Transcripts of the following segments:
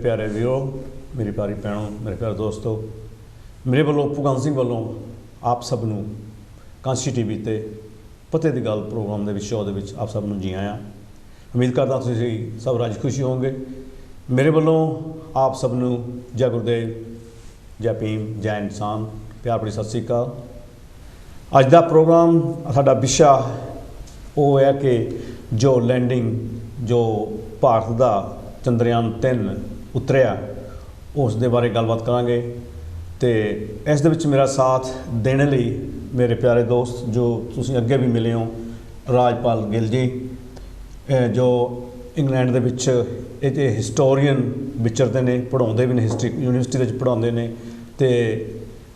प्यारे वीरो, मेरी प्यारी भैनों, मेरे प्यारे दोस्तों, मेरे वालों भगवंत सिंह वालों आप सबनों कांसी टीवी ते पते दी गल प्रोग्राम दे शो दे आप सबनों जी आया। उम्मीद करता तुसीं सब राजी खुशी होंगे। मेरे वालों आप सबनों जय गुरुदेव, जय भीम, जय इंसान, प्यार भरी सत श्री अकाल। अज का प्रोग्राम साडा विशा वो है कि जो लैंडिंग जो भारत का चंद्रयान 3 उतरिया उस दे बारे गलबात करांगे। तो इस दे विच मेरा साथ देने लई मेरे प्यारे दोस्त जो तुसीं अगे भी मिले हो, राजपाल गिल जी जो इंग्लैंड दे विच ये हिस्टोरीयन विचरते हैं, पढ़ाते भी ने, हिस्टरी यूनिवर्सिटी के पढ़ाते हैं, तो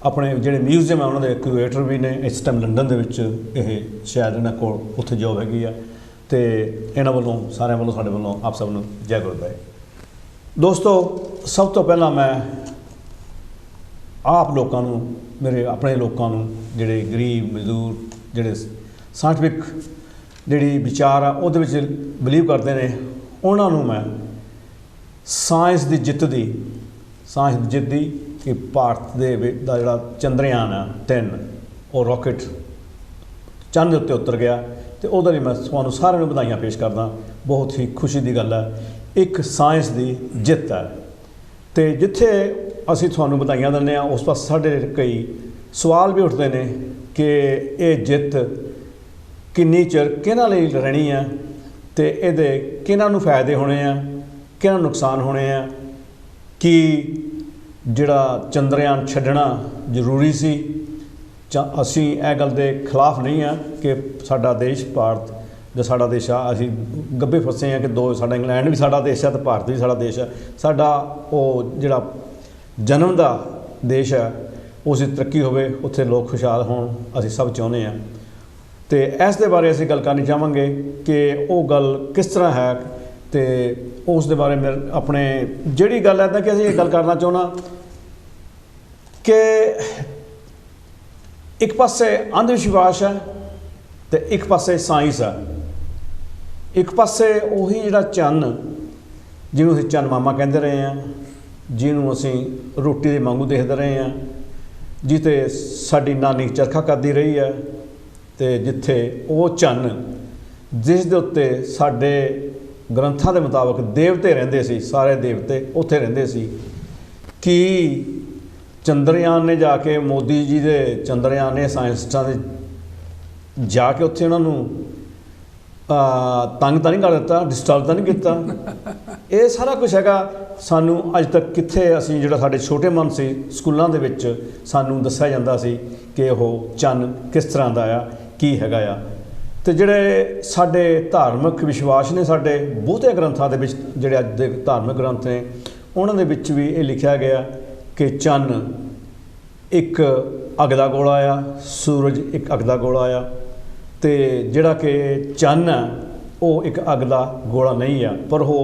अपने जोड़े म्यूजियम है उन्होंने क्यूरेटर भी ने। इस टाइम लंडन दे विच ये शायद इन्होंने को उत्थे जॉब हैगी आ। तो इन्होंने वालों सारे वालों साढ़े वालों आप सबनों जय गुरुदेव। दोस्तों सब तो पहला मैं आप लोगों नूं, मेरे अपने लोगों नूं जिहड़े गरीब मजदूर जिहड़े साइंटिफिक जिहड़ी विचार आ उहदे विच बिलीव करते हैं उन्हां नूं मैं साइंस की जित दी कि भारत दे दा जिहड़ा चंद्रयान आ 3 और रॉकेट चंद उत्ते उतर गया, तो उहदे लई मैं तुहानूं सारिआं नूं बधाइयां पेश करदा। बहुत ही खुशी की गल है, एक साइंस की जित है। तो जिथे असीं तुहानूं बधाइयां दिंदे आ उस पास साडे कई सवाल भी उठते हैं कि ये जित किन्नी चिर किहनां लई रहनी है, तो ये किहनां नूं फायदे होने आ, किहनां नुकसान होने आ, कि जिहड़ा चंद्रयान छड्डना जरूरी सी। असीं इह गल दे खिलाफ नहीं है कि साडा देश भारत जो साडा देश आ असीं गब्बे फसे हैं कि दो साडा इंग्लैंड भी साडा देश है तो भारत भी साडा देश है। साडा वो जिहड़ा जन्म दा देश है उसकी तरक्की होवे, उत्थे लोग खुशहाल होण, असीं सब चाहुंदे हां। तो इस दे बारे असीं गल करनी चाहांगे कि वो गल किस तरह है, तो उस दे बारे मेरे अपने जिहड़ी गल है कि असीं गल करना चाहुंदा कि एक पासे अंधविश्वास है तो एक पासे साइंस है। एक पासे उही जिहड़ा चन्न जिन्हों असीं चन्न मामा कहते रहे हैं, जिन्हों असीं रोटी दे वांगू देखते रहे हैं, जिते साडी नानी चरखा करती रही है, तो जिथे वो चन्न जिस दे उत्ते साडे ग्रंथां दे मुताबक देवते रहिंदे सी, सारे देवते उत्थे रहिंदे सी। कि चंद्रयान ने जाके मोदी जी दे चंद्रयान ने साइंटिस्टां दे जाके उत्थे उन्होंने तंग तो नहीं कर दिता, डिस्टर्ब तो नहीं किया। ये सारा कुछ हैगा सानू अज तक कित्थे असीं जिहड़ा साडे छोटे मन से स्कूलों दे विच सानू दस्सिया जांदा सी कि वो चन्न किस तरह दा आ, की हैगा आ। तो जिहड़े साडे धार्मिक विश्वास ने, साडे बहुते ग्रंथां दे विच जिहड़े अज दे धार्मिक ग्रंथ ने उन्हां दे विच भी ये लिखिया गया कि चन्न एक अग दा गोला आ, सूरज एक अग दा गोला आ। तो जिहड़ा कि चन्न है वो एक अग दा गोला नहीं आ, पर वो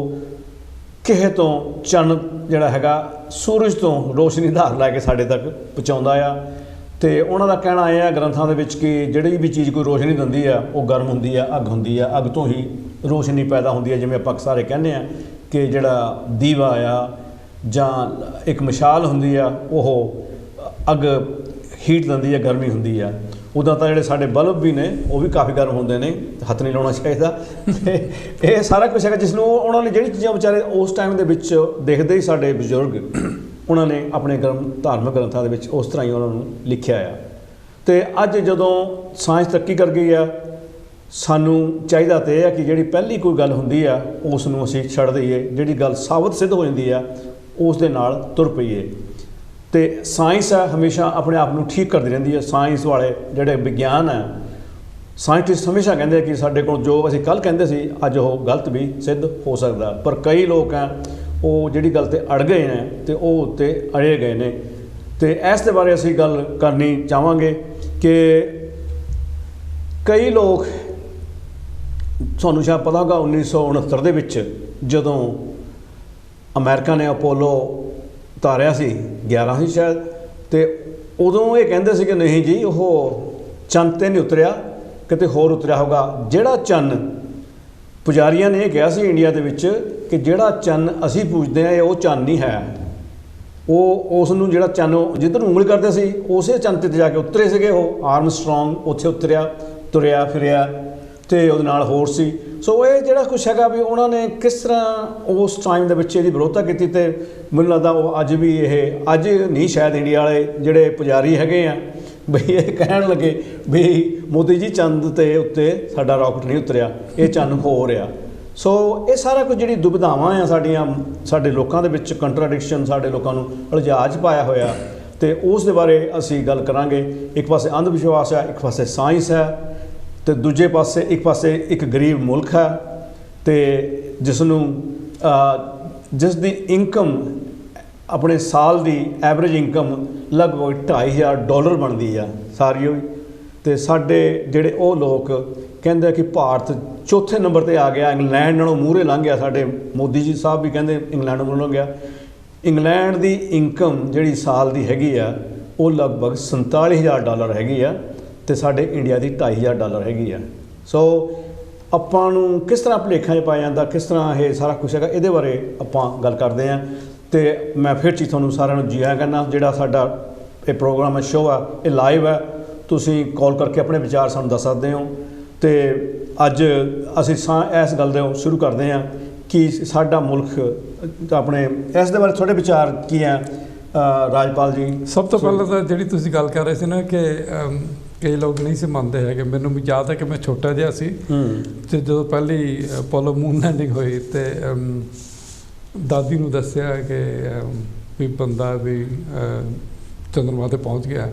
किहे तो चन्न जिहड़ा हैगा सूरज तो रोशनी धार लैके साडे तक पहुँचाउंदा आ। तो उन्हां दा कहना यह है ग्रंथां दे विच कि जिहड़ी भी चीज़ कोई रोशनी दिंदी है वो गर्म हुंदी है, अग हुंदी है, अग तो ही रोशनी पैदा हुंदी है। जिवें आपां सारे कहने आ कि जिहड़ा दीवा आ जां एक मशाल हुंदी है वो अग हीट दिंदी है, गर्मी हुंदी है। उदां तां जिहड़े साडे बल्ब भी ने वो भी काफ़ी गर्म होंदे ने, हत्थ नहीं लाउणा चाहीदा। ये सारा कुछ है जिसनूं उन्होंने जिहड़ी चीज़ां विचारे उस टाइम दे विच देखदे ही साडे बजुर्ग उन्होंने अपने धार्मिक ग्रंथां दे विच उस तरह ही उन्होंने लिखिया आ। तो अज जदों साइंस तरक्की कर गई है, सानू चाहिदा तो यह है कि जिहड़ी पहली कोई गल हुंदी है उसनूं असीं छड्ड दईए, जिहड़ी गल साबित सिद्ध हो जाती है उस दे नाल तुर पईए। तो साइंस है हमेशा अपने आप को ठीक करती रहिंदी है। साइंस वाले जिहड़े विज्ञान है साइंटिस्ट हमेशा कहते हैं कि साडे कोल जो असीं कल कहंदे सी अज वो गलत भी सिद्ध हो सकता, पर कई लोग हैं वो जिहड़ी गल ते अड़ गए हैं तो वो उत्ते अड़े गए ने। तो इस दे बारे असीं गल करनी चाहांगे कि कई लोग तुहानूं शायद पता होगा 1969 दे विच जदों अमेरिका ने अपोलो तारिया सी 11 सी शायद, तो उदों ये कहंदे सी कि नहीं जी वो चंद ते नहीं उतरिया, किते होर उतरिया होगा। जिहड़ा चन्न ਪੁਜਾਰੀਆਂ ਨੇ ਇਹ ਕਿਹਾ ਸੀ ਇੰਡੀਆ ਦੇ ਵਿੱਚ ਕਿ ਜਿਹੜਾ ਚੰਨ ਅਸੀਂ ਪੂਜਦੇ ਹਾਂ ਇਹ ਉਹ ਚੰਨ ਨਹੀਂ ਹੈ। ਉਹ ਉਸ ਨੂੰ ਜਿਹੜਾ ਚੰਨ ਜਿੱਧਰ ਨੂੰ ਉਂਗਲ ਕਰਦੇ ਸੀ ਉਸੇ ਚੰਨ 'ਤੇ ਜਾ ਕੇ ਉਤਰੇ ਸੀਗੇ। ਉਹ ਆਰਮਸਟਰੋਂਗ ਉੱਥੇ ਉਤਰਿਆ, ਤੁਰਿਆ ਫਿਰਿਆ ਅਤੇ ਉਹਦੇ ਨਾਲ ਹੋਰ ਸੀ। ਸੋ ਇਹ ਜਿਹੜਾ ਕੁਛ ਹੈਗਾ ਵੀ ਉਹਨਾਂ ਨੇ ਕਿਸ ਤਰ੍ਹਾਂ ਉਸ ਟਾਈਮ ਦੇ ਵਿੱਚ ਇਹਦੀ ਵਿਰੋਧਤਾ ਕੀਤੀ, ਅਤੇ ਮੈਨੂੰ ਲੱਗਦਾ ਉਹ ਅੱਜ ਵੀ ਅੱਜ ਨਹੀਂ ਸ਼ਾਇਦ ਇੰਡੀਆ ਵਾਲੇ ਜਿਹੜੇ ਪੁਜਾਰੀ ਹੈਗੇ ਆ ਬਈ ਇਹ ਕਹਿਣ ਲੱਗੇ ਵੀ ਮੋਦੀ ਜੀ ਚੰਦ ਦੇ ਉੱਤੇ ਸਾਡਾ ਰਾਕਟ ਨਹੀਂ ਉਤਰਿਆ, ਇਹ ਚੰਨ ਹੋ ਰਿਹਾ। ਸੋ ਇਹ ਸਾਰਾ ਕੁਝ ਜਿਹੜੀ ਦੁਵਿਧਾਵਾਂ ਆ ਸਾਡੀਆਂ, ਸਾਡੇ ਲੋਕਾਂ ਦੇ ਵਿੱਚ ਕੰਟਰਾਡਿਕਸ਼ਨ, ਸਾਡੇ ਲੋਕਾਂ ਨੂੰ ਉਲਝਾ 'ਚ ਪਾਇਆ ਹੋਇਆ, ਅਤੇ ਉਸ ਦੇ ਬਾਰੇ ਅਸੀਂ ਗੱਲ ਕਰਾਂਗੇ। ਇੱਕ ਪਾਸੇ ਅੰਧ ਵਿਸ਼ਵਾਸ ਹੈ, ਇੱਕ ਪਾਸੇ ਸਾਇੰਸ ਹੈ, ਅਤੇ ਦੂਜੇ ਪਾਸੇ ਇੱਕ ਗਰੀਬ ਮੁਲਕ ਹੈ, ਅਤੇ ਜਿਸ ਦੀ ਇਨਕਮ ਆਪਣੇ ਸਾਲ ਦੀ ਐਵਰੇਜ ਇਨਕਮ ਲਗਭਗ $2,500 ਬਣਦੀ ਆ ਸਾਰੀ ਹੋਈ। ਅਤੇ ਸਾਡੇ ਜਿਹੜੇ ਉਹ ਲੋਕ ਕਹਿੰਦੇ ਕਿ ਭਾਰਤ ਚੌਥੇ ਨੰਬਰ 'ਤੇ ਆ ਗਿਆ, ਇੰਗਲੈਂਡ ਨਾਲੋਂ ਮੂਹਰੇ ਲੰਘ ਗਿਆ। ਸਾਡੇ ਮੋਦੀ ਜੀ ਸਾਹਿਬ ਵੀ ਕਹਿੰਦੇ ਇੰਗਲੈਂਡ ਮੂਹਰੇ ਲੰਘ ਗਿਆ। ਇੰਗਲੈਂਡ ਦੀ ਇਨਕਮ ਜਿਹੜੀ ਸਾਲ ਦੀ ਹੈਗੀ ਆ ਉਹ ਲਗਭਗ $47,000 ਹੈਗੀ ਆ, ਅਤੇ ਸਾਡੇ ਇੰਡੀਆ ਦੀ $2,500 ਹੈਗੀ ਆ। ਸੋ ਆਪਾਂ ਨੂੰ ਕਿਸ ਤਰ੍ਹਾਂ ਭੁਲੇਖਾਂ 'ਚ ਪਾਇਆ ਜਾਂਦਾ, ਕਿਸ ਤਰ੍ਹਾਂ ਇਹ ਸਾਰਾ ਕੁਛ ਹੈਗਾ, ਇਹਦੇ ਬਾਰੇ ਆਪਾਂ ਗੱਲ ਕਰਦੇ ਹਾਂ। ਅਤੇ ਮੈਂ ਫਿਰ ਚੀਜ਼ ਤੁਹਾਨੂੰ ਸਾਰਿਆਂ ਨੂੰ ਜੀ ਆਇਆਂ ਕਹਿੰਦਾ। ਜਿਹੜਾ ਸਾਡਾ ਇਹ ਪ੍ਰੋਗਰਾਮ ਹੈ, ਸ਼ੋਅ ਆ, ਇਹ ਲਾਈਵ ਹੈ, ਤੁਸੀਂ ਕਾਲ ਕਰਕੇ ਆਪਣੇ ਵਿਚਾਰ ਸਾਨੂੰ ਦੱਸ ਸਕਦੇ ਹੋ। ਅਤੇ ਅੱਜ ਅਸੀਂ ਇਸ ਗੱਲ ਦੇ ਸ਼ੁਰੂ ਕਰਦੇ ਹਾਂ ਕਿ ਸਾਡਾ ਮੁਲਕ ਆਪਣੇ ਇਸ ਦੇ ਬਾਰੇ ਤੁਹਾਡੇ ਵਿਚਾਰ ਕੀ ਹੈ ਰਾਜਪਾਲ ਜੀ? ਸਭ ਤੋਂ ਪਹਿਲਾਂ ਤਾਂ ਜਿਹੜੀ ਤੁਸੀਂ ਗੱਲ ਕਰ ਰਹੇ ਸੀ ਨਾ ਕਿ ਕਈ ਲੋਕ ਨਹੀਂ ਸੀ ਮੰਨਦੇ ਹੈਗੇ, ਮੈਨੂੰ ਵੀ ਯਾਦ ਹੈ ਕਿ ਮੈਂ ਛੋਟਾ ਜਿਹਾ ਸੀ ਅਤੇ ਜਦੋਂ ਪਹਿਲੀ ਅਪੋਲੋ ਮੂਨ ਲੈਂਡਿੰਗ ਹੋਈ ਅਤੇ ਦਾਦੀ ਨੂੰ ਦੱਸਿਆ ਕਿ ਵੀ ਬੰਦਾ ਵੀ ਚੰਦਰਮਾ 'ਤੇ ਪਹੁੰਚ ਗਿਆ,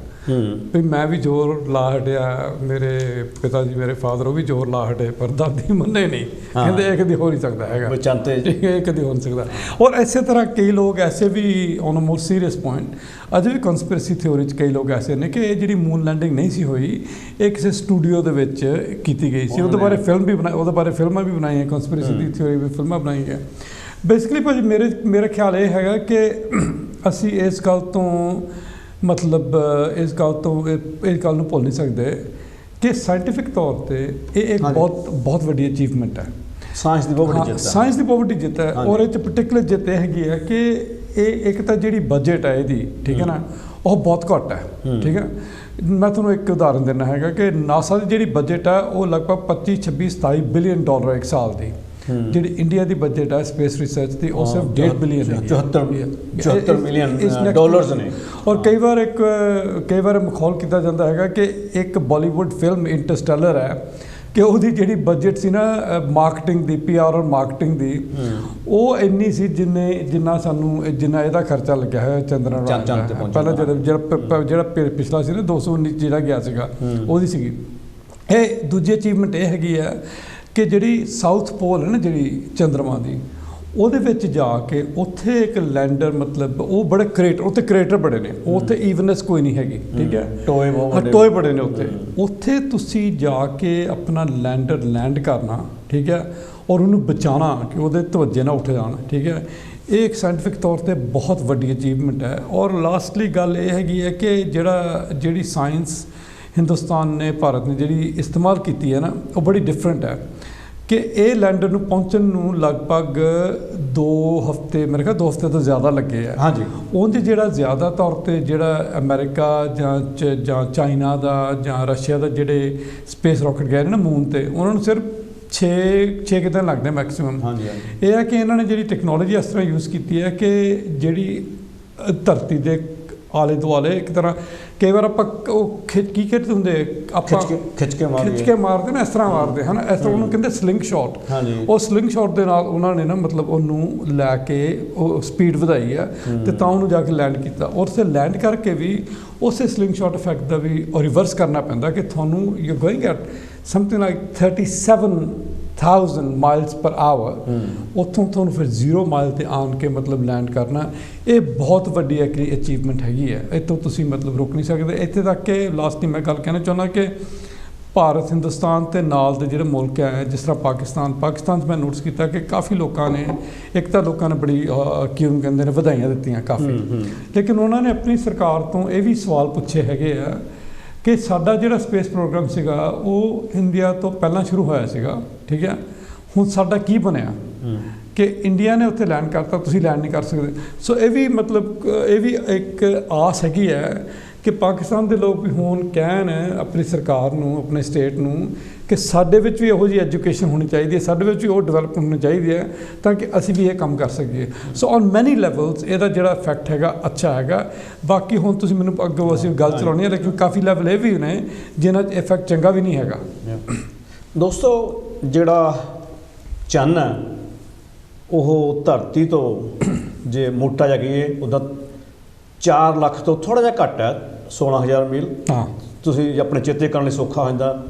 ਵੀ ਮੈਂ ਵੀ ਜ਼ੋਰ ਲਾ ਹਟਿਆ, ਮੇਰੇ ਪਿਤਾ ਜੀ ਮੇਰੇ ਫਾਦਰ ਉਹ ਵੀ ਜ਼ੋਰ ਲਾ ਹਟੇ, ਪਰ ਦਾਦੀ ਮੰਨੇ ਨਹੀਂ, ਕਹਿੰਦੇ ਇਹ ਕਦੇ ਹੋ ਨਹੀਂ ਸਕਦਾ ਹੈਗਾ, ਇਹ ਕਦੇ ਹੋ ਨਹੀਂ ਸਕਦਾ। ਔਰ ਇਸੇ ਤਰ੍ਹਾਂ ਕਈ ਲੋਕ ਐਸੇ ਵੀ on a more serious point ਅਜੇ ਵੀ ਕੰਸਪੀਰੇਸੀ ਥਿਓਰੀ 'ਚ ਕਈ ਲੋਕ ਐਸੇ ਨੇ ਕਿ ਇਹ ਜਿਹੜੀ ਮੂਨ ਲੈਂਡਿੰਗ ਨਹੀਂ ਸੀ ਹੋਈ, ਇਹ ਕਿਸੇ ਸਟੂਡੀਓ ਦੇ ਵਿੱਚ ਕੀਤੀ ਗਈ ਸੀ। ਉਹਦੇ ਬਾਰੇ ਫਿਲਮਾਂ ਵੀ ਬਣਾਈਆਂ, ਕੰਸਪੀਰੇਸੀ ਦੀ ਥਿਓਰੀ ਵੀ ਫਿਲਮਾਂ ਬਣਾਈਆਂ। ਬੇਸਿਕਲੀ ਭਾਜੀ ਮੇਰਾ ਖਿਆਲ ਇਹ ਹੈਗਾ ਕਿ ਅਸੀਂ ਇਸ ਗੱਲ ਨੂੰ ਭੁੱਲ ਨਹੀਂ ਸਕਦੇ ਕਿ ਸਾਇੰਟੀਫਿਕ ਤੌਰ 'ਤੇ ਇਹ ਇੱਕ ਬਹੁਤ ਵੱਡੀ ਅਚੀਵਮੈਂਟ ਹੈ। ਸਾਇੰਸ ਦੀ ਬਹੁਤ ਵੱਡੀ ਜਿੱਤ ਹੈ। ਔਰ ਇਹ 'ਚ ਪਰਟੀਕੂਲਰ ਜਿੱਤ ਇਹ ਹੈਗੀ ਹੈ ਕਿ ਇਹ ਇੱਕ ਤਾਂ ਜਿਹੜੀ ਬਜਟ ਹੈ ਇਹਦੀ, ਠੀਕ ਹੈ ਨਾ, ਉਹ ਬਹੁਤ ਘੱਟ ਹੈ, ਠੀਕ ਹੈ। ਮੈਂ ਤੁਹਾਨੂੰ ਇੱਕ ਉਦਾਹਰਨ ਦੇਣਾ ਹੈਗਾ ਕਿ ਨਾਸਾ ਦੀ ਜਿਹੜੀ ਬਜਟ ਹੈ ਉਹ ਲਗਭਗ $25-27 ਬਿਲੀਅਨ ਇੱਕ ਸਾਲ ਦੀ। ਜਿਹੜੀ ਇੰਡੀਆ ਦੀ ਬਜਟ ਹੈ ਸਪੇਸ ਰਿਸਰਚ ਦੀ ਉਹ ਸਿਰਫ $1.5 ਬਿਲੀਅਨ ਹੈ, $74 ਮਿਲੀਅਨ ਨੇ। ਔਰ ਕਈ ਵਾਰ ਮਖੌਲ ਕੀਤਾ ਜਾਂਦਾ ਹੈਗਾ ਕਿ ਇੱਕ ਬਾਲੀਵੁੱਡ ਫਿਲਮ ਇੰਟਰਸਟੈਲਰ ਹੈ ਕਿ ਉਹਦੀ ਜਿਹੜੀ ਬਜਟ ਸੀ ਨਾ ਮਾਰਕੀਟਿੰਗ ਦੀ, PR ਔਰ ਮਾਰਕੀਟਿੰਗ ਦੀ, ਉਹ ਇੰਨੀ ਸੀ ਜਿੰਨਾ ਇਹਦਾ ਖਰਚਾ ਲੱਗਿਆ ਹੋਇਆ ਚੰਦਰਯਾਨ ਪਹਿਲਾਂ ਜਿਹੜਾ ਪਿਛਲਾ ਸੀ ਨਾ 219 ਜਿਹੜਾ ਗਿਆ ਸੀਗਾ ਉਹਦੀ ਸੀਗੀ। ਇਹ ਦੂਜੀ ਅਚੀਵਮੈਂਟ ਇਹ ਹੈਗੀ ਹੈ ਕਿ ਜਿਹੜੀ ਸਾਊਥ ਪੋਲ ਹੈ ਨਾ ਜਿਹੜੀ ਚੰਦਰਮਾ ਦੀ, ਉਹਦੇ ਵਿੱਚ ਜਾ ਕੇ ਉੱਥੇ ਇੱਕ ਲੈਂਡਰ, ਮਤਲਬ ਉਹ ਬੜੇ ਉੱਥੇ ਕ੍ਰੇਟਰ ਬੜੇ ਨੇ, ਉੱਥੇ ਈਵਨੈਸ ਕੋਈ ਨਹੀਂ ਹੈਗੀ, ਠੀਕ ਹੈ, ਟੋਏ ਬੜੇ ਨੇ ਉੱਥੇ ਤੁਸੀਂ ਜਾ ਕੇ ਆਪਣਾ ਲੈਂਡਰ ਲੈਂਡ ਕਰਨਾ, ਠੀਕ ਹੈ, ਔਰ ਉਹਨੂੰ ਬਚਾਉਣਾ ਕਿ ਉਹਦੇ ਧਵੱਜੇ ਨਾ ਉੱਠ ਜਾਣ, ਠੀਕ ਹੈ। ਇਹ ਇੱਕ ਸਾਇੰਟੀਫਿਕ ਤੌਰ 'ਤੇ ਬਹੁਤ ਵੱਡੀ ਅਚੀਵਮੈਂਟ ਹੈ। ਔਰ ਲਾਸਟਲੀ ਗੱਲ ਇਹ ਹੈਗੀ ਹੈ ਕਿ ਜਿਹੜੀ ਸਾਇੰਸ ਹਿੰਦੁਸਤਾਨ ਨੇ, ਭਾਰਤ ਨੇ ਜਿਹੜੀ ਇਸਤੇਮਾਲ ਕੀਤੀ ਹੈ ਨਾ, ਉਹ ਬੜੀ ਡਿਫਰੈਂਟ ਹੈ ਕਿ ਇਹ ਲੈਂਡਰ ਨੂੰ ਪਹੁੰਚਣ ਨੂੰ ਲਗਭਗ 2 ਹਫ਼ਤੇ, ਮੇਰੇ ਖਿਆਲ 2 ਹਫ਼ਤੇ ਤੋਂ ਜ਼ਿਆਦਾ ਲੱਗੇ ਆ। ਹਾਂਜੀ, ਉਂਝ ਜਿਹੜਾ ਜ਼ਿਆਦਾ ਤੌਰ 'ਤੇ ਜਿਹੜਾ ਅਮਰੀਕਾ ਜਾਂ ਚਾਈਨਾ ਦਾ ਜਾਂ ਰਸ਼ੀਆ ਦਾ ਜਿਹੜੇ ਸਪੇਸ ਰਾਕਟ ਗਏ ਨੇ ਨਾ ਮੂਨ 'ਤੇ, ਉਹਨਾਂ ਨੂੰ ਸਿਰਫ 6 ਦਿਨ ਲੱਗਦੇ ਮੈਕਸੀਮਮ। ਇਹ ਹੈ ਕਿ ਇਹਨਾਂ ਨੇ ਜਿਹੜੀ ਟੈਕਨੋਲੋਜੀ ਇਸ ਤਰ੍ਹਾਂ ਯੂਜ਼ ਕੀਤੀ ਹੈ ਕਿ ਜਿਹੜੀ ਧਰਤੀ ਦੇ ਆਲੇ ਦੁਆਲੇ ਇੱਕ ਤਰ੍ਹਾਂ ਕਈ ਵਾਰ ਆਪਾਂ ਉਹ ਕੀ ਕਹਿੰਦੇ ਹੁੰਦੇ, ਆਪਾਂ ਖਿੱਚ ਕੇ ਮਾਰਦੇ ਨਾ, ਇਸ ਤਰ੍ਹਾਂ ਮਾਰਦੇ ਹਨ, ਇਸ ਤਰ੍ਹਾਂ ਉਹਨੂੰ ਕਹਿੰਦੇ ਸਲਿੰਗ ਸ਼ਾਟ। ਉਹ ਸਲਿੰਗ ਸ਼ਾਟ ਦੇ ਨਾਲ ਉਹਨਾਂ ਨੇ ਨਾ ਮਤਲਬ ਉਹਨੂੰ ਲੈ ਕੇ ਉਹ ਸਪੀਡ ਵਧਾਈ ਹੈ ਅਤੇ ਤਾਂ ਉਹਨੂੰ ਜਾ ਕੇ ਲੈਂਡ ਕੀਤਾ। ਔਰ ਉੱਥੇ ਲੈਂਡ ਕਰਕੇ ਵੀ ਉਸੇ ਸਲਿੰਗ ਸ਼ਾਟ ਇਫੈਕਟ ਦਾ ਵੀ ਰਿਵਰਸ ਕਰਨਾ ਪੈਂਦਾ ਕਿ ਤੁਹਾਨੂੰ you going at something like 37,000 miles ਪਰ ਆਵਰ, ਉੱਥੋਂ ਤੁਹਾਨੂੰ ਫਿਰ 0 ਮਾਈਲ 'ਤੇ ਆਣ ਕੇ ਮਤਲਬ ਲੈਂਡ ਕਰਨਾ। ਇਹ ਬਹੁਤ ਵੱਡੀ ਇੱਕ ਅਚੀਵਮੈਂਟ ਹੈਗੀ ਹੈ, ਇੱਥੋਂ ਤੁਸੀਂ ਮਤਲਬ ਰੁਕ ਨਹੀਂ ਸਕਦੇ। ਇੱਥੇ ਤੱਕ ਕਿ ਲਾਸਟ ਮੈਂ ਗੱਲ ਕਹਿਣਾ ਚਾਹੁੰਦਾ ਕਿ ਭਾਰਤ ਹਿੰਦੁਸਤਾਨ ਦੇ ਨਾਲ ਦੇ ਜਿਹੜੇ ਮੁਲਕ ਹੈ, ਜਿਸ ਤਰ੍ਹਾਂ ਪਾਕਿਸਤਾਨ 'ਚ ਮੈਂ ਨੋਟਿਸ ਕੀਤਾ ਕਿ ਕਾਫੀ ਲੋਕਾਂ ਨੇ, ਇੱਕ ਤਾਂ ਲੋਕਾਂ ਨੇ ਬੜੀ ਕੀ ਉਹਨੂੰ ਕਹਿੰਦੇ ਨੇ ਵਧਾਈਆਂ ਦਿੱਤੀਆਂ ਕਾਫੀ, ਲੇਕਿਨ ਉਹਨਾਂ ਨੇ ਆਪਣੀ ਸਰਕਾਰ ਤੋਂ ਇਹ ਵੀ ਸਵਾਲ ਪੁੱਛੇ ਹੈਗੇ ਆ ਕਿ ਸਾਡਾ ਜਿਹੜਾ ਸਪੇਸ ਪ੍ਰੋਗਰਾਮ ਸੀਗਾ ਉਹ ਇੰਡੀਆ ਤੋਂ ਪਹਿਲਾਂ ਸ਼ੁਰੂ ਹੋਇਆ ਸੀਗਾ, ਠੀਕ ਹੈ, ਹੁਣ ਸਾਡਾ ਕੀ ਬਣਿਆ ਕਿ ਇੰਡੀਆ ਨੇ ਉੱਥੇ ਲੈਂਡ ਕਰਤਾ, ਤੁਸੀਂ ਲੈਂਡ ਨਹੀਂ ਕਰ ਸਕਦੇ। ਸੋ ਇਹ ਵੀ ਮਤਲਬ ਇਹ ਵੀ ਇੱਕ ਆਸ ਹੈਗੀ ਹੈ ਕਿ ਪਾਕਿਸਤਾਨ ਦੇ ਲੋਕ ਵੀ ਹੁਣ ਕਹਿਣ ਆਪਣੀ ਸਰਕਾਰ ਨੂੰ, ਆਪਣੇ ਸਟੇਟ ਨੂੰ ਕਿ ਸਾਡੇ ਵਿੱਚ ਵੀ ਇਹੋ ਜਿਹੀ ਐਜੂਕੇਸ਼ਨ ਹੋਣੀ ਚਾਹੀਦੀ ਹੈ, ਸਾਡੇ ਵਿੱਚ ਵੀ ਉਹ ਡਿਵੈਲਪਮੈਂਟ ਹੋਣੀ ਚਾਹੀਦੀ ਹੈ ਤਾਂ ਕਿ ਅਸੀਂ ਵੀ ਇਹ ਕੰਮ ਕਰ ਸਕੀਏ। ਸੋ ਔਨ ਮੈਨੀ ਲੈਵਲਸ ਇਹਦਾ ਜਿਹੜਾ ਇਫੈਕਟ ਹੈਗਾ ਅੱਛਾ ਹੈਗਾ। ਬਾਕੀ ਹੁਣ ਤੁਸੀਂ ਮੈਨੂੰ ਅੱਗੋਂ ਅਸੀਂ ਗੱਲ ਚਲਾਉਣੀ ਹੈ, ਲੇਕਿਨ ਕਾਫੀ ਲੈਵਲ ਇਹ ਵੀ ਨੇ ਜਿਨ੍ਹਾਂ 'ਚ ਇਫੈਕਟ ਚੰਗਾ ਵੀ ਨਹੀਂ ਹੈਗਾ। ਦੋਸਤੋ, ਜਿਹੜਾ ਚੰਨ ਹੈ ਉਹ ਧਰਤੀ ਤੋਂ ਜੇ ਮੋਟਾ ਜਾ ਕਹੀਏ ਉਹਦਾ 4 ਲੱਖ ਤੋਂ ਥੋੜ੍ਹਾ ਜਿਹਾ ਘੱਟ ਹੈ, 16,000 ਮੀਲ। ਹਾਂ, ਤੁਸੀਂ ਆਪਣੇ ਚੇਤੇ ਕਰਨ ਲਈ ਸੌਖਾ ਹੋ ਜਾਂਦਾ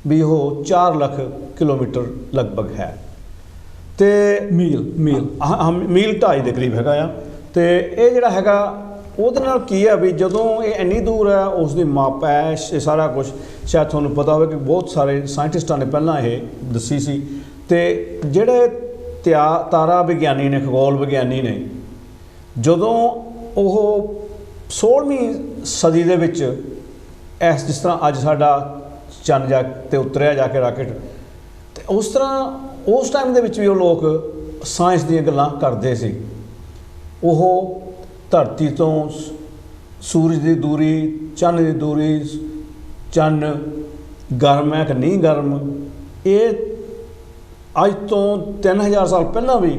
ਵੀ ਉਹ 4 ਲੱਖ ਕਿਲੋਮੀਟਰ ਲਗਭਗ ਹੈ ਤੇ ਮੀਲ ਹਾਂ ਮੀਲ 2.5 ਦੇ ਕਰੀਬ ਹੈਗਾ ਆ। ਤੇ ਇਹ ਜਿਹੜਾ ਹੈਗਾ ਉਹਦੇ ਨਾਲ ਕੀ ਹੈ ਵੀ ਜਦੋਂ ਇਹ ਇੰਨੀ ਦੂਰ ਹੈ ਉਸ ਦੀ ਮਾਪੈਸ਼ ਇਹ ਸਾਰਾ ਕੁਝ ਸ਼ਾਇਦ ਤੁਹਾਨੂੰ ਪਤਾ ਹੋਵੇ ਕਿ ਬਹੁਤ ਸਾਰੇ ਸਾਇੰਟਿਸਟਾਂ ਨੇ ਪਹਿਲਾਂ ਇਹ ਦੱਸੀ ਸੀ। ਤੇ ਜਿਹੜੇ ਤਾਰਾ ਵਿਗਿਆਨੀ ਨੇ, ਖਗੋਲ ਵਿਗਿਆਨੀ ਨੇ, ਜਦੋਂ ਉਹ 16ਵੀਂ ਸਦੀ ਦੇ ਵਿੱਚ ਜਿਸ ਤਰ੍ਹਾਂ ਅੱਜ ਸਾਡਾ ਚੰਨ ਜਾ 'ਤੇ ਉਤਰਿਆ ਜਾ ਕੇ ਰਾਕਟ, ਅਤੇ ਉਸ ਤਰ੍ਹਾਂ ਉਸ ਟਾਈਮ ਦੇ ਵਿੱਚ ਵੀ ਉਹ ਲੋਕ ਸਾਇੰਸ ਦੀਆਂ ਗੱਲਾਂ ਕਰਦੇ ਸੀ। ਉਹ ਧਰਤੀ ਤੋਂ ਸੂਰਜ ਦੀ ਦੂਰੀ, ਚੰਨ ਦੀ ਦੂਰੀ, ਚੰਨ ਗਰਮ ਹੈ ਕਿ ਨਹੀਂ ਗਰਮ, ਇਹ ਅੱਜ ਤੋਂ 3000 ਸਾਲ ਪਹਿਲਾਂ ਵੀ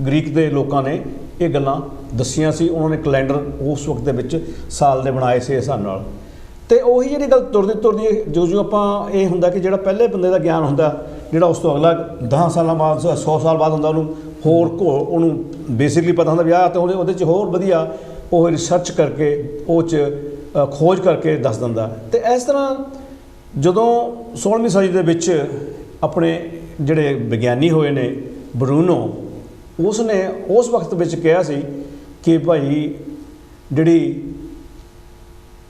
ਗ੍ਰੀਕ ਦੇ ਲੋਕਾਂ ਨੇ ਇਹ ਗੱਲਾਂ ਦੱਸੀਆਂ ਸੀ। ਉਹਨਾਂ ਨੇ ਕੈਲੰਡਰ ਉਸ ਵਕਤ ਦੇ ਵਿੱਚ ਸਾਲ ਦੇ ਬਣਾਏ ਸੀ ਇਸ ਹਿਸਾਬ ਨਾਲ। ਅਤੇ ਉਹੀ ਜਿਹੜੀ ਗੱਲ ਤੁਰਦੀ ਜੋ ਆਪਾਂ ਇਹ ਹੁੰਦਾ ਕਿ ਜਿਹੜਾ ਪਹਿਲੇ ਬੰਦੇ ਦਾ ਗਿਆਨ ਹੁੰਦਾ, ਜਿਹੜਾ ਉਸ ਤੋਂ ਅਗਲਾ 10 ਸਾਲਾਂ ਬਾਅਦ 100 ਸਾਲ ਬਾਅਦ ਹੁੰਦਾ, ਉਹਨੂੰ ਹੋਰ ਉਹਨੂੰ ਬੇਸਿਕਲੀ ਪਤਾ ਹੁੰਦਾ ਵੀ ਆਹ, ਅਤੇ ਉਹਦੇ 'ਚ ਹੋਰ ਵਧੀਆ ਉਹ ਰਿਸਰਚ ਕਰਕੇ ਉਹ 'ਚ ਖੋਜ ਕਰਕੇ ਦੱਸ ਦਿੰਦਾ। ਅਤੇ ਇਸ ਤਰ੍ਹਾਂ ਜਦੋਂ 16ਵੀਂ ਸਦੀ ਦੇ ਵਿੱਚ ਆਪਣੇ ਜਿਹੜੇ ਵਿਗਿਆਨੀ ਹੋਏ ਨੇ ਬਰੂਨੋ, ਉਸ ਨੇ ਉਸ ਵਕਤ ਵਿੱਚ ਕਿਹਾ ਸੀ ਕਿ ਭਾਈ ਜਿਹੜੀ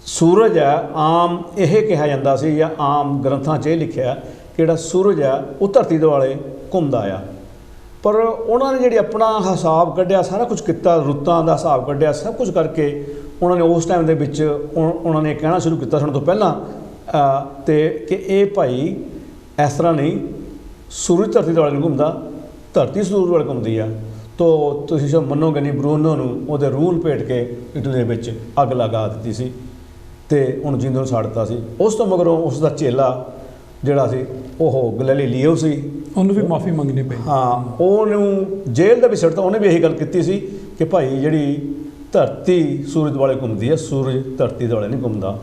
ਸੂਰਜ ਹੈ, ਆਮ ਇਹ ਕਿਹਾ ਜਾਂਦਾ ਸੀ ਜਾਂ ਆਮ ਗ੍ਰੰਥਾਂ 'ਚ ਇਹ ਲਿਖਿਆ ਕਿ ਜਿਹੜਾ ਸੂਰਜ ਹੈ ਉਹ ਧਰਤੀ ਦੁਆਲੇ ਘੁੰਮਦਾ ਆ। ਪਰ ਉਹਨਾਂ ਨੇ ਜਿਹੜੀ ਆਪਣਾ ਹਿਸਾਬ ਕੱਢਿਆ, ਸਾਰਾ ਕੁਝ ਕੀਤਾ, ਰੁੱਤਾਂ ਦਾ ਹਿਸਾਬ ਕੱਢਿਆ, ਸਭ ਕੁਝ ਕਰਕੇ ਉਹਨਾਂ ਨੇ ਉਸ ਟਾਈਮ ਦੇ ਵਿੱਚ ਉਹਨਾਂ ਨੇ ਕਹਿਣਾ ਸ਼ੁਰੂ ਕੀਤਾ ਸਾਨੂੰ ਤੋਂ ਪਹਿਲਾਂ ਤੇ ਕਿ ਇਹ ਭਾਈ ਇਸ ਤਰ੍ਹਾਂ ਨਹੀਂ, ਸੂਰਜ ਧਰਤੀ ਦੁਆਲੇ ਨਹੀਂ ਘੁੰਮਦਾ, ਧਰਤੀ ਸੂਰਜ ਦੁਆਲੇ ਘੁੰਮਦੀ ਆ। ਤੋ ਤੁਸੀਂ ਜੋ ਮੰਨੋਗੇ ਨਹੀਂ, ਬਰੂਨੋ ਨੂੰ ਉਹਦੇ ਰੂਲ ਭੇਟ ਕੇ ਇਟਲੀ ਦੇ ਵਿੱਚ ਅੱਗ ਲਗਾ ਦਿੱਤੀ ਸੀ ਅਤੇ ਉਹਨੂੰ ਜਿੰਦੇ ਨੂੰ ਸਾੜ ਦਿੱਤਾ ਸੀ। ਉਸ ਤੋਂ ਮਗਰੋਂ ਉਸ ਦਾ ਚੇਲਾ ਜਿਹੜਾ ਸੀ ਉਹ ਗੈਲੀਲੀਓ ਸੀ, ਉਹਨੂੰ ਵੀ ਮਾਫੀ ਮੰਗਣੀ ਪਈ। ਹਾਂ, ਉਹਨੂੰ ਜੇਲ੍ਹ ਦਾ ਵੀ ਸਿੱਟਤਾ। ਉਹਨੇ ਵੀ ਇਹੀ ਗੱਲ ਕੀਤੀ ਸੀ ਕਿ ਭਾਈ ਜਿਹੜੀ ਧਰਤੀ ਸੂਰਜ ਦੁਆਲੇ ਘੁੰਮਦੀ ਹੈ, ਸੂਰਜ ਧਰਤੀ ਦੁਆਲੇ ਨਹੀਂ ਘੁੰਮਦਾ,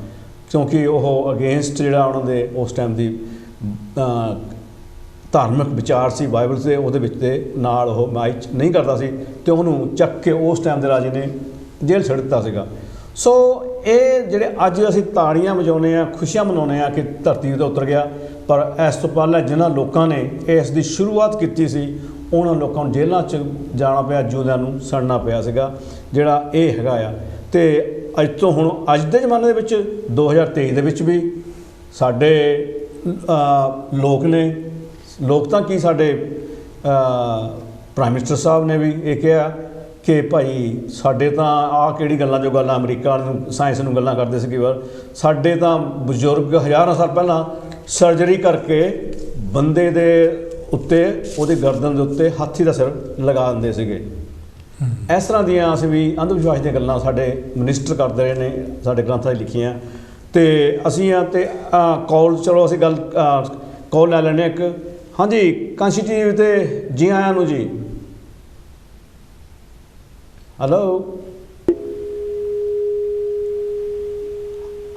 ਕਿਉਂਕਿ ਉਹ ਅਗੇਂਸਟ ਜਿਹੜਾ ਉਹਨਾਂ ਦੇ ਉਸ ਟਾਈਮ ਦੀ ਧਾਰਮਿਕ ਵਿਚਾਰ ਸੀ ਬਾਈਬਲ ਦੇ, ਉਹਦੇ ਵਿੱਚ ਦੇ ਨਾਲ ਉਹ ਮੈਚ ਨਹੀਂ ਕਰਦਾ ਸੀ ਅਤੇ ਉਹਨੂੰ ਚੱਕ ਕੇ ਉਸ ਟਾਈਮ ਦੇ ਰਾਜੇ ਨੇ ਜੇਲ੍ਹ ਛੱਡ ਦਿੱਤਾ ਸੀਗਾ। ਸੋ ਇਹ ਜਿਹੜੇ ਅੱਜ ਅਸੀਂ ਤਾੜੀਆਂ ਵਜਾਉਂਦੇ ਹਾਂ, ਖੁਸ਼ੀਆਂ ਮਨਾਉਂਦੇ ਹਾਂ ਕਿ ਧਰਤੀ 'ਤੇ ਉਤਰ ਗਿਆ, ਪਰ ਇਸ ਤੋਂ ਪਹਿਲਾਂ ਜਿਨ੍ਹਾਂ ਲੋਕਾਂ ਨੇ ਇਸ ਦੀ ਸ਼ੁਰੂਆਤ ਕੀਤੀ ਸੀ ਉਹਨਾਂ ਲੋਕਾਂ ਨੂੰ ਜੇਲ੍ਹਾਂ 'ਚ ਜਾਣਾ ਪਿਆ, ਜਿਉਂਦਿਆਂ ਨੂੰ ਸੜਨਾ ਪਿਆ ਸੀਗਾ, ਜਿਹੜਾ ਇਹ ਹੈਗਾ ਆ। ਅਤੇ ਅੱਜ ਤੋਂ ਹੁਣ ਅੱਜ ਦੇ ਜ਼ਮਾਨੇ ਦੇ ਵਿੱਚ 2023 ਦੇ ਵਿੱਚ ਵੀ ਸਾਡੇ ਲੋਕ ਨੇ, ਲੋਕ ਤਾਂ ਕੀ, ਸਾਡੇ ਪ੍ਰਾਈਮ ਮਿਨਿਸਟਰ ਸਾਹਿਬ ਨੇ ਵੀ ਇਹ ਕਿਹਾ ਕਿ ਭਾਈ ਸਾਡੇ ਤਾਂ ਆਹ ਕਿਹੜੀ ਗੱਲਾਂ ਜੋ ਗੱਲਾਂ ਅਮਰੀਕਾ ਨੂੰ ਸਾਇੰਸ ਨੂੰ ਗੱਲਾਂ ਕਰਦੇ ਸੀ ਕਈ ਵਾਰ, ਸਾਡੇ ਤਾਂ ਬਜ਼ੁਰਗ ਹਜ਼ਾਰਾਂ ਸਾਲ ਪਹਿਲਾਂ ਸਰਜਰੀ ਕਰਕੇ ਬੰਦੇ ਦੇ ਉੱਤੇ, ਉਹਦੀ ਗਰਦਨ ਦੇ ਉੱਤੇ ਹਾਥੀ ਦਾ ਸਿਰ ਲਗਾ ਦਿੰਦੇ ਸੀਗੇ। ਇਸ ਤਰ੍ਹਾਂ ਦੀਆਂ ਅਸੀਂ ਵੀ ਅੰਧ ਵਿਸ਼ਵਾਸ ਦੀਆਂ ਗੱਲਾਂ ਸਾਡੇ ਮਿਨਿਸਟਰ ਕਰਦੇ ਰਹੇ ਨੇ, ਸਾਡੇ ਗ੍ਰੰਥਾਂ 'ਚ ਲਿਖੀਆਂ। ਅਤੇ ਅਸੀਂ ਅਤੇ ਕਾਲ, ਚਲੋ ਅਸੀਂ ਗੱਲ ਕਾਲ ਲੈ ਲੈਂਦੇ ਹਾਂ ਇੱਕ। ਹਾਂਜੀ, ਕਾਂਸ਼ੀ ਟੀਵੀ 'ਤੇ ਜੀ ਆਇਆਂ ਨੂੰ ਜੀ। ਹੈਲੋ,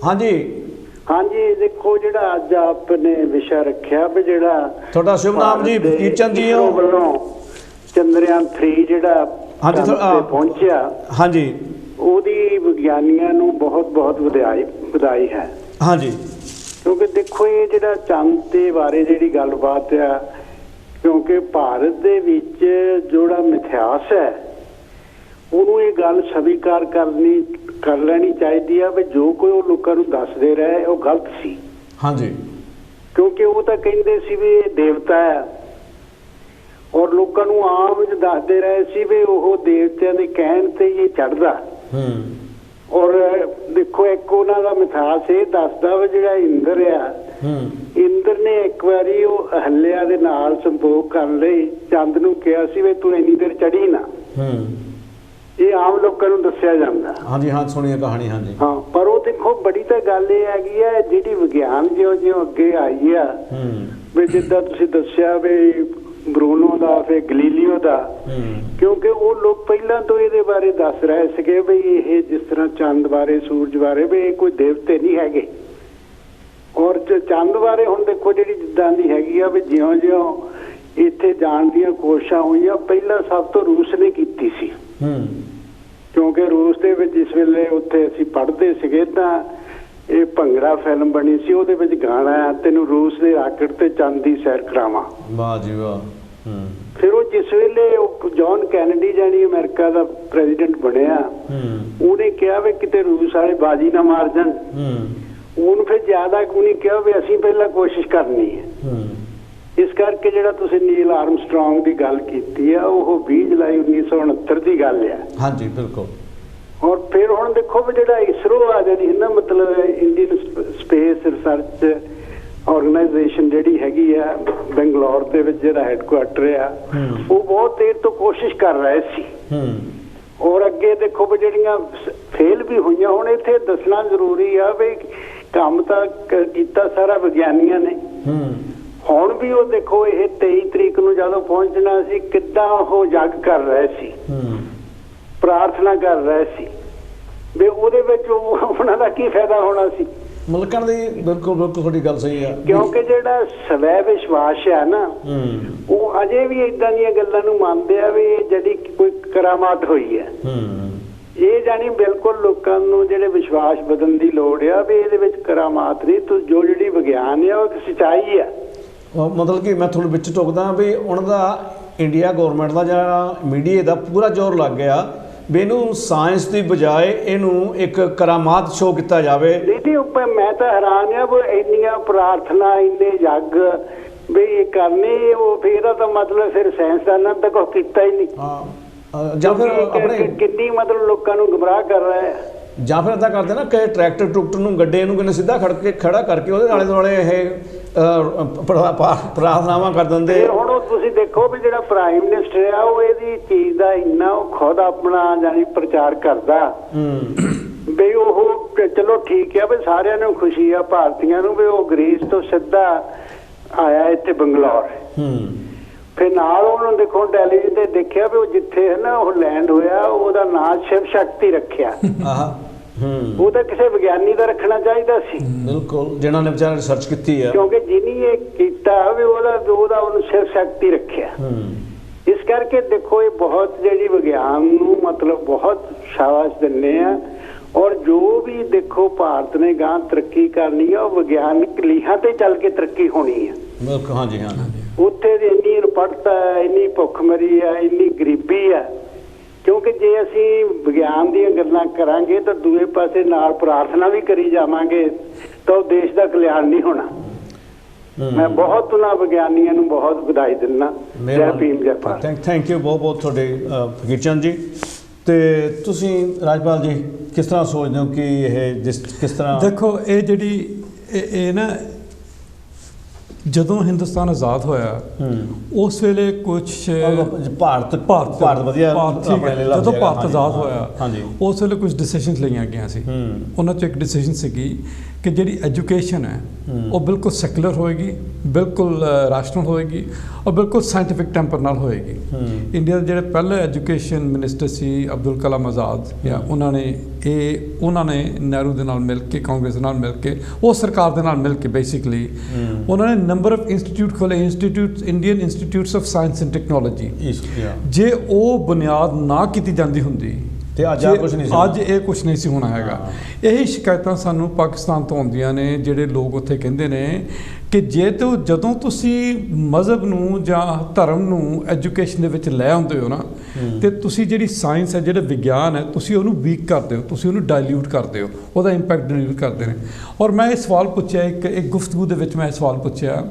ਹਾਂਜੀ ਹਾਂਜੀ, ਦੇਖੋ ਜਿਹੜਾ ਅੱਜ ਆਪਨੇ ਵਿਸ਼ਾ ਰੱਖਿਆ ਵੀ ਜਿਹੜਾ ਤੁਹਾਡਾ ਸ਼ੁਭ ਨਾਮ ਜੀ? ਕੀਰਚੰਦ ਜੀ ਵੱਲੋਂ ਚੰਦਰਯਾਨ 3 ਜਿਹੜਾ ਪਹੁੰਚਿਆ, ਹਾਂਜੀ, ਉਹਦੀ ਵਿਗਿਆਨੀਆਂ ਨੂੰ ਬਹੁਤ ਬਹੁਤ ਵਧਾਈ ਹੈ। ਹਾਂਜੀ, ਕਿਉਂਕਿ ਦੇਖੋ ਇਹ ਜਿਹੜਾ ਚੰਦ ਦੇ ਬਾਰੇ ਜਿਹੜੀ ਗੱਲਬਾਤ ਆ, ਕਿਉਂਕਿ ਭਾਰਤ ਦੇ ਵਿੱਚ ਜਿਹੜਾ ਮਿਥਿਹਾਸ ਹੈ ਉਹਨੂੰ ਇਹ ਗੱਲ ਸਵੀਕਾਰ ਕਰ ਲੈਣੀ ਚਾਹੀਦੀ ਆ ਵੀ ਜੋ ਕੋਈ ਉਹ ਲੋਕਾਂ ਨੂੰ ਦੱਸਦੇ ਰਹੇ ਉਹ ਗਲਤ ਸੀ। ਹਾਂਜੀ, ਕਿਉਂਕਿ ਉਹ ਤਾਂ ਕਹਿੰਦੇ ਸੀ ਵੀ ਇਹ ਦੇਵਤਾ ਹੈ, ਔਰ ਲੋਕਾਂ ਨੂੰ ਆਮ ਦੱਸਦੇ ਰਹੇ ਸੀ ਵੀ ਉਹ ਦੇਵਤਿਆਂ ਦੇ ਕਹਿਣ ਤੇ ਇਹ ਚੜ੍ਹਦਾ, ਔਰ ਦੇਖੋ ਇੱਕ ਉਹਨਾਂ ਦਾ ਮਿਥਾਸ ਇਹ ਦੱਸਦਾ ਵਾ ਜਿਹੜਾ ਇੰਦਰ ਆ, ਇੰਦਰ ਨੇ ਇੱਕ ਵਾਰੀ ਉਹ ਅਹਲਿਆ ਦੇ ਨਾਲ ਸੰਭੋਗ ਕਰਨ ਲਈ ਚੰਦ ਨੂੰ ਕਿਹਾ ਸੀ ਵੀ ਤੂੰ ਇੰਨੀ ਦੇਰ ਚੜੀ ਨਾ। ਇਹ ਆਮ ਲੋਕਾਂ ਨੂੰ ਦੱਸਿਆ ਜਾਂਦਾ। ਹਾਂਜੀ ਹਾਂ, ਸੁਣੀ ਕਹਾਣੀ। ਹਾਂਜੀ ਹਾਂ, ਪਰ ਉਹ ਦੇਖੋ ਬੜੀ ਤਾਂ ਗੱਲ ਇਹ ਹੈਗੀ ਆ ਜਿਹੜੀ ਵਿਗਿਆਨ ਜਿਉਂ ਅੱਗੇ ਆਈ ਆ, ਵੀ ਜਿੱਦਾਂ ਤੁਸੀਂ ਦੱਸਿਆ ਵੀ ਬਰੂਨੋ ਦਾ ਫਿਰ ਗਲੀਲੀਓ ਦਾ, ਕਿਉਂਕਿ ਉਹ ਲੋਕ ਪਹਿਲਾਂ ਤੋਂ ਇਹਦੇ ਬਾਰੇ ਦੱਸ ਰਹੇ ਸੀਗੇ ਵੀ ਇਹ ਜਿਸ ਤਰ੍ਹਾਂ ਚੰਦ ਬਾਰੇ, ਸੂਰਜ ਬਾਰੇ, ਵੀ ਇਹ ਕੋਈ ਦੇਵਤੇ ਨਹੀਂ ਹੈਗੇ। ਔਰ ਚੰਦ ਬਾਰੇ ਹੁਣ ਦੇਖੋ ਜਿਹੜੀ ਜਿੱਦਾਂ ਦੀ ਹੈਗੀ ਆ ਵੀ ਜਿਉਂ-ਜਿਉਂ ਇੱਥੇ ਜਾਣ ਦੀਆਂ ਕੋਸ਼ਿਸ਼ਾਂ ਹੋਈਆਂ, ਪਹਿਲਾਂ ਸਭ ਤੋਂ ਰੂਸ ਨੇ ਕੀਤੀ ਸੀ, ਕਿਉਂਕਿ ਰੂਸ ਦੇ ਵਿੱਚ ਜਿਸ ਵੇਲੇ ਉੱਥੇ ਅਸੀਂ ਪੜ੍ਹਦੇ ਸੀਗੇ ਤਾਂ ਇਹ ਭੰਗੜਾ ਫਿਲਮ ਬਣੀ ਸੀ, ਉਹਦੇ ਵਿੱਚ ਗਾਣਾ ਤੈਨੂੰ ਰੂਸ ਦੇ ਰਾਕਟ ਤੇ ਚੰਦ ਦੀ ਸੈਰ ਕਰਾਵਾਂ। ਵਾਹ ਜੀ ਵਾਹ। ਫਿਰ ਉਹ ਜਿਸ ਵੇਲੇ ਉਹ ਜੌਨ ਕੈਨੇਡੀ ਜਾਨੀ ਅਮਰੀਕਾ ਦਾ ਪ੍ਰੈਜ਼ੀਡੈਂਟ ਬਣਿਆ, ਉਹਨੇ ਕਿਹਾ ਵੀ ਕਿਤੇ ਰੂਸ ਵਾਲੇ ਬਾਜੀ ਨਾ ਮਾਰ ਜਾਣ। ਉਹਨੂੰ ਫਿਰ ਜ਼ਿਆਦਾ ਉਹਨੇ ਕਿਹਾ ਵੀ ਅਸੀਂ ਪਹਿਲਾਂ ਕੋਸ਼ਿਸ਼ ਕਰਨੀ ਹੈ। ਇਸ ਕਰਕੇ ਜਿਹੜਾ ਤੁਸੀਂ ਨੀਲ ਆਰਮਸਟਰੋਂਗ ਦੀ ਗੱਲ ਕੀਤੀ ਆ, ਉਹ 20 ਜੁਲਾਈ 1969 ਦੀ ਗੱਲ ਆ। ਹਾਂਜੀ ਬਿਲਕੁਲ। ਔਰ ਫਿਰ ਹੁਣ ਦੇਖੋ ਵੀ ਜਿਹੜਾ ਇਸਰੋ ਆ ਜਿਹੜੀ ਹੈ ਨਾ, ਮਤਲਬ ਇੰਡੀਅਨ ਸਪੇਸ ਰਿਸਰਚ ਆਰਗੇਨਾਈਜੇਸ਼ਨ ਜਿਹੜੀ ਹੈਗੀ ਆ ਬੰਗਲੌਰ ਦੇ ਵਿੱਚ ਜਿਹੜਾ ਹੈਡਕੁਆਟਰ ਆ, ਉਹ ਬਹੁਤ ਦੇਰ ਤੋਂ ਕੋਸ਼ਿਸ਼ ਕਰ ਰਹੇ ਸੀ। ਔਰ ਅੱਗੇ ਦੇਖੋ ਵੀ ਜਿਹੜੀਆਂ ਫੇਲ ਵੀ ਹੋਈਆਂ। ਹੁਣ ਇੱਥੇ ਦੱਸਣਾ ਜ਼ਰੂਰੀ ਆ ਵੀ ਕੰਮ ਤਾਂ ਕੀਤਾ ਸਾਰਾ ਵਿਗਿਆਨੀਆਂ ਨੇ। ਹੁਣ ਵੀ ਉਹ ਦੇਖੋ ਇਹ 23 ਤਰੀਕ ਨੂੰ ਜਦੋਂ ਪਹੁੰਚਣਾ ਸੀ, ਕਿੱਦਾਂ ਉਹ ਜੱਗ ਕਰ ਰਹੇ ਸੀ, ਪ੍ਰਾਰਥਨਾ ਕਰ ਰਹੇ ਸੀ ਵੀ ਉਹਦੇ ਵਿੱਚ ਉਹਨਾਂ ਦਾ ਕੀ ਫਾਇਦਾ ਹੋਣਾ ਸੀ। ਮੁਲਕਾਂ ਦੀ ਬਿਲਕੁਲ ਬਿਲਕੁਲ ਤੁਹਾਡੀ ਗੱਲ ਸਹੀ ਆ, ਕਿਉਂਕਿ ਜਿਹੜਾ ਸਵੈ ਵਿਸ਼ਵਾਸ ਹੈ ਨਾ, ਉਹ ਅਜੇ ਵੀ ਇਦਾਂ ਦੀਆਂ ਗੱਲਾਂ ਨੂੰ ਮੰਨਦੇ ਆ ਵੀ ਇਹ ਜਿਹੜੀ ਕੋਈ ਕਰਾਮਾਤ ਹੋਈ ਹੈ। ਇਹ ਜਾਨੀ ਬਿਲਕੁਲ ਲੋਕਾਂ ਨੂੰ ਜਿਹੜੇ ਵਿਸ਼ਵਾਸ ਬਦਲਣ ਦੀ ਲੋੜ ਆ ਵੀ ਇਹਦੇ ਵਿੱਚ ਕਰਾਮਾਤ ਨਹੀਂ, ਜੋ ਜਿਹੜੀ ਵਿਗਿਆਨ ਆ ਉਹ ਇੱਕ ਸੱਚਾਈ ਆ। ਮਤਲਬ ਕਿ ਮੈਂ ਤੁਹਾਨੂੰ ਵਿੱਚ ਟੋਕਦਾ ਵੀ ਉਹਨਾਂ ਦਾ ਇੰਡੀਆ ਗੌਰਮੈਂਟ ਦਾ ਜਾਂ ਮੀਡੀਆ ਦਾ ਪੂਰਾ ਜ਼ੋਰ ਲੱਗ ਗਿਆ ਵੀ ਇਹਨੂੰ ਸਾਇੰਸ ਦੀ ਬਜਾਏ ਇਹਨੂੰ ਇੱਕ ਕਰਾਮਾਤ ਸ਼ੋਅ ਕੀਤਾ ਜਾਵੇ। ਦੀਦੀ ਮੈਂ ਤਾਂ ਹੈਰਾਨ ਆ ਵੀ ਇੰਨੀਆਂ ਪ੍ਰਾਰਥਨਾ, ਇੰਨੇ ਜੱਗ ਵੀ ਇਹ ਕਰਨੇ, ਉਹ ਫਿਰ ਇਹਦਾ ਤਾਂ ਮਤਲਬ ਫਿਰ ਸਾਇੰਸਦਾਨਾਂ ਤਾਂ ਕੁਛ ਕੀਤਾ ਹੀ ਨਹੀਂ। ਜਾਂ ਫਿਰ ਆਪਣੇ ਕਿੰਨੀ ਮਤਲਬ ਲੋਕਾਂ ਨੂੰ ਗੁੰਮਰਾਹ ਕਰ ਰਿਹਾ ਹੈ। ਜਾਂ ਫਿਰ ਇੱਦਾਂ ਕਰਦੇ ਨਾ ਕਿ ਟਰੈਕਟਰ ਨੂੰ ਗੱਡੇ ਨੂੰ ਕਿੰਨੇ ਸਿੱਧਾ ਖੜਾ ਕਰਕੇ ਉਹਦੇ ਆਲੇ ਦੁਆਲੇ ਇਹ ਪ੍ਰਾਰਥਨਾਵਾਂ ਕਰ ਦਿੰਦੇ। ਹੁਣ ਤੁਸੀਂ ਦੇਖੋ ਵੀ ਜਿਹੜਾ ਪ੍ਰਾਈਮ ਮਿਨਿਸਟਰ ਆ, ਉਹ ਇਹਦੀ ਚੀਜ਼ ਦਾ ਇੰਨਾ ਉਹ ਖੁਦ ਆਪਣਾ ਜਾਨੀ ਪ੍ਰਚਾਰ ਕਰਦਾ ਵੀ ਉਹ ਚਲੋ ਠੀਕ ਆ ਵੀ ਸਾਰਿਆਂ ਨੂੰ ਖੁਸ਼ੀ ਆ ਭਾਰਤੀਆਂ ਨੂੰ ਵੀ ਉਹ ਗ੍ਰੀਸ ਤੋਂ ਸਿੱਧਾ ਆਇਆ ਇੱਥੇ ਬੰਗਲੌਰ। ਫਿਰ ਨਾਲ ਉਹਨੂੰ ਦੇਖੋ ਟੈਲੀਵਿਜ਼ਨ ਤੇ ਦੇਖਿਆ ਵੀ ਉਹ ਜਿੱਥੇ ਹੈ ਨਾ ਉਹ ਲੈਂਡ ਹੋਇਆ, ਉਹਦਾ ਨਾਂ ਸ਼ਿਵ ਸ਼ਕਤੀ ਰੱਖਿਆ। ਉਹ ਤਾਂ ਕਿਸੇ ਵਿਗਿਆਨੀ ਦਾ ਰੱਖਣਾ ਚਾਹੀਦਾ ਸੀ। ਬਿਲਕੁਲ, ਜਿਹਨਾਂ ਨੇ ਵਿਚਾਰਾ ਰਿਸਰਚ ਕੀਤੀ ਹੈ, ਕਿਉਂਕਿ ਜਿਹਨੇ ਇਹ ਕੀਤਾ ਵੀ ਉਹਨੂੰ ਸ਼ਿਵ ਸ਼ਕਤੀ ਰੱਖਿਆ। ਇਸ ਕਰਕੇ ਦੇਖੋ ਇਹ ਬਹੁਤ ਜਿਹੜੀ ਵਿਗਿਆਨ ਨੂੰ ਮਤਲਬ ਬਹੁਤ ਸ਼ਾਬਾਸ਼ ਦਿੰਦੇ ਆ। ਔਰ ਜੋ ਵੀ ਦੇਖੋ ਭਾਰਤ ਨੇ ਗਾਂ ਤਰੱਕੀ ਕਰਨੀ ਆ, ਉਹ ਵਿਗਿਆਨਿਕ ਲੀਹਾਂ ਤੇ ਚੱਲ ਕੇ ਤਰੱਕੀ ਹੋਣੀ ਆ। ਬਿਲਕੁਲ, ਹਾਂਜੀ ਹਾਂ। ਉੱਥੇ ਦੀ ਇੰਨੀ ਅਨਪੜ੍ਹਤਾ ਹੈ, ਇੰਨੀ ਭੁੱਖਮਰੀ ਆ, ਇੰਨੀ ਗਰੀਬੀ ਆ, ਕਿਉਂਕਿ ਜੇ ਅਸੀਂ ਵਿਗਿਆਨ ਦੀਆਂ ਗੱਲਾਂ ਕਰਾਂਗੇ ਤਾਂ ਦੂਏ ਪਾਸੇ ਨਾਲ ਪ੍ਰਾਰਥਨਾ ਵੀ ਕਰੀ ਜਾਵਾਂਗੇ ਤਾਂ ਉਹ ਦੇਸ਼ ਦਾ ਕਲਿਆਣ ਨਹੀਂ ਹੋਣਾ। ਮੈਂ ਬਹੁਤ ਉਹਨਾਂ ਵਿਗਿਆਨੀਆਂ ਨੂੰ ਬਹੁਤ ਵਧਾਈ ਦਿੰਦਾ। ਜੈ ਭੀਮ, ਜੈ ਭਾਰਤ। ਥੈਂਕ ਯੂ ਬਹੁਤ ਬਹੁਤ ਤੁਹਾਡੇ ਫਕੀਰ ਚੰਦ ਜੀ। ਤੇ ਤੁਸੀਂ ਰਾਜਪਾਲ ਜੀ ਕਿਸ ਤਰ੍ਹਾਂ ਸੋਚਦੇ ਹੋ ਕਿ ਇਹ ਕਿਸ ਤਰ੍ਹਾਂ ਦੇਖੋ ਇਹ ਜਿਹੜੀ ਇਹ ਨਾ ਜਦੋਂ ਹਿੰਦੁਸਤਾਨ ਆਜ਼ਾਦ ਹੋਇਆ ਉਸ ਵੇਲੇ ਕੁਝ ਭਾਰਤ ਵਧੀਆ ਜਦੋਂ ਭਾਰਤ ਆਜ਼ਾਦ ਹੋਇਆ ਉਸ ਵੇਲੇ ਕੁਝ ਡਿਸੀਜਨਸ ਲਈਆਂ ਗਈਆਂ ਸੀ। ਉਹਨਾਂ 'ਚੋਂ ਇੱਕ ਡਿਸੀਜਨ ਸੀਗੀ ਕਿ ਜਿਹੜੀ ਐਜੂਕੇਸ਼ਨ ਹੈ ਉਹ ਬਿਲਕੁਲ ਸੈਕੂਲਰ ਹੋਏਗੀ, ਬਿਲਕੁਲ ਰੈਸ਼ਨਲ ਹੋਏਗੀ ਔਰ ਬਿਲਕੁਲ ਸਾਇੰਟੀਫਿਕ ਟੈਂਪਰ ਨਾਲ ਹੋਏਗੀ। ਇੰਡੀਆ ਦੇ ਜਿਹੜੇ ਪਹਿਲੇ ਐਜੂਕੇਸ਼ਨ ਮਿਨਿਸਟਰ ਸੀ ਅਬਦੁਲ ਕਲਾਮ ਆਜ਼ਾਦ, ਜਾਂ ਉਹਨਾਂ ਨੇ ਨਹਿਰੂ ਦੇ ਨਾਲ ਮਿਲ ਕੇ, ਕਾਂਗਰਸ ਦੇ ਨਾਲ ਮਿਲ ਕੇ, ਉਹ ਸਰਕਾਰ ਦੇ ਨਾਲ ਮਿਲ ਕੇ ਬੇਸਿਕਲੀ ਉਹਨਾਂ ਨੇ ਨੰਬਰ ਆਫ ਇੰਸਟੀਟਿਊਟ ਖੋਲ੍ਹੇ, Indian institutes of science and technology. ਜੇ ਉਹ ਬੁਨਿਆਦ ਨਾ ਕੀਤੀ ਜਾਂਦੀ ਹੁੰਦੀ ਤੇ ਅੱਜ ਇਹ ਕੁਛ ਨਹੀਂ ਸੀ ਹੋਣਾ ਹੈਗਾ। ਇਹੀ ਸ਼ਿਕਾਇਤਾਂ ਸਾਨੂੰ ਪਾਕਿਸਤਾਨ ਤੋਂ ਆਉਂਦੀਆਂ ਨੇ। ਜਿਹੜੇ ਲੋਕ ਉੱਥੇ ਕਹਿੰਦੇ ਨੇ ਕਿ ਜਦੋਂ ਤੁਸੀਂ ਮਜ਼ਹਬ ਨੂੰ ਜਾਂ ਧਰਮ ਨੂੰ ਐਜੂਕੇਸ਼ਨ ਦੇ ਵਿੱਚ ਲੈ ਆਉਂਦੇ ਹੋ ਨਾ, ਤੇ ਤੁਸੀਂ ਜਿਹੜੀ ਸਾਇੰਸ ਹੈ, ਜਿਹੜਾ ਵਿਗਿਆਨ ਹੈ, ਤੁਸੀਂ ਉਹਨੂੰ ਵੀਕ ਕਰਦੇ ਹੋ, ਤੁਸੀਂ ਉਹਨੂੰ ਡਾਇਲਿਊਟ ਕਰਦੇ ਹੋ, ਉਹਦਾ ਇੰਪੈਕਟ ਡਾਇਲਿਊਟ ਕਰਦੇ ਨੇ। ਔਰ ਮੈਂ ਇਹ ਸਵਾਲ ਪੁੱਛਿਆ, ਇੱਕ ਗੁਫ਼ਤਗੂ ਦੇ ਵਿੱਚ ਮੈਂ ਇਹ ਸਵਾਲ ਪੁੱਛਿਆ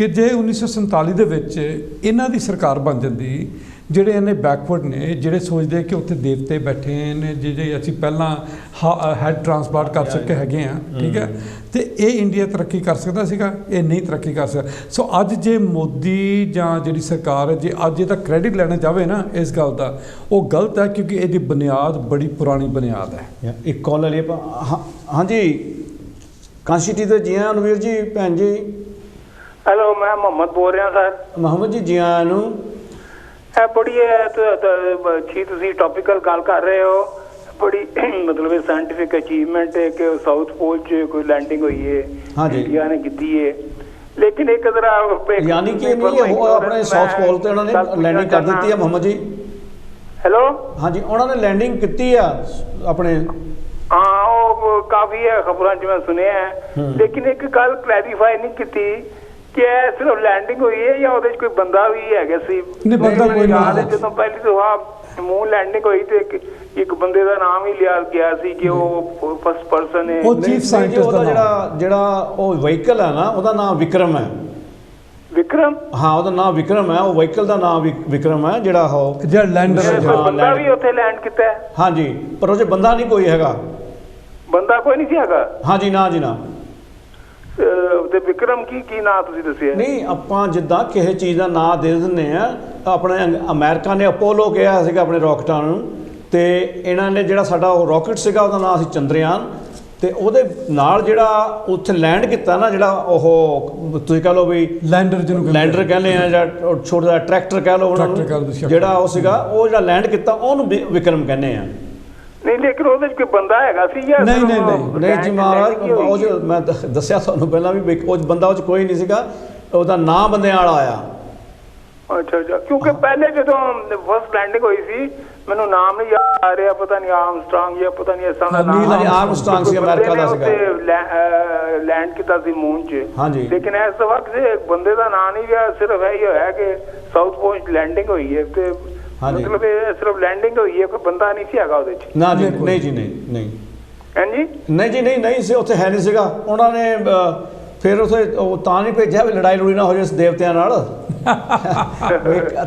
ਕਿ ਜੇ 1947 ਦੇ ਵਿੱਚ ਇਹਨਾਂ ਦੀ ਸਰਕਾਰ ਬਣ ਜਾਂਦੀ, ਜਿਹੜੇ ਇਹਨੇ ਬੈਕਵਰਡ ਨੇ, ਜਿਹੜੇ ਸੋਚਦੇ ਕਿ ਉੱਥੇ ਦੇਵਤੇ ਬੈਠੇ ਨੇ ਜਿਹੜੇ ਅਸੀਂ ਪਹਿਲਾਂ ਹੈਡ ਟਰਾਂਸਪਲਾਂਟ ਕਰ ਸਕੇ ਹੈਗੇ ਆ, ਠੀਕ ਹੈ, ਤੇ ਇਹ ਇੰਡੀਆ ਤਰੱਕੀ ਕਰ ਸਕਦਾ ਸੀਗਾ? ਇਹ ਨਹੀਂ ਤਰੱਕੀ ਕਰ ਸਕਦਾ। ਸੋ ਅੱਜ ਜੇ ਮੋਦੀ ਜਾਂ ਜਿਹੜੀ ਸਰਕਾਰ ਹੈ, ਜੇ ਅੱਜ ਇਹਦਾ ਕ੍ਰੈਡਿਟ ਲੈਣਾ ਚਾਹਵੇ ਨਾ ਇਸ ਗੱਲ ਦਾ, ਉਹ ਗਲਤ ਹੈ, ਕਿਉਂਕਿ ਇਹਦੀ ਬੁਨਿਆਦ ਬੜੀ ਪੁਰਾਣੀ ਬੁਨਿਆਦ ਹੈ। ਇੱਕ ਕਾਲ ਲਈ ਆਪਾਂ ਹਾਂਜੀ ਕਾਂਸਟੀ ਤੋਂ ਜੀ ਆਇਆਂ ਨੂੰ ਵੀਰ ਜੀ, ਭੈਣ ਜੀ। ਹੈਲੋ, ਮੈਂ ਮੁਹੰਮਦ ਬੋਲ ਰਿਹਾ ਸਰ। ਮੁਹੰਮਦ ਜੀ, ਜੀ ਆਇਆਂ ਨੂੰ। ਇਹ ਬੜੀ ਅੱਛੀ ਤੁਸੀਂ ਟੌਪੀਕਲ ਗੱਲ ਕਰ ਰਹੇ ਹੋ, ਬੜੀ ਮਤਲਬ ਸਾਇੰਟੀਫਿਕ ਅਚੀਵਮੈਂਟ ਹੈ ਕਿ ਸਾਊਥ ਪੋਲ 'ਚ ਕੋਈ ਲੈਂਡਿੰਗ ਹੋਈ ਹੈ, ਇੰਡੀਆ ਨੇ ਕੀਤੀ ਹੈ। ਲੇਕਿਨ ਇੱਕ ਜ਼ਰਾ ਯਾਨੀ ਕਿ ਨਹੀਂ ਉਹ ਆਪਣੇ ਸਾਊਥ ਪੋਲ ਤੇ ਉਹਨਾਂ ਨੇ ਲੈਂਡਿੰਗ ਕਰ ਦਿੱਤੀ ਹੈ ਮੁਹੰਮਦ ਜੀ। ਹੈਲੋ, ਹਾਂਜੀ, ਉਹਨਾਂ ਨੇ ਲੈਂਡਿੰਗ ਕੀਤੀ ਆ ਆਪਣੇ। ਹਾਂ, ਉਹ ਕਾਫੀ ਹੈ ਖਬਰਾਂ 'ਚ ਮੈਂ ਸੁਣਿਆ ਹੈ, ਲੇਕਿਨ ਇੱਕ ਗੱਲ ਕਲੈਰੀਫਾਈ ਨਹੀਂ ਕੀਤੀ ਕਿ ਇਹ ਸਿਰਫ ਲੈਂਡਿੰਗ ਹੋਈ ਹੈ ਜਾਂ ਉਹਦੇ 'ਚ ਕੋਈ ਬੰਦਾ ਵੀ ਹੈਗਾ ਸੀ? ਨਹੀਂ, ਬੰਦਾ ਕੋਈ ਨਹੀਂ। ਜਦੋਂ ਪਹਿਲੀ ਦਫਾ ਮੂਨ ਲੈਂਡਿੰਗ ਹੋਈ ਤੇ ਇੱਕ ਬੰਦੇ ਦਾ ਨਾਮ ਹੀ ਲਿਆ ਗਿਆ ਸੀ ਕਿ ਉਹ ਫਸਟ ਪਰਸਨ ਹੈ, ਉਹ ਚੀਫ ਸਾਇੰਟਿਸਟ ਦਾ ਜਿਹੜਾ ਉਹ ਵਹੀਕਲ ਹੈ ਨਾ, ਉਹਦਾ ਨਾਮ ਵਿਕਰਮ ਹੈ। ਵਿਕਰਮ? ਹਾਂ, ਉਹਦਾ ਨਾਮ ਵਿਕਰਮ ਹੈ। ਉਹ ਵਹੀਕਲ ਦਾ ਨਾਮ ਵਿਕਰਮ ਹੈ, ਜਿਹੜਾ ਉਹ ਜਿਹੜਾ ਲੈਂਡਰ ਹੈ। ਬੰਦਾ ਵੀ ਉੱਥੇ ਲੈਂਡ ਕੀਤਾ ਹੈ? ਹਾਂਜੀ, ਪਰ ਉਹ 'ਚ ਬੰਦਾ ਨਹੀਂ ਕੋਈ ਹੈਗਾ। ਬੰਦਾ ਕੋਈ ਨਹੀਂ ਸੀ ਹੈਗਾ? ਹਾਂਜੀ, ਨਾ ਜੀ ਨਾ। ਤੇ ਵਿਕਰਮ ਕੀ ਨਾਂ ਤੁਸੀਂ ਦੱਸਿਆ? ਨਹੀਂ, ਆਪਾਂ ਜਿੱਦਾਂ ਕਿਸੇ ਚੀਜ਼ ਦਾ ਨਾਂ ਦੇ ਦਿੰਦੇ ਆ। ਆਪਣੇ ਅਮਰੀਕਾ ਨੇ ਅਪੋਲੋ ਕਿਹਾ ਸੀਗਾ ਆਪਣੇ ਰਾਕਟਾਂ ਨੂੰ, ਤੇ ਇਹਨਾਂ ਨੇ ਜਿਹੜਾ ਸਾਡਾ ਉਹ ਰਾਕਟ ਸੀਗਾ ਉਹਦਾ ਨਾਂ ਸੀ ਚੰਦਰਯਾਨ, ਤੇ ਉਹਦੇ ਨਾਲ ਜਿਹੜਾ ਉੱਥੇ ਲੈਂਡ ਕੀਤਾ ਨਾ, ਜਿਹੜਾ ਉਹ ਤੁਸੀਂ ਕਹ ਲਓ ਵੀ ਲੈਂਡਰ, ਜਿਹਨੂੰ ਲੈਂਡਰ ਕਹਿੰਦੇ ਆ, ਜਾਂ ਛੋਟਾ ਜਿਹਾ ਟਰੈਕਟਰ ਕਹਿ ਲਓ, ਜਿਹੜਾ ਉਹ ਸੀਗਾ, ਉਹ ਜਿਹੜਾ ਲੈਂਡ ਕੀਤਾ ਉਹਨੂੰ ਵਿਕਰਮ ਕਹਿੰਦੇ ਆ। ਨਹੀਂ, ਲੇਕਿਨ ਉਹਦੇ 'ਚ ਕੋਈ ਬੰਦਾ ਹੈਗਾ ਸੀ ਜਾਂ? ਨਹੀਂ ਨਹੀਂ ਨਹੀਂ ਨਹੀਂ ਜੀ ਮਹਾਰਾਜ, ਉਹ ਜੋ ਮੈਂ ਦੱਸਿਆ ਤੁਹਾਨੂੰ ਪਹਿਲਾਂ ਵੀ, ਉਹ ਬੰਦਾ ਉਹ 'ਚ ਕੋਈ ਨਹੀਂ ਸੀਗਾ, ਉਹਦਾ ਨਾਂ ਬੰਦਿਆਂ ਵਾਲਾ ਆਇਆ। ਅੱਛਾ, ਕਿਉਂਕਿ ਪਹਿਲੇ ਜਦੋਂ ਫਸਟ ਲੈਂਡਿੰਗ ਹੋਈ ਸੀ, ਮੈਨੂੰ ਨਾਮ ਨਹੀਂ ਯਾਦ ਆ ਰਿਹਾ, ਪਤਾ ਨਹੀਂ ਆਰਮਸਟਰਾਂਗ ਜਾਂ ਪਤਾ ਨਹੀਂ ਐਸਾ ਦਾ ਨਾਮ। ਹਾਂਜੀ, ਆਰਮਸਟਰਾਂਗ ਸੀ, ਅਮਰੀਕਾ ਦਾ ਸੀਗਾ। ਲੈਂਡ ਕੀਤਾ ਸੀ ਮੂਨ 'ਚ। ਹਾਂਜੀ, ਲੇਕਿਨ ਇਸ ਦਫਾ ਕਿਸੇ ਬੰਦੇ ਦਾ ਨਾਂ ਨਹੀਂ ਗਿਆ, ਸਿਰਫ ਇਹ ਹੀ ਹੋਇਆ ਕਿ ਸਾਊਥ ਪੋਲ 'ਚ ਲੈਂਡਿੰਗ ਹੋਈ ਹੈ, ਤੇ ਮਤਲਬ ਇਹ ਸਿਰਫ ਲੈਂਡਿੰਗ ਹੋਈ ਹੈ, ਕੋਈ ਬੰਦਾ ਨਹੀਂ ਸੀ ਹੈਗਾ ਉਹਦੇ 'ਚ? ਨਾ ਜੀ, ਨਹੀਂ ਜੀ, ਨਹੀਂ। ਹਾਂਜੀ, ਨਹੀਂ ਜੀ, ਨਹੀਂ ਸੀ, ਉੱਥੇ ਹੈ ਨਹੀਂ ਸੀਗਾ। ਉਹਨਾਂ ਨੇ ਫਿਰ ਉੱਥੇ ਉਹ ਤਾਂ ਨਹੀਂ ਭੇਜਿਆ ਵੀ ਲੜਾਈ ਲੜੀ ਨਾ ਹੋ ਜਾਵੇ ਦੇਵਤਿਆਂ ਨਾਲ,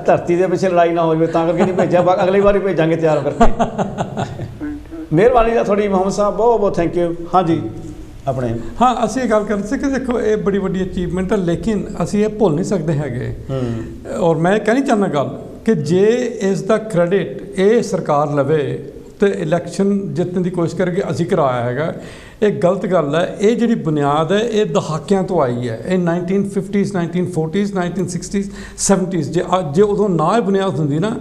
ਧਰਤੀ ਦੇ ਪਿੱਛੇ ਲੜਾਈ ਨਾ ਹੋ ਜਾਵੇ, ਤਾਂ ਕਰਕੇ ਨਹੀਂ ਭੇਜਿਆ। ਅਗਲੀ ਵਾਰੀ ਭੇਜਾਂਗੇ ਤਿਆਰ ਕਰਕੇ। ਮਿਹਰਬਾਨੀ ਦਾ ਤੁਹਾਡੀ ਮੁਹੰਮਦ ਸਾਹਿਬ, ਬਹੁਤ ਬਹੁਤ ਥੈਂਕ ਯੂ। ਹਾਂਜੀ ਆਪਣੇ ਹਾਂ, ਅਸੀਂ ਇਹ ਗੱਲ ਕਰਦੇ ਸੀ ਕਿ ਦੇਖੋ ਇਹ ਬੜੀ ਵੱਡੀ ਅਚੀਵਮੈਂਟ ਹੈ, ਲੇਕਿਨ ਅਸੀਂ ਇਹ ਭੁੱਲ ਨਹੀਂ ਸਕਦੇ ਹੈਗੇ। ਔਰ ਮੈਂ ਕਹਿਣੀ ਚਾਹੁੰਦਾ ਗੱਲ ਕਿ ਜੇ ਇਸ ਦਾ ਕ੍ਰੈਡਿਟ ਇਹ ਸਰਕਾਰ ਲਵੇ ਤੇ ਇਲੈਕਸ਼ਨ ਜਿੱਤਣ ਦੀ ਕੋਸ਼ਿਸ਼ ਕਰਕੇ ਅਸੀਂ ਕਰਾਇਆ ਹੈਗਾ, ਇਹ ਗਲਤ ਗੱਲ ਹੈ। ਇਹ ਜਿਹੜੀ ਬੁਨਿਆਦ ਹੈ ਇਹ ਦਹਾਕਿਆਂ ਤੋਂ ਆਈ ਹੈ। ਇਹ 1950s 1940s 1960s 70s ਜੇ ਉਦੋਂ ਨਾ ਇਹ ਬੁਨਿਆਦ ਹੁੰਦੀ ਨਾ,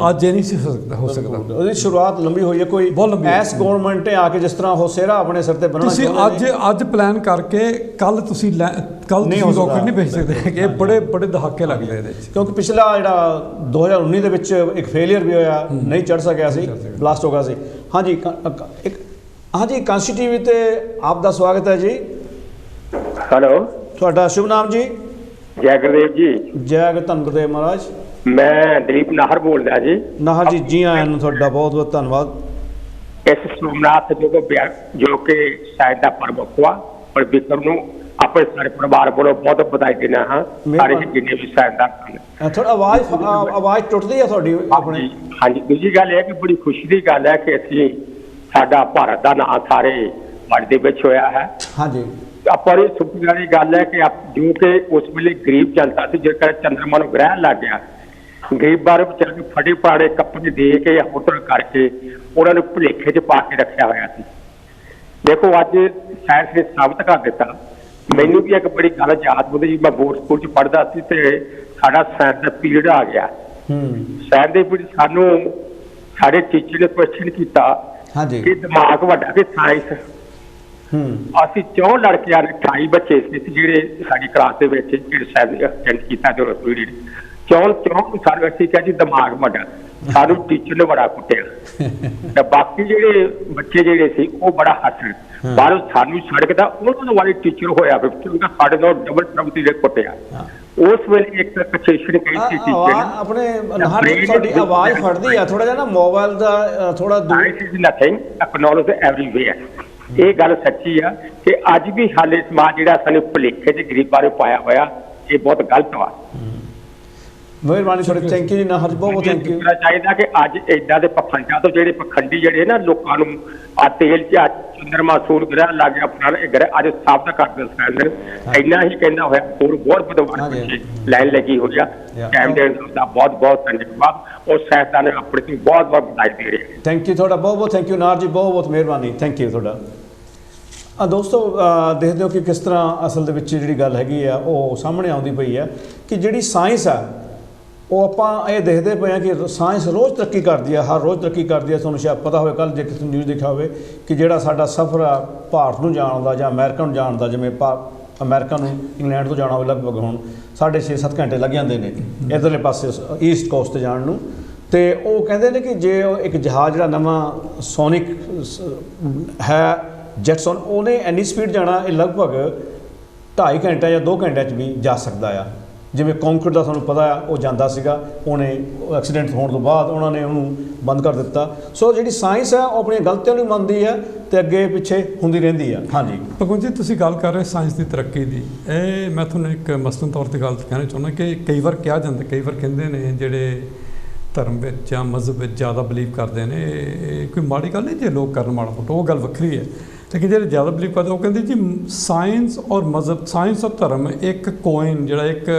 ਅੱਜ ਇਹ ਨਹੀਂ ਸੀ ਹੋ ਸਕਦਾ। ਉਹਦੀ ਸ਼ੁਰੂਆਤ ਲੰਬੀ ਹੋਈ ਹੈ। ਕੋਈ ਐਸ ਗਵਰਨਮੈਂਟ ਨੇ ਆ ਕੇ ਜਿਸ ਤਰ੍ਹਾਂ ਉਹ ਸਿਹਰਾ ਆਪਣੇ ਸਿਰ ਤੇ ਬੰਨਣਾ, ਤੁਸੀਂ ਅੱਜ ਪਲਾਨ ਕਰਕੇ ਕੱਲ ਤੁਸੀਂ ਰੋਕਟ ਨਹੀਂ ਭੇਜ ਸਕਦੇ। ਇਹ ਬੜੇ ਦਹਾਕੇ ਲੱਗਦੇ ਇਹਦੇ 'ਚ, ਕਿਉਂਕਿ ਪਿਛਲਾ ਜਿਹੜਾ 2019 ਦੇ ਵਿੱਚ ਇੱਕ ਫੇਲੀਅਰ ਵੀ ਹੋਇਆ, ਨਹੀਂ ਚੜ੍ਹ ਸਕਿਆ ਸੀ, ਬਲਾਸਟ ਹੋ ਗਿਆ ਸੀ। ਹਾਂਜੀ, ਹਾਂਜੀ, ਕਾਂਸਟੀ ਟੀਵੀ ਤੇ ਆਪ ਦਾ ਸਵਾਗਤ ਹੈ ਜੀ। ਹੈਲੋ, ਤੁਹਾਡਾ ਸ਼ੁਭ ਨਾਮ ਜੀ? ਜੈ ਗੁਰਦੇਵ ਜੀ। ਜੈ ਗੁਰਦੇਵ ਮਹਾਰਾਜ। ਮੈਂ ਦਲੀਪ ਨਾਹਰ ਬੋਲਦਾ ਜੀ। ਨਾਹਰ ਜੀ, ਜੀ ਆਇਆਂ ਨੂੰ, ਤੁਹਾਡਾ ਬਹੁਤ ਬਹੁਤ ਧੰਨਵਾਦ। ਇਸ ਸੋਮਨਾਥ ਜੋ ਕਿ ਸ਼ਾਇਦ ਦਾ ਪ੍ਰਮੁੱਖ ਵਾ, ਪਰ ਵਿਕਰਮ ਨੂੰ ਆਪਣੇ ਸਾਰੇ ਪਰਿਵਾਰ ਵੱਲੋਂ ਬਹੁਤ ਵਧਾਈ ਦਿੰਦਾ ਹਾਂ। ਸਾਰੇ ਜਿੰਨੇ ਵੀ ਸ਼ਾਇਦਾਰ ਹਨ। ਥੋੜਾ ਆਵਾਜ਼ ਟੁੱਟਦੀ ਹੈ ਤੁਹਾਡੀ ਆਪਣੇ। ਹਾਂਜੀ, ਦੂਜੀ ਗੱਲ ਇਹ ਕਿ ਬੜੀ ਖੁਸ਼ੀ ਦੀ ਗੱਲ ਹੈ ਕਿ ਅਸੀਂ ਸਾਡਾ ਭਾਰਤ ਦਾ ਨਾਂ ਸਾਰੇ ਵਰਲਡ ਦੇ ਵਿੱਚ ਹੋਇਆ ਹੈ। ਹਾਂਜੀ, ਆਪਾਂ ਇਹ ਸੁਪਨੇ ਵਾਲੀ ਗੱਲ ਹੈ ਕਿ ਜੋ ਕਿ ਉਸ ਵੇਲੇ ਗਰੀਬ ਜਨਤਾ ਸੀ, ਜੇਕਰ ਚੰਦਰਮਾ ਨੂੰ ਗ੍ਰਹਿਣ ਲੱਗ ਗਿਆ, ਗਰੀਬਾਂ ਨੂੰ ਵਿਚਾਰੇ ਨੂੰ ਫਟੇ ਪਾੜੇ ਕੱਪੜੇ ਦੇ ਕੇ ਹੋਟਲ ਕਰਕੇ ਉਹਨਾਂ ਨੂੰ ਭੁਲੇਖੇ 'ਚ ਪਾ ਕੇ ਰੱਖਿਆ ਹੋਇਆ ਸੀ। ਦੇਖੋ, ਅੱਜ ਸਾਇੰਸ ਨੇ ਸਾਬਤ ਕਰ ਦਿੱਤਾ। ਮੈਨੂੰ ਵੀ ਇੱਕ ਬੜੀ ਗੱਲ ਯਾਦ ਹੁੰਦੀ ਜੀ, ਮੈਂ ਬੋਰਡ ਸਕੂਲ 'ਚ ਪੜ੍ਹਦਾ ਸੀ ਤੇ ਸਾਡਾ ਸਾਇੰਸ ਦਾ ਪੀਰੀਅਡ ਆ ਗਿਆ। ਸਾਇੰਸ ਦੇ ਪੀਰੀਅਡ ਸਾਨੂੰ ਸਾਡੇ ਟੀਚਰ ਨੇ ਕੁਐਸਚਨ ਕੀਤਾ ਕਿ ਦਿਮਾਗ ਵੱਡਾ ਕਿ ਸਾਇੰਸ। ਅਸੀਂ 4 ਲੜਕਿਆਂ ਨੇ 28 ਬੱਚੇ ਸੀ ਜਿਹੜੇ ਸਾਡੀ ਕਲਾਸ ਦੇ ਵਿੱਚ ਜਿਹੜੇ ਸਾਇੰਸ ਅਟੈਂਡ ਕੀਤਾ ਜੋ ਪੀਰੀਅਡ, 4 ਸਾਨੂੰ ਅਸੀਂ ਕਿਹਾ ਜੀ ਦਿਮਾਗ ਵੱਡਾ। ਸਾਨੂੰ ਟੀਚਰ ਨੇ ਬੜਾ ਕੁੱਟਿਆ ਤੇ ਬਾਕੀ ਜਿਹੜੇ ਬੱਚੇ ਜਿਹੜੇ ਸੀ ਉਹ ਬੜਾ ਹੱਸਣ। ਬਾਹਰੋਂ ਸਾਨੂੰ ਸੜਕ ਦਾ ਉਹਨਾਂ ਵਾਲੇ ਟੀਚਰ ਹੋਇਆ ਕਿਉਂਕਿ ਸਾਡੇ ਨਾਲ ਡਬਲ ਪ੍ਰਭਤੀ ਦੇ ਕੁੱਟਿਆ। ਉਸ ਵੇਲੇ ਇੱਕ ਕੰਸੈਸ਼ਨ ਕਹੀ ਸੀ ਟੀਚਰ ਆਪਣੇ ਤੁਹਾਡੀ ਆਵਾਜ਼ ਫੜਦੀ ਆ ਥੋੜਾ ਜਿਹਾ ਨਾ, ਮੋਬਾਈਲ ਦਾ ਥੋੜਾ ਦੂਰ। It is nothing, acknowledge everywhere. ਇਹ ਗੱਲ ਸੱਚੀ ਆ ਕਿ ਅੱਜ ਵੀ ਹਾਲੇ ਸਮਾਜ ਜਿਹੜਾ ਸਾਨੂੰ ਭੁਲੇਖੇ 'ਚ ਗਰੀਬਾਂ ਨੂੰ ਪਾਇਆ ਹੋਇਆ, ਇਹ ਬਹੁਤ ਗਲਤ ਵਾ। ਮਿਹਰਬਾਨੀ ਤੁਹਾਡੀ, ਥੈਂਕ ਯੂ ਜੀ ਨਾਹਰ, ਬਹੁਤ ਬਹੁਤ ਥੈਂਕ ਯੂ। ਚਾਹੀਦਾ ਕਿ ਅੱਜ ਇਦਾਂ ਦੇ ਪਖੰਡਾਂ ਤੋਂ ਜਿਹੜੇ ਪਖੰਡੀ ਜਿਹੜੇ ਨਾ ਲੋਕਾਂ ਨੂੰ ਆ ਤੇਲ ਚ ਚੰਦਰਮਾ ਸੂਰ ਗ੍ਰਹਿ ਲੱਗ ਗਿਆ ਆਪਣਾ ਗ੍ਰਹਿ ਅੱਜ ਸਾਬਤ ਕਰ ਦਿੰਦੇ। ਇੰਨਾ ਹੀ ਕਹਿੰਦਾ ਹੋਇਆ ਹੋਰ ਬਹੁਤ ਵਿਦਵਾਨ ਲਾਈਨ ਲੱਗੀ ਹੋਈ ਆ। ਟਾਈਮ ਦੇਣ ਦਾ ਬਹੁਤ ਬਹੁਤ ਧੰਨਵਾਦ। ਉਹ ਸਾਇੰਸਦਾਨ ਨੇ ਆਪਣੇ ਤੋਂ ਬਹੁਤ ਬਹੁਤ ਵਧਾਈ ਦੇ ਰਹੇ। ਥੈਂਕ ਯੂ ਤੁਹਾਡਾ, ਬਹੁਤ ਬਹੁਤ ਥੈਂਕ ਯੂ ਨਾਹਰ ਜੀ, ਬਹੁਤ ਬਹੁਤ ਮਿਹਰਬਾਨੀ, ਥੈਂਕ ਯੂ ਤੁਹਾਡਾ। ਦੋਸਤੋ ਦੇਖਦੇ ਹੋ ਕਿ ਕਿਸ ਤਰ੍ਹਾਂ ਅਸਲ ਦੇ ਵਿੱਚ ਜਿਹੜੀ ਗੱਲ ਹੈਗੀ ਆ ਉਹ ਸਾਹਮਣੇ ਆਉਂਦੀ ਪਈ ਆ ਕਿ ਜਿਹੜੀ ਸਾਇੰਸ ਆ ਉਹ ਆਪਾਂ ਇਹ ਦੇਖਦੇ ਪਏ ਹਾਂ ਕਿ ਸਾਇੰਸ ਰੋਜ਼ ਤਰੱਕੀ ਕਰਦੀ ਹੈ, ਹਰ ਰੋਜ਼ ਤਰੱਕੀ ਕਰਦੀ ਹੈ। ਤੁਹਾਨੂੰ ਸ਼ਾਇਦ ਪਤਾ ਹੋਵੇ, ਕੱਲ੍ਹ ਜੇ ਕਿਸੇ ਨਿਊਜ਼ ਦੇਖਿਆ ਹੋਵੇ ਕਿ ਜਿਹੜਾ ਸਾਡਾ ਸਫ਼ਰ ਆ ਭਾਰਤ ਨੂੰ ਜਾਣ ਦਾ ਜਾਂ ਅਮਰੀਕਾ ਨੂੰ ਜਾਣ ਦਾ, ਜਿਵੇਂ ਅਮਰੀਕਾ ਨੂੰ ਇੰਗਲੈਂਡ ਤੋਂ ਜਾਣਾ ਹੋਵੇ ਲਗਭਗ ਹੁਣ 6.5-7 ਘੰਟੇ ਲੱਗ ਜਾਂਦੇ ਨੇ ਇੱਧਰਲੇ ਪਾਸੇ ਈਸਟ ਕੋਸਟ 'ਤੇ ਜਾਣ ਨੂੰ। ਅਤੇ ਉਹ ਕਹਿੰਦੇ ਨੇ ਕਿ ਜੇ ਉਹ ਇੱਕ ਜਹਾਜ਼ ਜਿਹੜਾ ਨਵਾਂ ਸੋਨਿਕ ਹੈ ਜੈਟਸਨ, ਉਹਨੇ ਇੰਨੀ ਸਪੀਡ ਜਾਣਾ ਇਹ ਲਗਭਗ 2.5 ਘੰਟੇ ਜਾਂ 2 ਘੰਟਿਆਂ 'ਚ ਵੀ ਜਾ ਸਕਦਾ ਆ। ਜਿਵੇਂ ਕੌਂਕਰਡ ਦਾ ਤੁਹਾਨੂੰ ਪਤਾ ਆ ਉਹ ਜਾਂਦਾ ਸੀਗਾ, ਉਹਨੇ ਐਕਸੀਡੈਂਟ ਹੋਣ ਤੋਂ ਬਾਅਦ ਉਹਨਾਂ ਨੇ ਉਹਨੂੰ ਬੰਦ ਕਰ ਦਿੱਤਾ। ਸੋ ਜਿਹੜੀ ਸਾਇੰਸ ਹੈ ਉਹ ਆਪਣੀਆਂ ਗਲਤੀਆਂ ਨੂੰ ਮੰਨਦੀ ਹੈ ਅਤੇ ਅੱਗੇ ਪਿੱਛੇ ਹੁੰਦੀ ਰਹਿੰਦੀ ਆ। ਹਾਂਜੀ ਭਗਵੰਤ ਜੀ, ਤੁਸੀਂ ਗੱਲ ਕਰ ਰਹੇ ਸਾਇੰਸ ਦੀ ਤਰੱਕੀ ਦੀ, ਇਹ ਮੈਂ ਤੁਹਾਨੂੰ ਇੱਕ ਮਸਲਨ ਤੌਰ 'ਤੇ ਗੱਲ ਕਹਿਣਾ ਚਾਹੁੰਦਾ ਕਿ ਕਈ ਵਾਰ ਕਿਹਾ ਜਾਂਦਾ, ਕਈ ਵਾਰ ਕਹਿੰਦੇ ਨੇ ਜਿਹੜੇ ਧਰਮ ਵਿੱਚ ਜਾਂ ਮਜ਼ਹਬ ਵਿੱਚ ਜ਼ਿਆਦਾ ਬਿਲੀਵ ਕਰਦੇ ਨੇ ਇਹ ਕੋਈ ਮਾੜੀ ਗੱਲ ਨਹੀਂ ਜੇ ਲੋਕ ਕਰਨ ਮਾੜਾ ਮੋਟਾ, ਉਹ ਗੱਲ ਵੱਖਰੀ ਹੈ। ਲੇਕਿਨ ਜਿਹੜੇ ਜ਼ਿਆਦਾ ਬਿਲੀਵ ਕਰਦੇ ਉਹ ਕਹਿੰਦੇ ਜੀ ਸਾਇੰਸ ਔਰ ਮਜ਼ਹਬ, ਸਾਇੰਸ ਔਰ ਧਰਮ ਇੱਕ ਕੋਇਨ, ਜਿਹੜਾ ਇੱਕ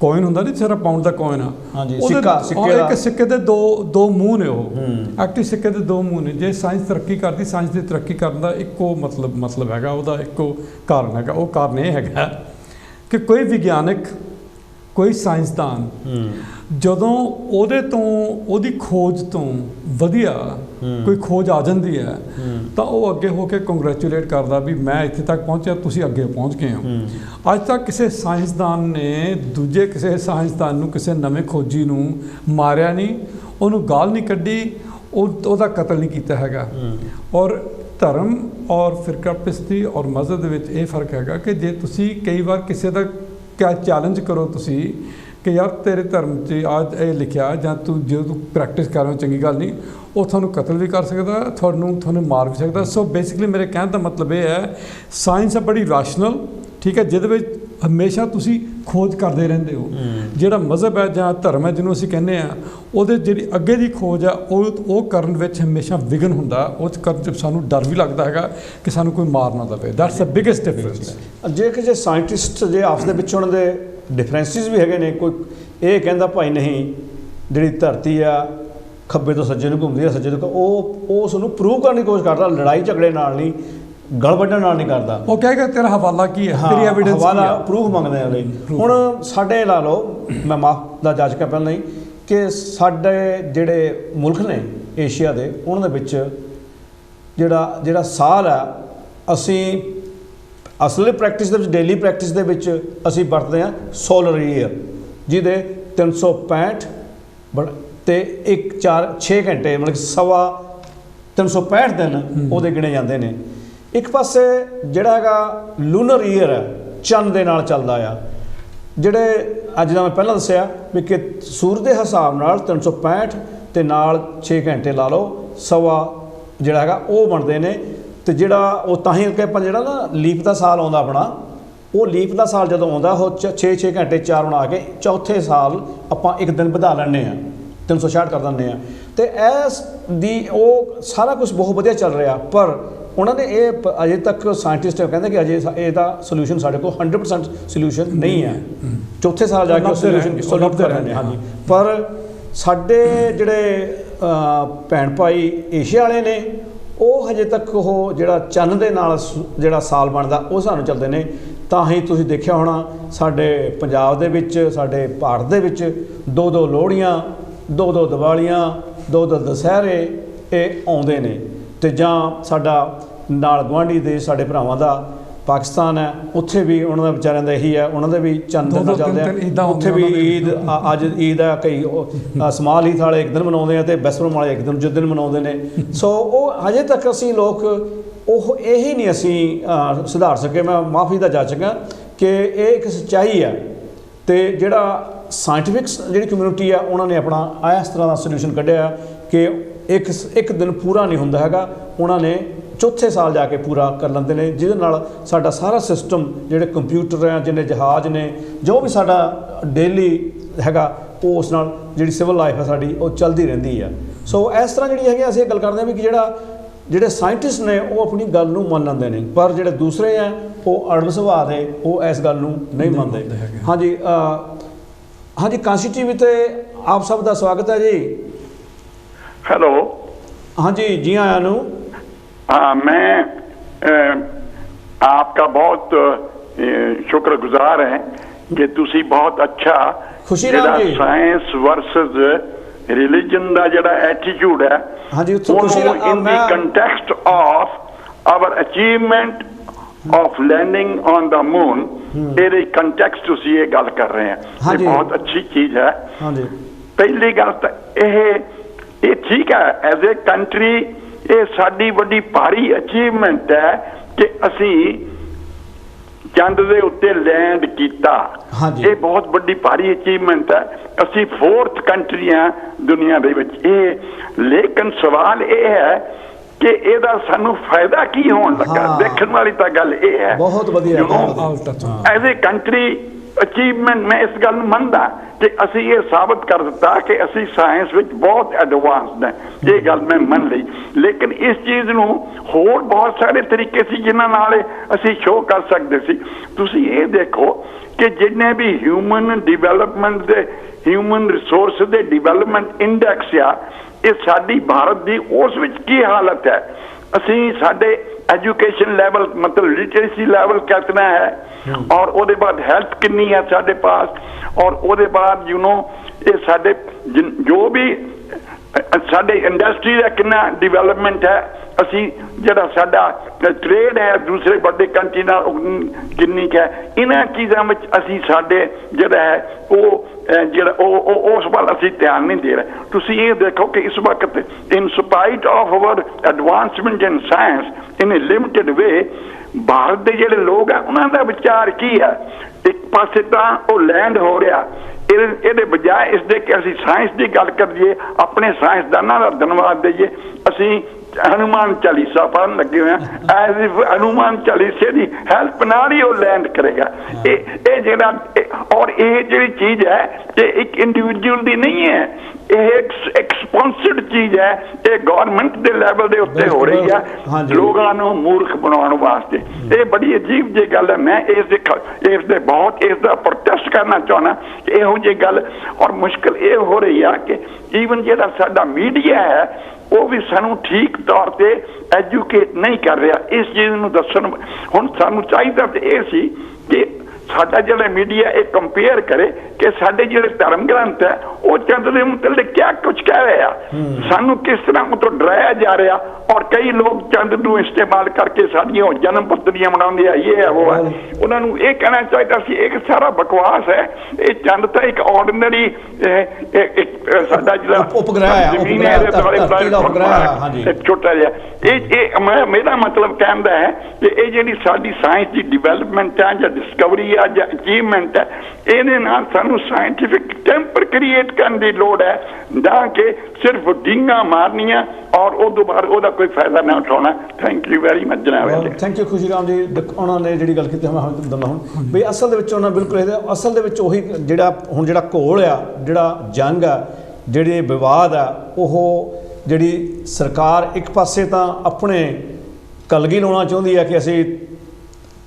ਕੋਇਨ ਹੁੰਦਾ ਨਹੀਂ ਸਿਰਫ ਪਾਉਂਡ ਦਾ ਕੋਇਨ ਆ, ਇੱਕ ਸਿੱਕੇ ਦੇ ਦੋ ਮੂੰਹ ਨੇ। ਉਹ ਐਕਟਿਵ ਸਿੱਕੇ ਦੇ 2 ਮੂੰਹ ਨੇ। ਜੇ ਸਾਇੰਸ ਤਰੱਕੀ ਕਰਦੀ, ਸਾਇੰਸ ਦੀ ਤਰੱਕੀ ਕਰਨ ਦਾ ਇੱਕੋ ਮਤਲਬ ਹੈਗਾ, ਉਹਦਾ ਇੱਕੋ ਕਾਰਨ ਹੈਗਾ। ਉਹ ਕਾਰਨ ਇਹ ਹੈਗਾ ਕਿ ਕੋਈ ਵਿਗਿਆਨਕ, ਕੋਈ ਸਾਇੰਸਦਾਨ ਜਦੋਂ ਉਹਦੀ ਖੋਜ ਤੋਂ ਵਧੀਆ ਕੋਈ ਖੋਜ ਆ ਜਾਂਦੀ ਹੈ ਤਾਂ ਉਹ ਅੱਗੇ ਹੋ ਕੇ ਕੰਗ੍ਰੈਚੁਲੇਟ ਕਰਦਾ ਵੀ ਮੈਂ ਇੱਥੇ ਤੱਕ ਪਹੁੰਚਿਆ, ਤੁਸੀਂ ਅੱਗੇ ਪਹੁੰਚ ਗਏ ਹੋ। ਅੱਜ ਤੱਕ ਕਿਸੇ ਸਾਇੰਸਦਾਨ ਨੇ ਦੂਜੇ ਕਿਸੇ ਸਾਇੰਸਦਾਨ ਨੂੰ, ਕਿਸੇ ਨਵੇਂ ਖੋਜੀ ਨੂੰ ਮਾਰਿਆ ਨਹੀਂ, ਉਹਨੂੰ ਗਾਲ ਨਹੀਂ ਕੱਢੀ, ਉਹਦਾ ਕਤਲ ਨਹੀਂ ਕੀਤਾ ਹੈਗਾ। ਔਰ ਧਰਮ ਔਰ ਫਿਰਕਾਪ੍ਰਸਤੀ ਔਰ ਮਜ਼ਹਬ ਦੇ ਵਿੱਚ ਇਹ ਫਰਕ ਹੈਗਾ ਕਿ ਜੇ ਤੁਸੀਂ ਕਈ ਵਾਰ ਕਿਸੇ ਦਾ ਚੈਲੰਜ ਕਰੋ ਤੁਸੀਂ ਕਿ ਯਾਰ ਤੇਰੇ ਧਰਮ 'ਚ ਅੱਜ ਇਹ ਲਿਖਿਆ, ਜਾਂ ਜੇ ਤੂੰ ਪ੍ਰੈਕਟਿਸ ਕਰ ਰਹੇ ਹੋ ਚੰਗੀ ਗੱਲ ਨਹੀਂ, ਉਹ ਤੁਹਾਨੂੰ ਕਤਲ ਵੀ ਕਰ ਸਕਦਾ, ਤੁਹਾਨੂੰ ਮਾਰ ਵੀ ਸਕਦਾ। ਸੋ ਬੇਸਿਕਲੀ ਮੇਰੇ ਕਹਿਣ ਦਾ ਮਤਲਬ ਇਹ ਹੈ ਸਾਇੰਸ ਹੈ ਬੜੀ ਰਾਸ਼ਨਲ, ਠੀਕ ਹੈ, ਜਿਹਦੇ ਵਿੱਚ ਹਮੇਸ਼ਾ ਤੁਸੀਂ ਖੋਜ ਕਰਦੇ ਰਹਿੰਦੇ ਹੋ। ਜਿਹੜਾ ਮਜ਼ਹਬ ਹੈ ਜਾਂ ਧਰਮ ਹੈ ਜਿਹਨੂੰ ਅਸੀਂ ਕਹਿੰਦੇ ਹਾਂ, ਉਹਦੇ ਜਿਹੜੀ ਅੱਗੇ ਦੀ ਖੋਜ ਆ ਉਹ ਕਰਨ ਵਿੱਚ ਹਮੇਸ਼ਾ ਵਿਘਨ ਹੁੰਦਾ। ਉਹ 'ਚ ਕਰਨ 'ਚ ਸਾਨੂੰ ਡਰ ਵੀ ਲੱਗਦਾ ਹੈਗਾ ਕਿ ਸਾਨੂੰ ਕੋਈ ਮਾਰ ਨਾ ਦੇਵੇ। That's the biggest difference. ਜੇ ਸਾਇੰਟਿਸਟ ਜੇ ਆਪਸ ਦੇ ਵਿੱਚ ਉਹਨਾਂ ਦੇ ਡਿਫਰੈਂਸਿਸ ਵੀ ਹੈਗੇ ਨੇ, ਕੋਈ ਇਹ ਕਹਿੰਦਾ ਭਾਈ ਨਹੀਂ ਜਿਹੜੀ ਧਰਤੀ ਆ ਖੱਬੇ ਤੋਂ ਸੱਜੇ ਨੂੰ ਘੁੰਮਦੀ ਆ, ਸੱਜੇ ਤੋਂ, ਉਹ ਉਸ ਨੂੰ ਪ੍ਰੂਵ ਕਰਨ ਦੀ ਕੋਸ਼ਿਸ਼ ਕਰਦਾ, ਲੜਾਈ ਝਗੜੇ ਨਾਲ ਨਹੀਂ, ਗਲ ਵੱਢਣ ਨਾਲ ਨਹੀਂ ਕਰਦਾ। ਉਹ ਕਹੇਗਾ ਤੇਰਾ ਹਵਾਲਾ ਕੀ ਹੈ, ਤੇਰੀ ਐਵੀਡੈਂਸ ਹਵਾਲਾ ਪ੍ਰੂਫ ਮੰਗਦੇ ਆ ਲਈ। ਹੁਣ ਸਾਡੇ ਲਾ ਲਓ, ਮੈਂ ਮਾਫ ਦਾ ਜਾਚ ਕਰ ਪਹਿਲਾਂ ਨਹੀਂ ਕਿ ਸਾਡੇ ਜਿਹੜੇ ਮੁਲਕ ਨੇ ਏਸ਼ੀਆ ਦੇ, ਉਹਨਾਂ ਦੇ ਵਿੱਚ ਜਿਹੜਾ ਸਾਲ ਆ ਅਸੀਂ ਅਸਲੀ ਪ੍ਰੈਕਟਿਸ ਦੇ ਵਿੱਚ, ਡੇਲੀ ਪ੍ਰੈਕਟਿਸ ਦੇ ਵਿੱਚ ਅਸੀਂ ਵਰਤਦੇ ਹਾਂ ਸੋਲਰ ਈਅਰ, ਜਿਹਦੇ 365 ਅਤੇ 6 ਘੰਟੇ ਮਤਲਬ ਕਿ 365 ਦਿਨ ਉਹਦੇ ਗਿਣੇ ਜਾਂਦੇ ਨੇ। ਇੱਕ ਪਾਸੇ ਜਿਹੜਾ ਹੈਗਾ ਲੂਨਰ ਈਅਰ ਹੈ, ਚੰਨ ਦੇ ਨਾਲ ਚੱਲਦਾ ਆ, ਜਿਹੜੇ ਅੱਜ ਦਾ ਮੈਂ ਪਹਿਲਾਂ ਦੱਸਿਆ ਵੀ ਕਿ ਸੂਰਜ ਦੇ ਹਿਸਾਬ ਨਾਲ 365 ਅਤੇ ਨਾਲ 6 ਘੰਟੇ ਲਾ ਲਓ, ਜਿਹੜਾ ਹੈਗਾ ਉਹ ਬਣਦੇ ਨੇ। ਅਤੇ ਜਿਹੜਾ ਉਹ ਤਾਂ ਹੀ ਕਿ ਆਪਾਂ ਜਿਹੜਾ ਨਾ ਲੀਪ ਦਾ ਸਾਲ ਆਉਂਦਾ ਆਪਣਾ, ਉਹ ਲੀਪ ਦਾ ਸਾਲ ਜਦੋਂ ਆਉਂਦਾ ਉਹ 6 ਘੰਟੇ 4 ਬਣਾ ਕੇ ਚੌਥੇ ਸਾਲ ਆਪਾਂ ਇੱਕ ਦਿਨ ਵਧਾ ਲੈਂਦੇ ਹਾਂ, 366 ਕਰ ਦਿੰਦੇ ਹਾਂ। ਅਤੇ ਇਸ ਦੀ ਉਹ ਸਾਰਾ ਕੁਛ ਬਹੁਤ ਵਧੀਆ ਚੱਲ ਰਿਹਾ, ਪਰ ਉਹਨਾਂ ਨੇ ਇਹ ਅਜੇ ਤੱਕ ਸਾਇੰਟਿਸਟ ਕਹਿੰਦੇ ਕਿ ਅਜੇ ਇਹਦਾ ਸੋਲਿਊਸ਼ਨ ਸਾਡੇ ਕੋਲ 100% ਸੋਲਿਊਸ਼ਨ ਨਹੀਂ ਹੈ। ਚੌਥੇ ਸਾਲ ਜਾ ਕੇ ਸੋਲਿਊਸ਼ਨ ਸੋਲਵ ਕਰ ਰਹੇ ਨੇ। ਹਾਂਜੀ, ਪਰ ਸਾਡੇ ਜਿਹੜੇ ਭੈਣ ਭਾਈ ਏਸ਼ੀਆ ਵਾਲੇ ਨੇ, ਉਹ ਹਜੇ ਤੱਕ ਉਹ ਜਿਹੜਾ ਚੰਨ ਦੇ ਨਾਲ ਜਿਹੜਾ ਸਾਲ ਬਣਦਾ ਉਹ ਸਾਨੂੰ ਚੱਲਦੇ ਨੇ। ਤਾਂ ਹੀ ਤੁਸੀਂ ਦੇਖਿਆ ਹੋਣਾ ਸਾਡੇ ਪੰਜਾਬ ਦੇ ਵਿੱਚ, ਸਾਡੇ ਭਾਰਤ ਦੇ ਵਿੱਚ 2 ਲੋਹੜੀਆਂ, 2 ਦੀਵਾਲੀਆਂ, 2 ਦੁਸਹਿਰੇ ਇਹ ਆਉਂਦੇ ਨੇ। ਅਤੇ ਜਾਂ ਸਾਡਾ ਨਾਲ ਗੁਆਂਢੀ ਦੇਸ਼ ਸਾਡੇ ਭਰਾਵਾਂ ਦਾ ਪਾਕਿਸਤਾਨ ਹੈ, ਉੱਥੇ ਵੀ ਉਹਨਾਂ ਦਾ ਵਿਚਾਰਿਆਂ ਦਾ ਇਹੀ ਹੈ, ਉਹਨਾਂ ਦੇ ਵੀ ਚੰਦ ਦੇ ਨਾਲ ਚੱਲਦੇ ਆ। ਉੱਥੇ ਵੀ ਈਦ, ਅੱਜ ਈਦ ਹੈ, ਕਈ ਸਮਾਲ ਈਦ ਵਾਲੇ ਇੱਕ ਦਿਨ ਮਨਾਉਂਦੇ ਆ ਅਤੇ ਬੈਸਰਮ ਵਾਲੇ ਇੱਕ ਦੂਜੇ ਦਿਨ ਮਨਾਉਂਦੇ ਨੇ। ਸੋ ਉਹ ਹਜੇ ਤੱਕ ਅਸੀਂ ਲੋਕ ਉਹ ਇਹੀ ਨਹੀਂ ਅਸੀਂ ਸੁਧਾਰ ਸਕੇ। ਮੈਂ ਮਾਫੀ ਦਾ ਜਾਚਕ ਹਾਂ ਕਿ ਇਹ ਇੱਕ ਸੱਚਾਈ ਹੈ। ਅਤੇ ਜਿਹੜਾ ਸਾਇੰਟੀਫਿਕ ਜਿਹੜੀ ਕਮਿਊਨਿਟੀ ਆ, ਉਹਨਾਂ ਨੇ ਆਪਣਾ ਇਸ ਤਰ੍ਹਾਂ ਦਾ ਸੋਲਿਊਸ਼ਨ ਕੱਢਿਆ ਕਿ ਇੱਕ ਦਿਨ ਪੂਰਾ ਨਹੀਂ ਹੁੰਦਾ ਹੈਗਾ, ਉਹਨਾਂ ਨੇ ਚੌਥੇ ਸਾਲ ਜਾ ਕੇ ਪੂਰਾ ਕਰ ਲੈਂਦੇ ਨੇ, ਜਿਹਦੇ ਨਾਲ ਸਾਡਾ ਸਾਰਾ ਸਿਸਟਮ ਜਿਹੜੇ ਕੰਪਿਊਟਰ ਆ, ਜਿੰਨੇ ਜਹਾਜ਼ ਨੇ, ਜੋ ਵੀ ਸਾਡਾ ਡੇਲੀ ਹੈਗਾ, ਉਹ ਉਸ ਨਾਲ ਜਿਹੜੀ ਸਿਵਲ ਲਾਈਫ ਹੈ ਸਾਡੀ ਉਹ ਚੱਲਦੀ ਰਹਿੰਦੀ ਆ। ਸੋ ਇਸ ਤਰ੍ਹਾਂ ਜਿਹੜੀ ਹੈਗੀ ਅਸੀਂ ਇਹ ਗੱਲ ਕਰਦੇ ਹਾਂ ਵੀ ਕਿ ਜਿਹੜੇ ਸਾਇੰਟਿਸਟ ਨੇ ਉਹ ਆਪਣੀ ਗੱਲ ਨੂੰ ਮੰਨ ਲੈਂਦੇ ਨੇ, ਪਰ ਜਿਹੜੇ ਦੂਸਰੇ ਆ ਉਹ ਅੜਬ ਸੁਭਾਅ ਦੇ, ਉਹ ਇਸ ਗੱਲ ਨੂੰ ਨਹੀਂ ਮੰਨਦੇ। ਹਾਂਜੀ ਹਾਂਜੀ, ਕਾਂਸੀ ਟੀਵੀ ਤੇ ਆਪ ਸਭ ਦਾ ਸਵਾਗਤ है जी। हेलो। हाँ जी, जी आया। हाँ, मैं आपका बहुत शुक्रगुजार है कि तुसी बहुत अच्छा साइंस वर्सेस रिलीजन का जिहड़ा एटीट्यूड है, हाँ जी, in the context of our achievement of landing on the moon, ये कंटेक्स्ट तुसी ये गल कर रहे हैं, हाँ ये बहुत अच्छी चीज है। हाँ जी, पहली गल तो ये ठीक है, एज ए कंट्री ये साडी बड़ी भारी अचीवमेंट है कि असी चंद दे उत्ते लैंड कीता। हाँ जी, ये बहुत बड़ी भारी अचीवमेंट है, असी 4th कंट्री हैं दुनिया दे विच ये। लेकिन सवाल ये है कि ਇਹਦਾ ਸਾਨੂੰ फायदा की होने लगा। देखने वाली तो गल ये है, बहुत बढ़िया एज ए कंट्री अचीवमेंट मैं इस गल मनदा कि असी ये साबित कर दिता कि असी साइंस विच बहुत एडवांस हैं, ये गल मैं मन ली। लेकिन इस चीज़ नूं होर बहुत सारे तरीके सी जिन्हां नाल असी शो कर सकते सी। तुसी ये देखो कि जिन्ने भी ह्यूमन डिवेलपमेंट दे, ह्यूमन रिसोर्स दे डिवेलपमेंट इंडेक्स आ, ये साडी भारत दी उस विच की हालत है। असी साडे एजुकेशन लेवल मतलब लिटरेसी लेवल कितना है, और उसके बाद हेल्थ कितनी है साडे पास, और उसके बाद ये साडे जो भी साडे इंडस्ट्री का कितना डिवेलपमेंट है, असी जिहड़ा साडा ट्रेड है दूसरे बड़े कंट्री नाल किन्नी है, इन्हां चीज़ां विच असी साडे जिहड़ा है उस वाल असी ध्यान नहीं दे रहे। तुसी ये देखो कि इस वक्त in spite of our advancement in science in A limited way, Bharat के जिहड़े लोग हैं उन्हां दा विचार की है। एक पासे तां ओह लैंड हो रहा, ਇਹਦੇ ਬਜਾਏ ਇਸ ਦੇ ਕਿ ਅਸੀਂ ਸਾਇੰਸ ਦੀ ਗੱਲ ਕਰੀਏ, ਆਪਣੇ ਸਾਇੰਸਦਾਨਾਂ ਦਾ ਧੰਨਵਾਦ ਦਈਏ। ਅਸੀਂ हनुमान चालीसा पढ़न लगे हुए हैं, एज इफ हनुमान चालीसे की हेल्प नाल ही वो लैंड करेगा। ये जेड़ा और ये जी चीज़ है ये एक इंडिविजुअल की नहीं है, ये एक स्पॉन्सर्ड चीज़ है, ये गवर्नमेंट के लैवल के उत्ते हो रही है लोगों को मूर्ख बनाने वास्ते। ये बड़ी अजीब जी गल है। मैं इस बहुत इसका प्रोटेस्ट करना चाहना कि इहो जी गल, और मुश्किल ये हो रही है कि ईवन जिहड़ा साडा मीडिया है वो भी सानू ठीक तौर पे एजुकेट नहीं कर रहा इस चीज़ नूं दस्सण। हुण सानू चाहिदा ते इह सी कि साडा जिहड़ा मीडिया ये कंपेयर करे कि साडे जिहड़े धर्म ग्रंथ है वो चंद दे मुतल्लिक क्या कुछ कह रहे हैं, सानू किस तरह उतों डराया जा रहा, और कई लोग चंद नूं इस्तेमाल करके साडियां जन्म पत्रियां बनाउंदे आ, ये है वो है। उन्हां नूं ये कहना चाहिदा सी एक सारा बकवास है, ये चंद तां एक ऑर्डिनरी साडा जिहड़ा उपग्रह है, जमीन है छोटा जिहा। मेरा मतलब कहना है कि ये जिहड़ी साडी साइंस की डिवेलपमेंट है या डिस्कवरी है या अचीवमेंट है, ਇਹਦੇ ਨਾਲ ਸਾਨੂੰ ਸਾਇੰਟਿਫਿਕ ਟੈਂਪਰ ਕ੍ਰੀਏਟ ਕਰਨ ਦੀ ਲੋੜ ਹੈ, ਨਾ ਕਿ ਸਿਰਫ ਡੀਂਗਾ ਮਾਰਨੀਆਂ ਔਰ ਉਹ ਤੋਂ ਬਾਅਦ ਉਹਦਾ ਕੋਈ ਫਾਇਦਾ ਨਾ ਉਠਾਉਣਾ। ਥੈਂਕ ਯੂ ਵੈਰੀ ਮਚ ਜਨਾਬ। ਥੈਂਕ ਯੂ ਖੁਸ਼ੀ ਰਾਮ ਜੀ। ਉਹਨਾਂ ਨੇ ਜਿਹੜੀ ਗੱਲ ਕੀਤੀ ਮੈਂ ਦੰਦਾ ਹੁਣ ਵੀ ਅਸਲ ਦੇ ਵਿੱਚ ਉਹਨਾਂ ਬਿਲਕੁਲ ਇਹਦੇ ਅਸਲ ਦੇ ਵਿੱਚ ਉਹੀ ਜਿਹੜਾ ਘੋਲ ਆ, ਜਿਹੜਾ ਜੰਗ ਆ, ਜਿਹੜੇ ਵਿਵਾਦ ਆ, ਉਹ ਜਿਹੜੀ ਸਰਕਾਰ ਇੱਕ ਪਾਸੇ ਤਾਂ ਆਪਣੇ ਕਲਗੀ ਲਾਉਣਾ ਚਾਹੁੰਦੀ ਹੈ ਕਿ ਅਸੀਂ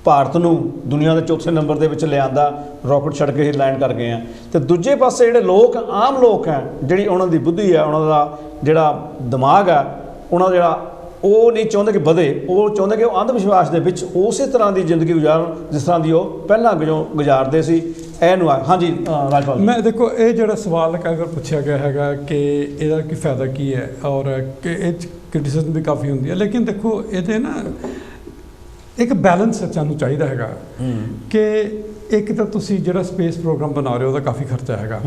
ਭਾਰਤ ਨੂੰ ਦੁਨੀਆ ਦੇ ਚੌਥੇ ਨੰਬਰ ਦੇ ਵਿੱਚ ਲਿਆਂਦਾ, ਰੌਕਟ ਛੱਡ ਕੇ ਹੀ ਲੈਂਡ ਕਰ ਗਏ ਆ, ਤੇ ਦੂਜੇ ਪਾਸੇ ਜਿਹੜੇ ਲੋਕ ਆਮ ਲੋਕ ਹੈ, ਜਿਹੜੀ ਉਹਨਾਂ ਦੀ ਬੁੱਧੀ ਹੈ, ਉਹਨਾਂ ਦਾ ਜਿਹੜਾ ਦਿਮਾਗ ਆ, ਉਹਨਾਂ ਜਿਹੜਾ ਉਹ ਨਹੀਂ ਚਾਹੁੰਦੇ ਕਿ ਵਧੇ, ਉਹ ਚਾਹੁੰਦੇ ਕਿ ਉਹ ਅੰਧ ਵਿਸ਼ਵਾਸ ਦੇ ਵਿੱਚ ਉਸੇ ਤਰ੍ਹਾਂ ਦੀ ਜ਼ਿੰਦਗੀ ਗੁਜ਼ਾਰਨ ਜਿਸ ਤਰ੍ਹਾਂ ਦੀ ਉਹ ਪਹਿਲਾਂ ਗੁਜ਼ਾਰਦੇ ਸੀ। ਇਹਨੂੰ ਹਾਂਜੀ ਰਾਜਪਾਲ, ਮੈਂ ਦੇਖੋ ਇਹ ਜਿਹੜਾ ਸਵਾਲ ਅਗਰ ਪੁੱਛਿਆ ਗਿਆ ਹੈਗਾ ਕਿ ਇਹਦਾ ਕੀ ਫਾਇਦਾ ਕੀ ਹੈ, ਔਰ ਕਿ ਇਹ 'ਚ ਕ੍ਰਿਟਿਸਿਜ਼ਮ ਵੀ ਕਾਫੀ ਹੁੰਦੀ ਹੈ, ਲੇਕਿਨ ਦੇਖੋ ਇਹਦੇ ਨਾ एक बैलेंस सानू चाहिए हैगा कि एक तो तुसी जिहड़ा स्पेस प्रोग्राम बना रहे हो काफ़ी खर्चा हैगा,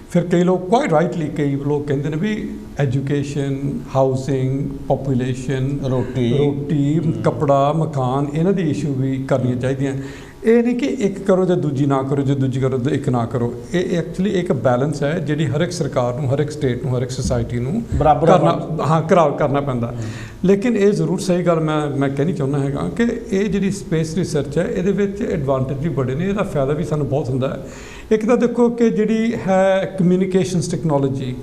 फिर कई लोग क्वाइट राइटली कई लोग कहते हैं भी एजुकेशन, हाउसिंग, पॉपूलेशन, रोटी, कपड़ा, मकान, इन्हां दी इशू भी करनी चाहिए। ਇਹ ਨਹੀਂ ਕਿ ਇੱਕ ਕਰੋ ਜਾਂ ਦੂਜੀ ਨਾ ਕਰੋ, ਜੇ ਦੂਜੀ ਕਰੋ ਤਾਂ ਇੱਕ ਨਾ ਕਰੋ। ਇਹ ਐਕਚੁਅਲੀ ਇੱਕ ਬੈਲੈਂਸ ਹੈ ਜਿਹੜੀ ਹਰ ਇੱਕ ਸਰਕਾਰ ਨੂੰ, ਹਰ ਇੱਕ ਸਟੇਟ ਨੂੰ, ਹਰ ਇੱਕ ਸੁਸਾਇਟੀ ਨੂੰ ਕਰਨਾ ਪੈਂਦਾ। ਲੇਕਿਨ ਇਹ ਜ਼ਰੂਰ ਸਹੀ ਗੱਲ ਮੈਂ ਕਹਿਣੀ ਚਾਹੁੰਦਾ ਹੈਗਾ ਕਿ ਇਹ ਜਿਹੜੀ ਸਪੇਸ ਰਿਸਰਚ ਹੈ ਇਹਦੇ ਵਿੱਚ ਐਡਵਾਂਟੇਜ ਵੀ ਬੜੇ ਨੇ, ਇਹਦਾ ਫਾਇਦਾ ਵੀ ਸਾਨੂੰ ਬਹੁਤ ਹੁੰਦਾ ਹੈ। ਇੱਕ ਤਾਂ ਦੇਖੋ ਕਿ ਜਿਹੜੀ ਹੈ ਕਮਿਊਨੀਕੇਸ਼ਨਸ ਟੈਕਨੋਲੋਜੀ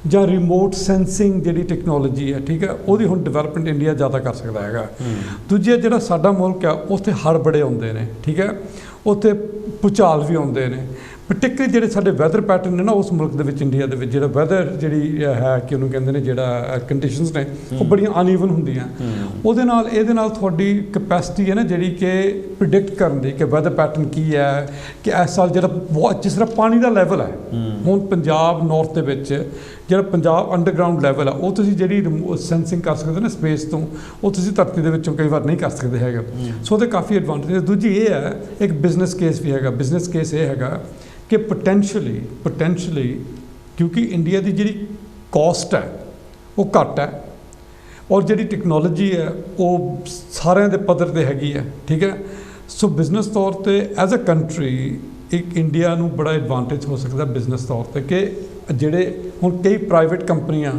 ਜਾਂ ਰਿਮੋਟ ਸੈਂਸਿੰਗ ਜਿਹੜੀ ਟੈਕਨੋਲੋਜੀ ਹੈ, ਠੀਕ ਹੈ, ਉਹਦੀ ਹੁਣ ਡਿਵੈਲਪਮੈਂਟ ਇੰਡੀਆ ਜ਼ਿਆਦਾ ਕਰ ਸਕਦਾ ਹੈਗਾ। ਦੂਜਾ ਜਿਹੜਾ ਸਾਡਾ ਮੁਲਕ ਆ ਉੱਥੇ ਹੜ੍ਹ ਬੜੇ ਆਉਂਦੇ ਨੇ, ਠੀਕ ਹੈ, ਉੱਥੇ ਭੂਚਾਲ ਵੀ ਆਉਂਦੇ ਨੇ। ਪਰਟੀਕੂਲਰਲੀ ਜਿਹੜੇ ਸਾਡੇ ਵੈਦਰ ਪੈਟਰਨ ਨੇ ਨਾ ਉਸ ਮੁਲਕ ਦੇ ਵਿੱਚ, ਇੰਡੀਆ ਦੇ ਵਿੱਚ ਜਿਹੜਾ ਵੈਦਰ ਜਿਹੜੀ ਹੈ ਕਿ ਉਹਨੂੰ ਕਹਿੰਦੇ ਨੇ ਜਿਹੜਾ ਕੰਡੀਸ਼ਨਸ ਨੇ ਉਹ ਬੜੀਆਂ ਅਨਈਵਨ ਹੁੰਦੀਆਂ। ਉਹਦੇ ਨਾਲ ਇਹਦੇ ਨਾਲ ਤੁਹਾਡੀ ਕਪੈਸਿਟੀ ਹੈ ਨਾ ਜਿਹੜੀ ਕਿ ਪ੍ਰਿਡਿਕਟ ਕਰਨ ਦੀ ਕਿ ਵੈਦਰ ਪੈਟਰਨ ਕੀ ਹੈ, ਕਿ ਇਸ ਸਾਲ ਜਿਹੜਾ ਜਿਸ ਤਰ੍ਹਾਂ ਪਾਣੀ ਦਾ ਲੈਵਲ ਹੈ ਹੁਣ ਪੰਜਾਬ ਨੌਰਥ ਦੇ ਵਿੱਚ, ਜਿਹੜਾ ਪੰਜਾਬ ਅੰਡਰਗਰਾਊਂਡ ਲੈਵਲ ਆ ਉਹ ਤੁਸੀਂ ਜਿਹੜੀ ਸੈਂਸਿੰਗ ਕਰ ਸਕਦੇ ਨਾ ਸਪੇਸ ਤੋਂ, ਉਹ ਤੁਸੀਂ ਧਰਤੀ ਦੇ ਵਿੱਚੋਂ ਕਈ ਵਾਰ ਨਹੀਂ ਕਰ ਸਕਦੇ ਹੈਗੇ। ਸੋ ਉਹਦੇ ਕਾਫੀ ਐਡਵਾਂਟੇਜ। ਦੂਜੀ ਇਹ ਹੈ ਇੱਕ ਬਿਜ਼ਨਸ ਕੇਸ ਵੀ ਹੈਗਾ। ਬਿਜ਼ਨਸ ਕੇਸ ਇਹ ਹੈਗਾ ਕਿ ਪੋਟੈਂਸ਼ੀਅਲੀ ਕਿਉਂਕਿ ਇੰਡੀਆ ਦੀ ਜਿਹੜੀ ਕਾਸਟ ਹੈ ਉਹ ਘੱਟ ਹੈ ਔਰ ਜਿਹੜੀ ਟੈਕਨੋਲੋਜੀ ਹੈ ਉਹ ਸਾਰਿਆਂ ਦੇ ਪੱਧਰ 'ਤੇ ਹੈਗੀ ਹੈ, ਠੀਕ ਹੈ। ਸੋ ਬਿਜ਼ਨਸ ਤੌਰ 'ਤੇ ਐਜ਼ ਅ ਕੰਟਰੀ ਇੱਕ ਇੰਡੀਆ ਨੂੰ ਬੜਾ ਐਡਵਾਂਟੇਜ ਹੋ ਸਕਦਾ ਬਿਜ਼ਨਸ ਤੌਰ 'ਤੇ ਕਿ ਜਿਹੜੇ ਹੁਣ ਕਈ ਪ੍ਰਾਈਵੇਟ ਕੰਪਨੀਆਂ,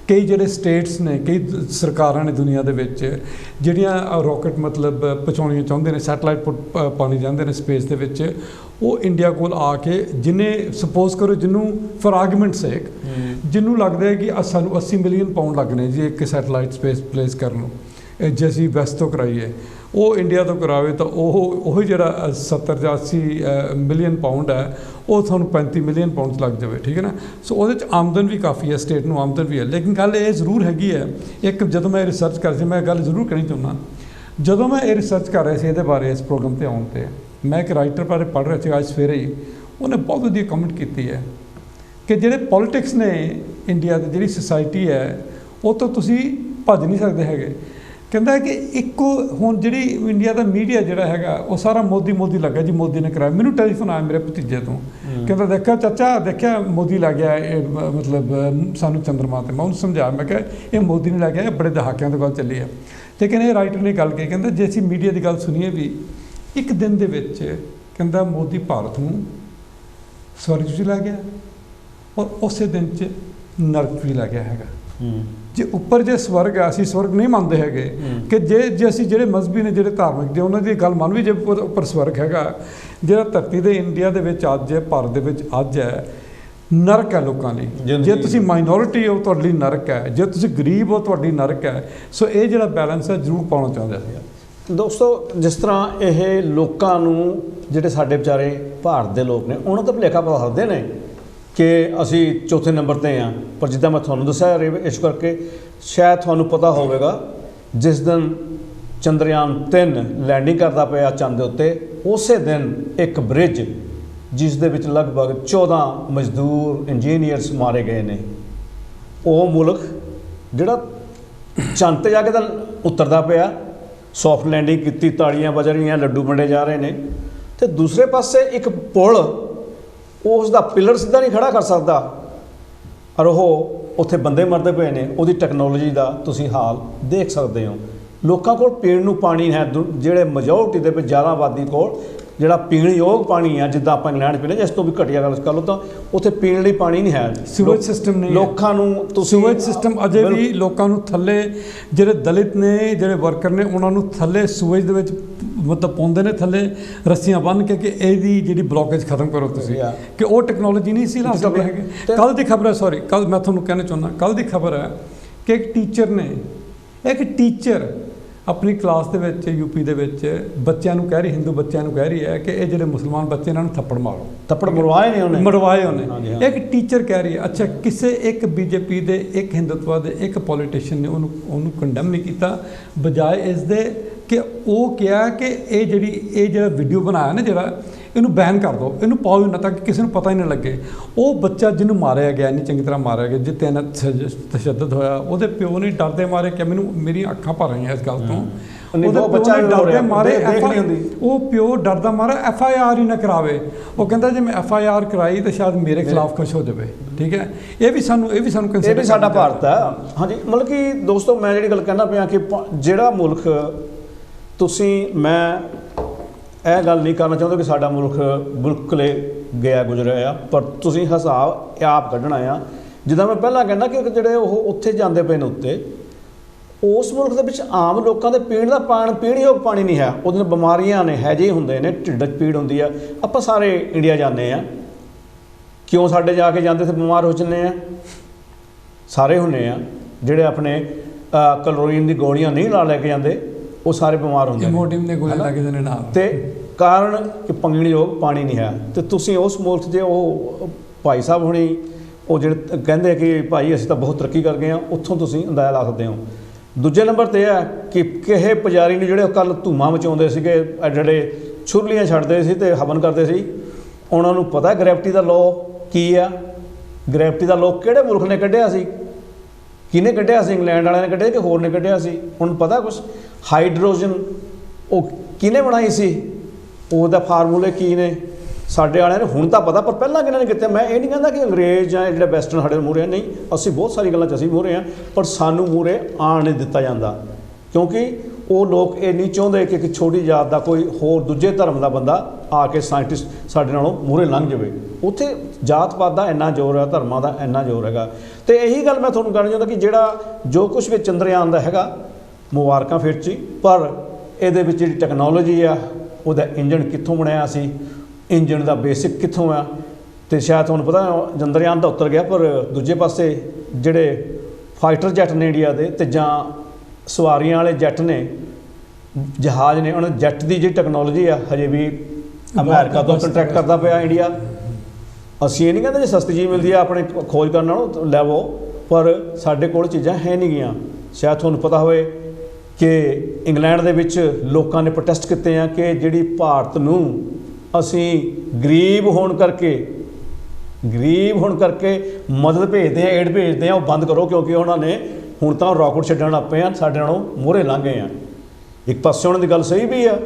ਕਈ ਜਿਹੜੇ ਸਟੇਟਸ ਨੇ, ਕਈ ਸਰਕਾਰਾਂ ਨੇ ਦੁਨੀਆ ਦੇ ਵਿੱਚ ਜਿਹੜੀਆਂ ਰੋਕਟ ਮਤਲਬ ਪਹੁੰਚਾਉਣੀਆਂ ਚਾਹੁੰਦੇ ਨੇ, ਸੈਟਲਾਈਟ ਪਾਉਣੀ ਚਾਹੁੰਦੇ ਨੇ ਸਪੇਸ ਦੇ ਵਿੱਚ, ਉਹ ਇੰਡੀਆ ਕੋਲ ਆ ਕੇ ਜਿਹਨੇ ਸਪੋਜ਼ ਕਰੋ ਜਿਹਨੂੰ ਫॉर ਆਰਗੂਮੈਂਟ ਸੇਕ ਜਿਹਨੂੰ ਲੱਗਦਾ ਹੈ ਕਿ ਸਾਨੂੰ 80 ਮਿਲੀਅਨ ਪਾਉਂਡ ਲੱਗਣੇ ਜੀ ਇੱਕ ਸੈਟਲਾਈਟ ਸਪੇਸ ਪਲੇਸ ਕਰਨ ਨੂੰ, ਜੇ ਅਸੀਂ ਵੈਸਟ ਤੋਂ ਕਰਾਈਏ, ਉਹ ਇੰਡੀਆ ਤੋਂ ਕਰਾਵੇ ਤਾਂ ਉਹ ਜਿਹੜਾ 70 ਜਾਂ 80 ਮਿਲੀਅਨ ਪਾਉਂਡ ਹੈ ਉਹ ਤੁਹਾਨੂੰ 35 ਮਿਲੀਅਨ ਪਾਉਂਡ ਲੱਗ ਜਾਵੇ, ਠੀਕ ਹੈ ਨਾ। ਸੋ ਉਹਦੇ 'ਚ ਆਮਦਨ ਵੀ ਕਾਫੀ ਹੈ, ਸਟੇਟ ਨੂੰ ਆਮਦਨ ਵੀ ਹੈ। ਲੇਕਿਨ ਗੱਲ ਇਹ ਜ਼ਰੂਰ ਹੈਗੀ ਹੈ, ਇੱਕ ਜਦੋਂ ਮੈਂ ਰਿਸਰਚ ਕਰ ਸੀ, ਮੈਂ ਗੱਲ ਜ਼ਰੂਰ ਕਹਿਣੀ ਚਾਹੁੰਦਾ, ਜਦੋਂ ਮੈਂ ਇਹ ਰਿਸਰਚ ਕਰ ਰਿਹਾ ਸੀ ਇਹਦੇ ਬਾਰੇ ਇਸ ਪ੍ਰੋਗਰਾਮ 'ਤੇ ਆਉਣ 'ਤੇ, ਮੈਂ ਇੱਕ ਰਾਈਟਰ ਬਾਰੇ ਪੜ੍ਹ ਰਿਹਾ ਸੀ ਅੱਜ ਸਵੇਰੇ ਹੀ, ਉਹਨੇ ਬਹੁਤ ਵਧੀਆ ਕਮੈਂਟ ਕੀਤੀ ਹੈ ਕਿ ਜਿਹੜੇ ਪੋਲੀਟਿਕਸ ਨੇ ਇੰਡੀਆ ਦੀ, ਜਿਹੜੀ ਸੁਸਾਇਟੀ ਹੈ, ਉਹ ਤੋਂ ਤੁਸੀਂ ਭੱਜ ਨਹੀਂ ਸਕਦੇ ਹੈਗੇ। ਕਹਿੰਦਾ ਕਿ ਇੱਕੋ ਹੁਣ ਜਿਹੜੀ ਇੰਡੀਆ ਦਾ ਮੀਡੀਆ ਜਿਹੜਾ ਹੈਗਾ ਉਹ ਸਾਰਾ ਮੋਦੀ ਲੱਗਾ ਜੀ, ਮੋਦੀ ਨੇ ਕਰਾਇਆ। ਮੈਨੂੰ ਟੈਲੀਫੋਨ ਆਇਆ ਮੇਰੇ ਭਤੀਜੇ ਤੋਂ, ਕਹਿੰਦਾ ਦੇਖਿਆ ਚਾਚਾ, ਦੇਖਿਆ ਮੋਦੀ ਲੱਗ ਗਿਆ ਮਤਲਬ ਸਾਨੂੰ ਚੰਦਰਮਾ 'ਤੇ। ਮੈਂ ਉਹਨੂੰ ਸਮਝਾਇਆ, ਮੈਂ ਕਿਹਾ ਇਹ ਮੋਦੀ ਨੇ ਲੱਗਿਆ, ਬੜੇ ਦਹਾਕਿਆਂ ਤੋਂ ਗੱਲ ਚੱਲੀ ਹੈ। ਲੇਕਿਨ ਇਹ ਰਾਈਟਰ ਨੇ ਗੱਲ ਕਹੀ, ਕਹਿੰਦਾ ਜੇ ਅਸੀਂ ਮੀਡੀਆ ਦੀ ਗੱਲ ਸੁਣੀਏ ਵੀ, ਇੱਕ ਦਿਨ ਦੇ ਵਿੱਚ ਕਹਿੰਦਾ ਮੋਦੀ ਭਾਰਤ ਨੂੰ ਸਵਰਗ 'ਚ ਲੈ ਗਿਆ ਔਰ ਉਸੇ ਦਿਨ 'ਚ ਨਰਕ ਵੀ ਲੈ ਗਿਆ ਹੈਗਾ। ਜੇ ਉੱਪਰ ਜੇ ਸਵਰਗ ਹੈ, ਅਸੀਂ ਸਵਰਗ ਨਹੀਂ ਮੰਨਦੇ ਹੈਗੇ ਕਿ ਜੇ ਅਸੀਂ ਜਿਹੜੇ ਮਜ਼ਹਬੀ ਨੇ, ਜਿਹੜੇ ਧਾਰਮਿਕ, ਜੇ ਉਹਨਾਂ ਦੀ ਗੱਲ ਮੰਨ ਵੀ, ਜੇ ਉੱਪਰ ਸਵਰਗ ਹੈਗਾ, ਜਿਹੜਾ ਧਰਤੀ ਦੇ ਇੰਡੀਆ ਦੇ ਵਿੱਚ ਅੱਜ ਹੈ, ਭਾਰਤ ਦੇ ਵਿੱਚ ਅੱਜ ਹੈ, ਨਰਕ ਹੈ ਲੋਕਾਂ ਲਈ। ਜੇ ਤੁਸੀਂ ਮਾਈਨੋਰਿਟੀ ਹੋ ਤੁਹਾਡੇ ਲਈ ਨਰਕ ਹੈ, ਜੇ ਤੁਸੀਂ ਗਰੀਬ ਹੋ ਤੁਹਾਡੀ ਨਰਕ ਹੈ। ਸੋ ਇਹ ਜਿਹੜਾ ਬੈਲੈਂਸ ਹੈ ਜ਼ਰੂਰ ਪਾਉਣਾ ਚਾਹੁੰਦਾ ਸੀ। ਦੋਸਤੋ, ਜਿਸ ਤਰ੍ਹਾਂ ਇਹ ਲੋਕਾਂ ਨੂੰ, ਜਿਹੜੇ ਸਾਡੇ ਵਿਚਾਰੇ ਭਾਰਤ ਦੇ ਲੋਕ ਨੇ, ਉਹਨਾਂ ਤੋਂ ਭੁਲੇਖਾ ਪਾ ਸਕਦੇ ਨੇ ਕਿ ਅਸੀਂ ਚੌਥੇ ਨੰਬਰ 'ਤੇ ਹਾਂ। ਪਰ ਜਿੱਦਾਂ ਮੈਂ ਤੁਹਾਨੂੰ ਦੱਸਿਆ, ਇਸ ਕਰਕੇ ਸ਼ਾਇਦ ਤੁਹਾਨੂੰ ਪਤਾ ਹੋਵੇਗਾ, ਜਿਸ ਦਿਨ ਚੰਦਰਯਾਨ 3 ਲੈਂਡਿੰਗ ਕਰਦਾ ਪਿਆ ਚੰਦ ਦੇ ਉੱਤੇ, ਉਸੇ ਦਿਨ ਇੱਕ ਬ੍ਰਿਜ ਜਿਸ ਦੇ ਵਿੱਚ ਲਗਭਗ 14 ਮਜ਼ਦੂਰ ਇੰਜੀਨੀਅਰਸ ਮਾਰੇ ਗਏ ਨੇ, ਉਹ ਮੁਲਕ ਜਿਹੜਾ ਚੰਦ 'ਤੇ ਜਾ ਕੇ ਤਾਂ ਉਤਰਦਾ ਪਿਆ, ਸੌਫਟ ਲੈਂਡਿੰਗ ਕੀਤੀ, ਤਾੜੀਆਂ ਵੱਜ ਰਹੀਆਂ, ਲੱਡੂ ਵੰਡੇ ਜਾ ਰਹੇ ਨੇ, ਅਤੇ ਦੂਸਰੇ ਪਾਸੇ ਇੱਕ ਪੁਲ ਉਸ ਦਾ ਪਿਲਰ ਸਿੱਧਾ ਨਹੀਂ ਖੜਾ ਕਰ ਸਕਦਾ, ਔਰ ਉਹ ਉੱਥੇ ਬੰਦੇ ਮਰਦੇ ਪਏ ਨੇ। ਉਹਦੀ ਟੈਕਨੋਲੋਜੀ ਦਾ ਤੁਸੀਂ ਹਾਲ ਦੇਖ ਸਕਦੇ ਹੋ। ਲੋਕਾਂ ਕੋਲ ਪੀਣ ਨੂੰ ਪਾਣੀ ਹੈ, ਜਿਹੜੇ ਮੈਜੋਰਟੀ ਦੇ ਵਿੱਚ ਜ਼ਿਆਦਾ ਆਬਾਦੀ ਕੋਲ ਜਿਹੜਾ ਪੀਣ ਯੋਗ ਪਾਣੀ ਹੈ, ਜਿੱਦਾਂ ਆਪਾਂ ਇੰਗਲੈਂਡ ਪੀਂਦੇ, ਜਿਸ ਤੋਂ ਵੀ ਘਟੀਆ ਗੱਲ ਕਰ ਲਓ ਤਾਂ ਉੱਥੇ ਪੀਣ ਲਈ ਪਾਣੀ ਨਹੀਂ ਹੈ, ਸੀਵੇਜ ਸਿਸਟਮ ਨਹੀਂ, ਲੋਕਾਂ ਨੂੰ ਸੀਵੇਜ ਸਿਸਟਮ ਅਜੇ ਵੀ ਲੋਕਾਂ ਨੂੰ ਥੱਲੇ, ਜਿਹੜੇ ਦਲਿਤ ਨੇ, ਜਿਹੜੇ ਵਰਕਰ ਨੇ, ਉਹਨਾਂ ਨੂੰ ਥੱਲੇ ਸੂਏਜ ਦੇ ਵਿੱਚ ਮਤਲਬ ਪਾਉਂਦੇ ਨੇ, ਥੱਲੇ ਰੱਸੀਆਂ ਬੰਨ੍ਹ ਕੇ ਕਿ ਇਹਦੀ ਜਿਹੜੀ ਬਲੋਕੇਜ ਖਤਮ ਕਰੋ ਤੁਸੀਂ, ਕਿ ਉਹ ਟੈਕਨੋਲੋਜੀ ਨਹੀਂ ਸੀ ਲਾ ਸਕਦੇ ਹੈਗੇ। ਕੱਲ੍ਹ ਦੀ ਖਬਰ ਹੈ, ਕੱਲ੍ਹ ਮੈਂ ਤੁਹਾਨੂੰ ਕਹਿਣਾ ਚਾਹੁੰਦਾ, ਕੱਲ੍ਹ ਦੀ ਖਬਰ ਹੈ ਕਿ ਇੱਕ ਟੀਚਰ ਆਪਣੀ ਕਲਾਸ ਦੇ ਵਿੱਚ ਯੂਪੀ ਦੇ ਵਿੱਚ ਬੱਚਿਆਂ ਨੂੰ ਕਹਿ ਰਹੀ, ਹਿੰਦੂ ਬੱਚਿਆਂ ਨੂੰ ਕਹਿ ਰਹੀ ਹੈ ਕਿ ਇਹ ਜਿਹੜੇ ਮੁਸਲਮਾਨ ਬੱਚੇ ਇਹਨਾਂ ਨੂੰ ਥੱਪੜ ਮਾਰੋ। ਥੱਪੜ ਮਰਵਾਏ ਉਹਨੇ। ਇੱਕ ਟੀਚਰ ਕਹਿ ਰਹੀ ਹੈ। ਅੱਛਾ, ਕਿਸੇ ਇੱਕ ਬੀਜੇਪੀ ਦੇ, ਇੱਕ ਹਿੰਦੂਤਵਾ ਦੇ, ਇੱਕ ਪੋਲੀਟੀਸ਼ੀਅਨ ਨੇ ਉਹਨੂੰ ਕੰਡੈਮ ਨਹੀਂ ਕੀਤਾ, ਬਜਾਏ ਇਸ ਦੇ ਕਿ ਉਹ ਕਿਹਾ ਕਿ ਇਹ ਜਿਹੜਾ ਵੀਡੀਓ ਬਣਾਇਆ ਨਾ, ਜਿਹੜਾ ਇਹਨੂੰ ਬੈਨ ਕਰ ਦਿਓ, ਇਹਨੂੰ ਪਾਓ ਨਾ, ਤਾਂ ਕਿ ਕਿਸੇ ਨੂੰ ਪਤਾ ਹੀ ਨਾ ਲੱਗੇ। ਉਹ ਬੱਚਾ ਜਿਹਨੂੰ ਮਾਰਿਆ ਗਿਆ, ਇੰਨੀ ਚੰਗੀ ਤਰ੍ਹਾਂ ਮਾਰਿਆ ਗਿਆ, ਜਿੱਤੇ ਨਾ ਤਸ਼ੱਦਦ ਹੋਇਆ, ਉਹਦੇ ਪਿਓ ਨੇ ਡਰਦੇ ਮਾਰੇ ਕਿ ਮੇਰੀਆਂ ਅੱਖਾਂ ਭਰ ਰਹੀਆਂ ਇਸ ਗੱਲ ਤੋਂ। ਉਹ ਪਿਓ ਡਰਦਾ ਮਾਰਾ FIR ਹੀ ਨਾ ਕਰਾਵੇ। ਉਹ ਕਹਿੰਦਾ ਜੇ ਮੈਂ FIR ਕਰਾਈ ਤਾਂ ਸ਼ਾਇਦ ਮੇਰੇ ਖਿਲਾਫ ਕੁਛ ਹੋ ਜਾਵੇ, ਠੀਕ ਹੈ। ਇਹ ਵੀ ਸਾਡਾ ਭਾਰਤ ਹੈ। ਹਾਂਜੀ, ਮਤਲਬ ਕਿ ਦੋਸਤੋ, ਮੈਂ ਜਿਹੜੀ ਗੱਲ ਕਹਿਣਾ ਪਿਆ ਕਿ ਜਿਹੜਾ ਮੁਲਕ ਮੈਂ ਇਹ ਗੱਲ ਨਹੀਂ ਕਰਨਾ ਚਾਹੁੰਦਾ ਕਿ ਸਾਡਾ ਮੁਲਕ ਬਿਲਕੁਲ ਗਿਆ ਗੁਜ਼ਰਿਆ ਆ, ਪਰ ਤੁਸੀਂ ਹਿਸਾਬ ਆਪ ਕੱਢਣਾ ਆ। ਜਿੱਦਾਂ ਮੈਂ ਪਹਿਲਾਂ ਕਹਿੰਦਾ ਕਿ ਜਿਹੜੇ ਉਹ ਉੱਥੇ ਜਾਂਦੇ ਪਏ ਨੇ ਉੱਤੇ, ਉਸ ਮੁਲਕ ਦੇ ਵਿੱਚ ਆਮ ਲੋਕਾਂ ਦੇ ਪੀਣ ਦਾ ਪੀਣਯੋਗ ਪਾਣੀ ਨਹੀਂ ਹੈ। ਉਹਦੇ ਨਾਲ ਬਿਮਾਰੀਆਂ ਨੇ, ਹੈਜੇ ਹੁੰਦੇ ਨੇ, ਢਿੱਡ 'ਚ ਪੀੜ ਹੁੰਦੀ ਆ। ਆਪਾਂ ਸਾਰੇ ਇੰਡੀਆ ਜਾਂਦੇ ਆ, ਕਿਉਂ ਸਾਡੇ ਜਾ ਕੇ ਜਾਂਦੇ ਤੇ ਬਿਮਾਰ ਹੋ ਜਾਂਦੇ ਆ? ਸਾਰੇ ਹੁੰਦੇ ਆ ਜਿਹੜੇ ਆਪਣੇ ਕਲੋਰੀਨ ਦੀ ਗੋਲੀਆਂ ਨਹੀਂ ਲੈ ਕੇ ਜਾਂਦੇ, ਉਹ ਸਾਰੇ ਬਿਮਾਰ ਹੁੰਦੇ ਨੇ। ਤੇ ਕਾਰਨ ਕਿ ਪੀਣਯੋਗ ਪਾਣੀ ਨਹੀਂ ਹੈ। ਤੇ ਤੁਸੀਂ ਉਸ ਮੁਲਕ 'ਚ ਉਹ ਭਾਈ ਸਾਹਿਬ ਹੁਣੀ ਉਹ ਜਿਹੜੇ ਕਹਿੰਦੇ ਕਿ ਭਾਈ ਅਸੀਂ ਤਾਂ ਬਹੁਤ ਤਰੱਕੀ ਕਰ ਗਏ ਹਾਂ, ਉੱਥੋਂ ਤੁਸੀਂ ਅੰਦਾਜ਼ਾ ਲਾ ਸਕਦੇ ਹੋ। ਦੂਜੇ ਨੰਬਰ 'ਤੇ ਇਹ ਹੈ ਕਿ ਕਿਸੇ ਪੁਜਾਰੀ ਨੂੰ ਜਿਹੜੇ ਕੱਲ੍ਹ ਧੂੰਮਾਂ ਮਚਾਉਂਦੇ ਸੀਗੇ, ਜਿਹੜੇ ਛੁਰਲੀਆਂ ਛੱਡਦੇ ਸੀ ਅਤੇ ਹਵਨ ਕਰਦੇ ਸੀ, ਉਹਨਾਂ ਨੂੰ ਪਤਾ ਗ੍ਰੈਵਿਟੀ ਦਾ ਲਾਅ ਕੀ ਆ? ਗ੍ਰੈਵਿਟੀ ਦਾ ਲਾਅ ਕਿਹੜੇ ਮੁਲਕ ਨੇ ਕੱਢਿਆ ਸੀ? ਕਿਹਨੇ ਕੱਢਿਆ ਸੀ? ਇੰਗਲੈਂਡ ਵਾਲਿਆਂ ਨੇ ਕੱਢਿਆ ਕਿ ਹੋਰ ਨੇ ਕੱਢਿਆ ਸੀ? ਹੁਣ ਪਤਾ ਕੁਛ? ਹਾਈਡਰੋਜਨ ਉਹ ਕਿਹਨੇ ਬਣਾਈ ਸੀ? ਉਹਦਾ ਫਾਰਮੂਲੇ ਕੀ ਨੇ? ਸਾਡੇ ਵਾਲਿਆਂ ਨੂੰ ਹੁਣ ਤਾਂ ਪਤਾ, ਪਰ ਪਹਿਲਾਂ ਕਿਹਨਾਂ ਨੇ ਕੀਤਾ? ਮੈਂ ਇਹ ਨਹੀਂ ਕਹਿੰਦਾ ਕਿ ਅੰਗਰੇਜ਼ ਜਾਂ ਜਿਹੜੇ ਵੈਸਟਰਨ ਸਾਡੇ ਮੂਹਰੇ ਨਹੀਂ, ਅਸੀਂ ਬਹੁਤ ਸਾਰੀ ਗੱਲਾਂ 'ਚ ਅਸੀਂ ਮੂਹਰੇ ਹਾਂ, ਪਰ ਸਾਨੂੰ ਮੂਹਰੇ ਆਉਣ ਨਹੀਂ ਦਿੱਤਾ ਜਾਂਦਾ, ਕਿਉਂਕਿ ਉਹ ਲੋਕ ਇਹ ਨਹੀਂ ਚਾਹੁੰਦੇ ਕਿ ਇੱਕ ਛੋਟੀ ਜਾਤ ਦਾ ਕੋਈ ਹੋਰ ਦੂਜੇ ਧਰਮ ਦਾ ਬੰਦਾ ਆ ਕੇ ਸਾਇੰਟਿਸਟ ਸਾਡੇ ਨਾਲੋਂ ਮੂਹਰੇ ਲੰਘ ਜਾਵੇ। ਉੱਥੇ ਜਾਤ ਪਾਤ ਦਾ ਇੰਨਾ ਜ਼ੋਰ ਹੈ, ਧਰਮਾਂ ਦਾ ਇੰਨਾ ਜ਼ੋਰ ਹੈਗਾ। ਅਤੇ ਇਹੀ ਗੱਲ ਮੈਂ ਤੁਹਾਨੂੰ ਕਹਿਣਾ ਚਾਹੁੰਦਾ ਕਿ ਜਿਹੜਾ ਜੋ ਕੁਛ ਵੀ ਚੰਦਰਯਾਨ ਦਾ ਹੈਗਾ, ਮੁਬਾਰਕਾਂ ਫਿਰ 'ਚ, ਪਰ ਇਹਦੇ ਵਿੱਚ ਜਿਹੜੀ ਟੈਕਨੋਲੋਜੀ ਆ, ਉਹਦਾ ਇੰਜਣ ਕਿੱਥੋਂ ਬਣਿਆ ਸੀ, ਇੰਜਣ ਦਾ ਬੇਸਿਕ ਕਿੱਥੋਂ ਆ? ਅਤੇ ਸ਼ਾਇਦ ਤੁਹਾਨੂੰ ਪਤਾ ਚੰਦਰਯਾਨ ਤਾਂ ਉੱਤਰ ਗਿਆ, ਪਰ ਦੂਜੇ ਪਾਸੇ ਜਿਹੜੇ ਫਾਈਟਰ ਜੈਟ ਨੇ ਇੰਡੀਆ ਦੇ, ਅਤੇ ਜਾਂ ਸਵਾਰੀਆਂ ਵਾਲੇ ਜੈਟ ਨੇ, ਜਹਾਜ਼ ਨੇ, ਉਹਨਾਂ ਜੈਟ ਦੀ ਜਿਹੜੀ ਟੈਕਨੋਲੋਜੀ ਆ ਹਜੇ ਵੀ ਅਮਰੀਕਾ ਤੋਂ ਕੰਟਰੈਕਟ ਕਰਦਾ ਪਿਆ ਇੰਡੀਆ। ਅਸੀਂ ਇਹ ਨਹੀਂ ਕਹਿੰਦੇ ਜੇ ਸਸਤੀ ਚੀਜ਼ ਮਿਲਦੀ ਆ ਆਪਣੇ ਖੋਜ ਕਰਨ ਨਾਲੋਂ ਲੈਵੋ, ਪਰ ਸਾਡੇ ਕੋਲ ਚੀਜ਼ਾਂ ਹੈ ਨਹੀਂ ਗੀਆਂ। ਸ਼ਾਇਦ ਤੁਹਾਨੂੰ ਪਤਾ ਹੋਵੇ ਕਿ ਇੰਗਲੈਂਡ ਦੇ ਵਿੱਚ ਲੋਕਾਂ ਨੇ ਪ੍ਰੋਟੈਸਟ ਕੀਤੇ ਆ ਕਿ ਜਿਹੜੀ ਭਾਰਤ ਨੂੰ ਅਸੀਂ ਗਰੀਬ ਹੋਣ ਕਰਕੇ ਮਦਦ ਭੇਜਦੇ ਹਾਂ, ਏਡ ਭੇਜਦੇ ਹਾਂ, ਉਹ ਬੰਦ ਕਰੋ, ਕਿਉਂਕਿ ਉਹਨਾਂ ਨੇ ਹੁਣ ਤਾਂ ਰਾਕਟ ਛੱਡਣ ਲੱਗ ਪਏ ਆ, ਸਾਡੇ ਨਾਲੋਂ ਮੂਹਰੇ ਲੰਘ ਗਏ ਆ। ਇੱਕ ਪਾਸੇ ਉਹਨਾਂ ਦੀ ਗੱਲ ਸਹੀ ਵੀ ਆ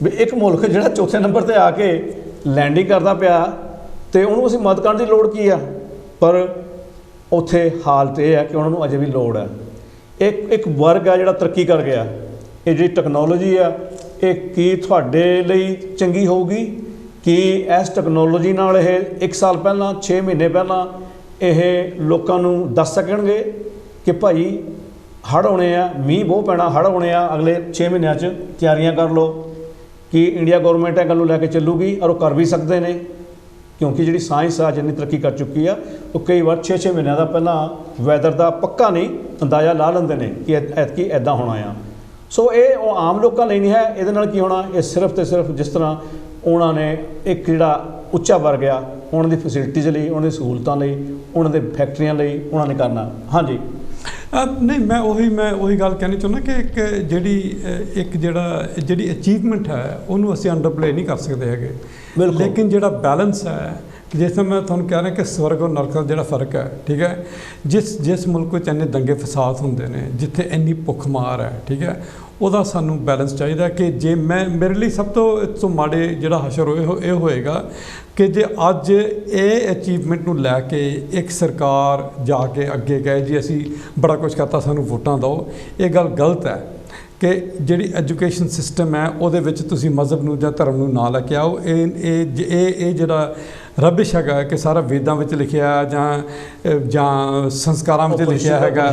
ਵੀ ਇੱਕ ਮੁਲਕ ਜਿਹੜਾ ਚੌਥੇ ਨੰਬਰ 'ਤੇ ਆ ਕੇ ਲੈਂਡਿੰਗ ਕਰਦਾ ਪਿਆ ਅਤੇ ਉਹਨੂੰ ਅਸੀਂ ਮਦਦ ਕਰਨ ਦੀ ਲੋੜ ਕੀ ਆ? ਪਰ ਉੱਥੇ ਹਾਲਤ ਇਹ ਹੈ ਕਿ ਉਹਨਾਂ ਨੂੰ ਅਜੇ ਵੀ ਲੋੜ ਹੈ। ਇੱਕ ਵਰਗ ਆ ਜਿਹੜਾ ਤਰੱਕੀ ਕਰ ਗਿਆ। ਇਹ ਜਿਹੜੀ ਟੈਕਨੋਲੋਜੀ ਆ, ਇਹ ਕੀ ਤੁਹਾਡੇ ਲਈ ਚੰਗੀ ਹੋਊਗੀ? ਕਿ ਇਸ ਟੈਕਨੋਲੋਜੀ ਨਾਲ ਇਹ 1 ਸਾਲ ਪਹਿਲਾਂ, 6 ਮਹੀਨੇ ਪਹਿਲਾਂ ਇਹ ਲੋਕਾਂ ਨੂੰ ਦੱਸ ਸਕਣਗੇ ਕਿ ਭਾਈ ਹੜ੍ਹ ਆਉਣੇ ਆ, ਮੀਂਹ ਬਹੁਤ ਪੈਣਾ, ਹੜ੍ਹ ਆਉਣੇ ਆ, ਅਗਲੇ 6 ਮਹੀਨਿਆਂ 'ਚ ਤਿਆਰੀਆਂ ਕਰ ਲਓ? ਕਿ ਇੰਡੀਆ ਗੌਰਮੈਂਟ ਇਹ ਗੱਲ ਨੂੰ ਲੈ ਕੇ ਚੱਲੂਗੀ? ਔਰ ਉਹ ਕਰ ਵੀ ਸਕਦੇ ਨੇ, ਕਿਉਂਕਿ ਜਿਹੜੀ ਸਾਇੰਸ ਆ ਜਿੰਨੀ ਤਰੱਕੀ ਕਰ ਚੁੱਕੀ ਆ, ਉਹ ਕਈ ਵਾਰ 6-6 ਮਹੀਨਿਆਂ ਦਾ ਪਹਿਲਾਂ ਵੈਦਰ ਦਾ ਪੱਕਾ ਨਹੀਂ ਅੰਦਾਜ਼ਾ ਲਾ ਲੈਂਦੇ ਨੇ ਕਿ ਐਤਕੀ ਇੱਦਾਂ ਹੋਣਾ ਆ। ਸੋ ਇਹ ਉਹ ਆਮ ਲੋਕਾਂ ਲਈ ਨਹੀਂ ਹੈ। ਇਹਦੇ ਨਾਲ ਕੀ ਹੋਣਾ? ਇਹ ਸਿਰਫ ਅਤੇ ਸਿਰਫ ਜਿਸ ਤਰ੍ਹਾਂ ਉਹਨਾਂ ਨੇ ਇੱਕ ਜਿਹੜਾ ਉੱਚਾ ਵਰਗ ਆ, ਉਹਨਾਂ ਦੀ ਫੈਸਿਲਿਟੀਜ਼ ਲਈ, ਉਹਨਾਂ ਦੀ ਸਹੂਲਤਾਂ ਲਈ, ਉਹਨਾਂ ਦੇ ਫੈਕਟਰੀਆਂ ਲਈ ਉਹਨਾਂ ਨੇ ਕਰਨਾ। ਹਾਂਜੀ ਨਹੀਂ, ਮੈਂ ਉਹੀ ਗੱਲ ਕਹਿਣੀ ਚਾਹੁੰਦਾ ਕਿ ਜਿਹੜੀ ਅਚੀਵਮੈਂਟ ਹੈ ਉਹਨੂੰ ਅਸੀਂ ਅੰਡਰਪਲੇ ਨਹੀਂ ਕਰ ਸਕਦੇ ਹੈਗੇ। ਲੇਕਿਨ ਜਿਹੜਾ ਬੈਲੈਂਸ ਹੈ, ਕਿ ਜਿਸ ਤਰ੍ਹਾਂ ਮੈਂ ਤੁਹਾਨੂੰ ਕਹਿ ਰਿਹਾ ਕਿ ਸਵਰਗ ਔਰ ਨਰਕ ਦਾ ਜਿਹੜਾ ਫ਼ਰਕ ਹੈ, ਠੀਕ ਹੈ, ਜਿਸ ਮੁਲਕ ਵਿੱਚ ਇੰਨੇ ਦੰਗੇ ਫਸਾਦ ਹੁੰਦੇ ਨੇ, ਜਿੱਥੇ ਇੰਨੀ ਭੁੱਖਮਾਰ ਹੈ, ਠੀਕ ਹੈ, ਉਹਦਾ ਸਾਨੂੰ ਬੈਲੈਂਸ ਚਾਹੀਦਾ। ਕਿ ਜੇ ਮੇਰੇ ਲਈ ਸਭ ਤੋਂ ਮਾੜੇ ਜਿਹੜਾ ਹਸ਼ਰ ਇਹ ਹੋਏਗਾ ਕਿ ਜੇ ਅੱਜ ਇਹ ਅਚੀਵਮੈਂਟ ਨੂੰ ਲੈ ਕੇ ਇੱਕ ਸਰਕਾਰ ਜਾ ਕੇ ਅੱਗੇ ਕਹੇ ਜੀ ਅਸੀਂ ਬੜਾ ਕੁਝ ਕਰਤਾ, ਸਾਨੂੰ ਵੋਟਾਂ ਦਿਓ। ਇਹ ਗੱਲ ਗਲਤ ਹੈ ਕਿ ਜਿਹੜੀ ਐਜੂਕੇਸ਼ਨ ਸਿਸਟਮ ਹੈ ਉਹਦੇ ਵਿੱਚ ਤੁਸੀਂ ਮਜ਼ਹਬ ਨੂੰ ਜਾਂ ਧਰਮ ਨੂੰ ਨਾ ਲੈ ਕੇ ਆਓ। ਇਹ ਜਿਹੜਾ ਰਬਿਸ਼ ਹੈਗਾ ਕਿ ਸਾਰਾ ਵੇਦਾਂ ਵਿੱਚ ਲਿਖਿਆ ਜਾਂ ਸੰਸਕਾਰਾਂ ਵਿੱਚ ਲਿਖਿਆ ਹੈਗਾ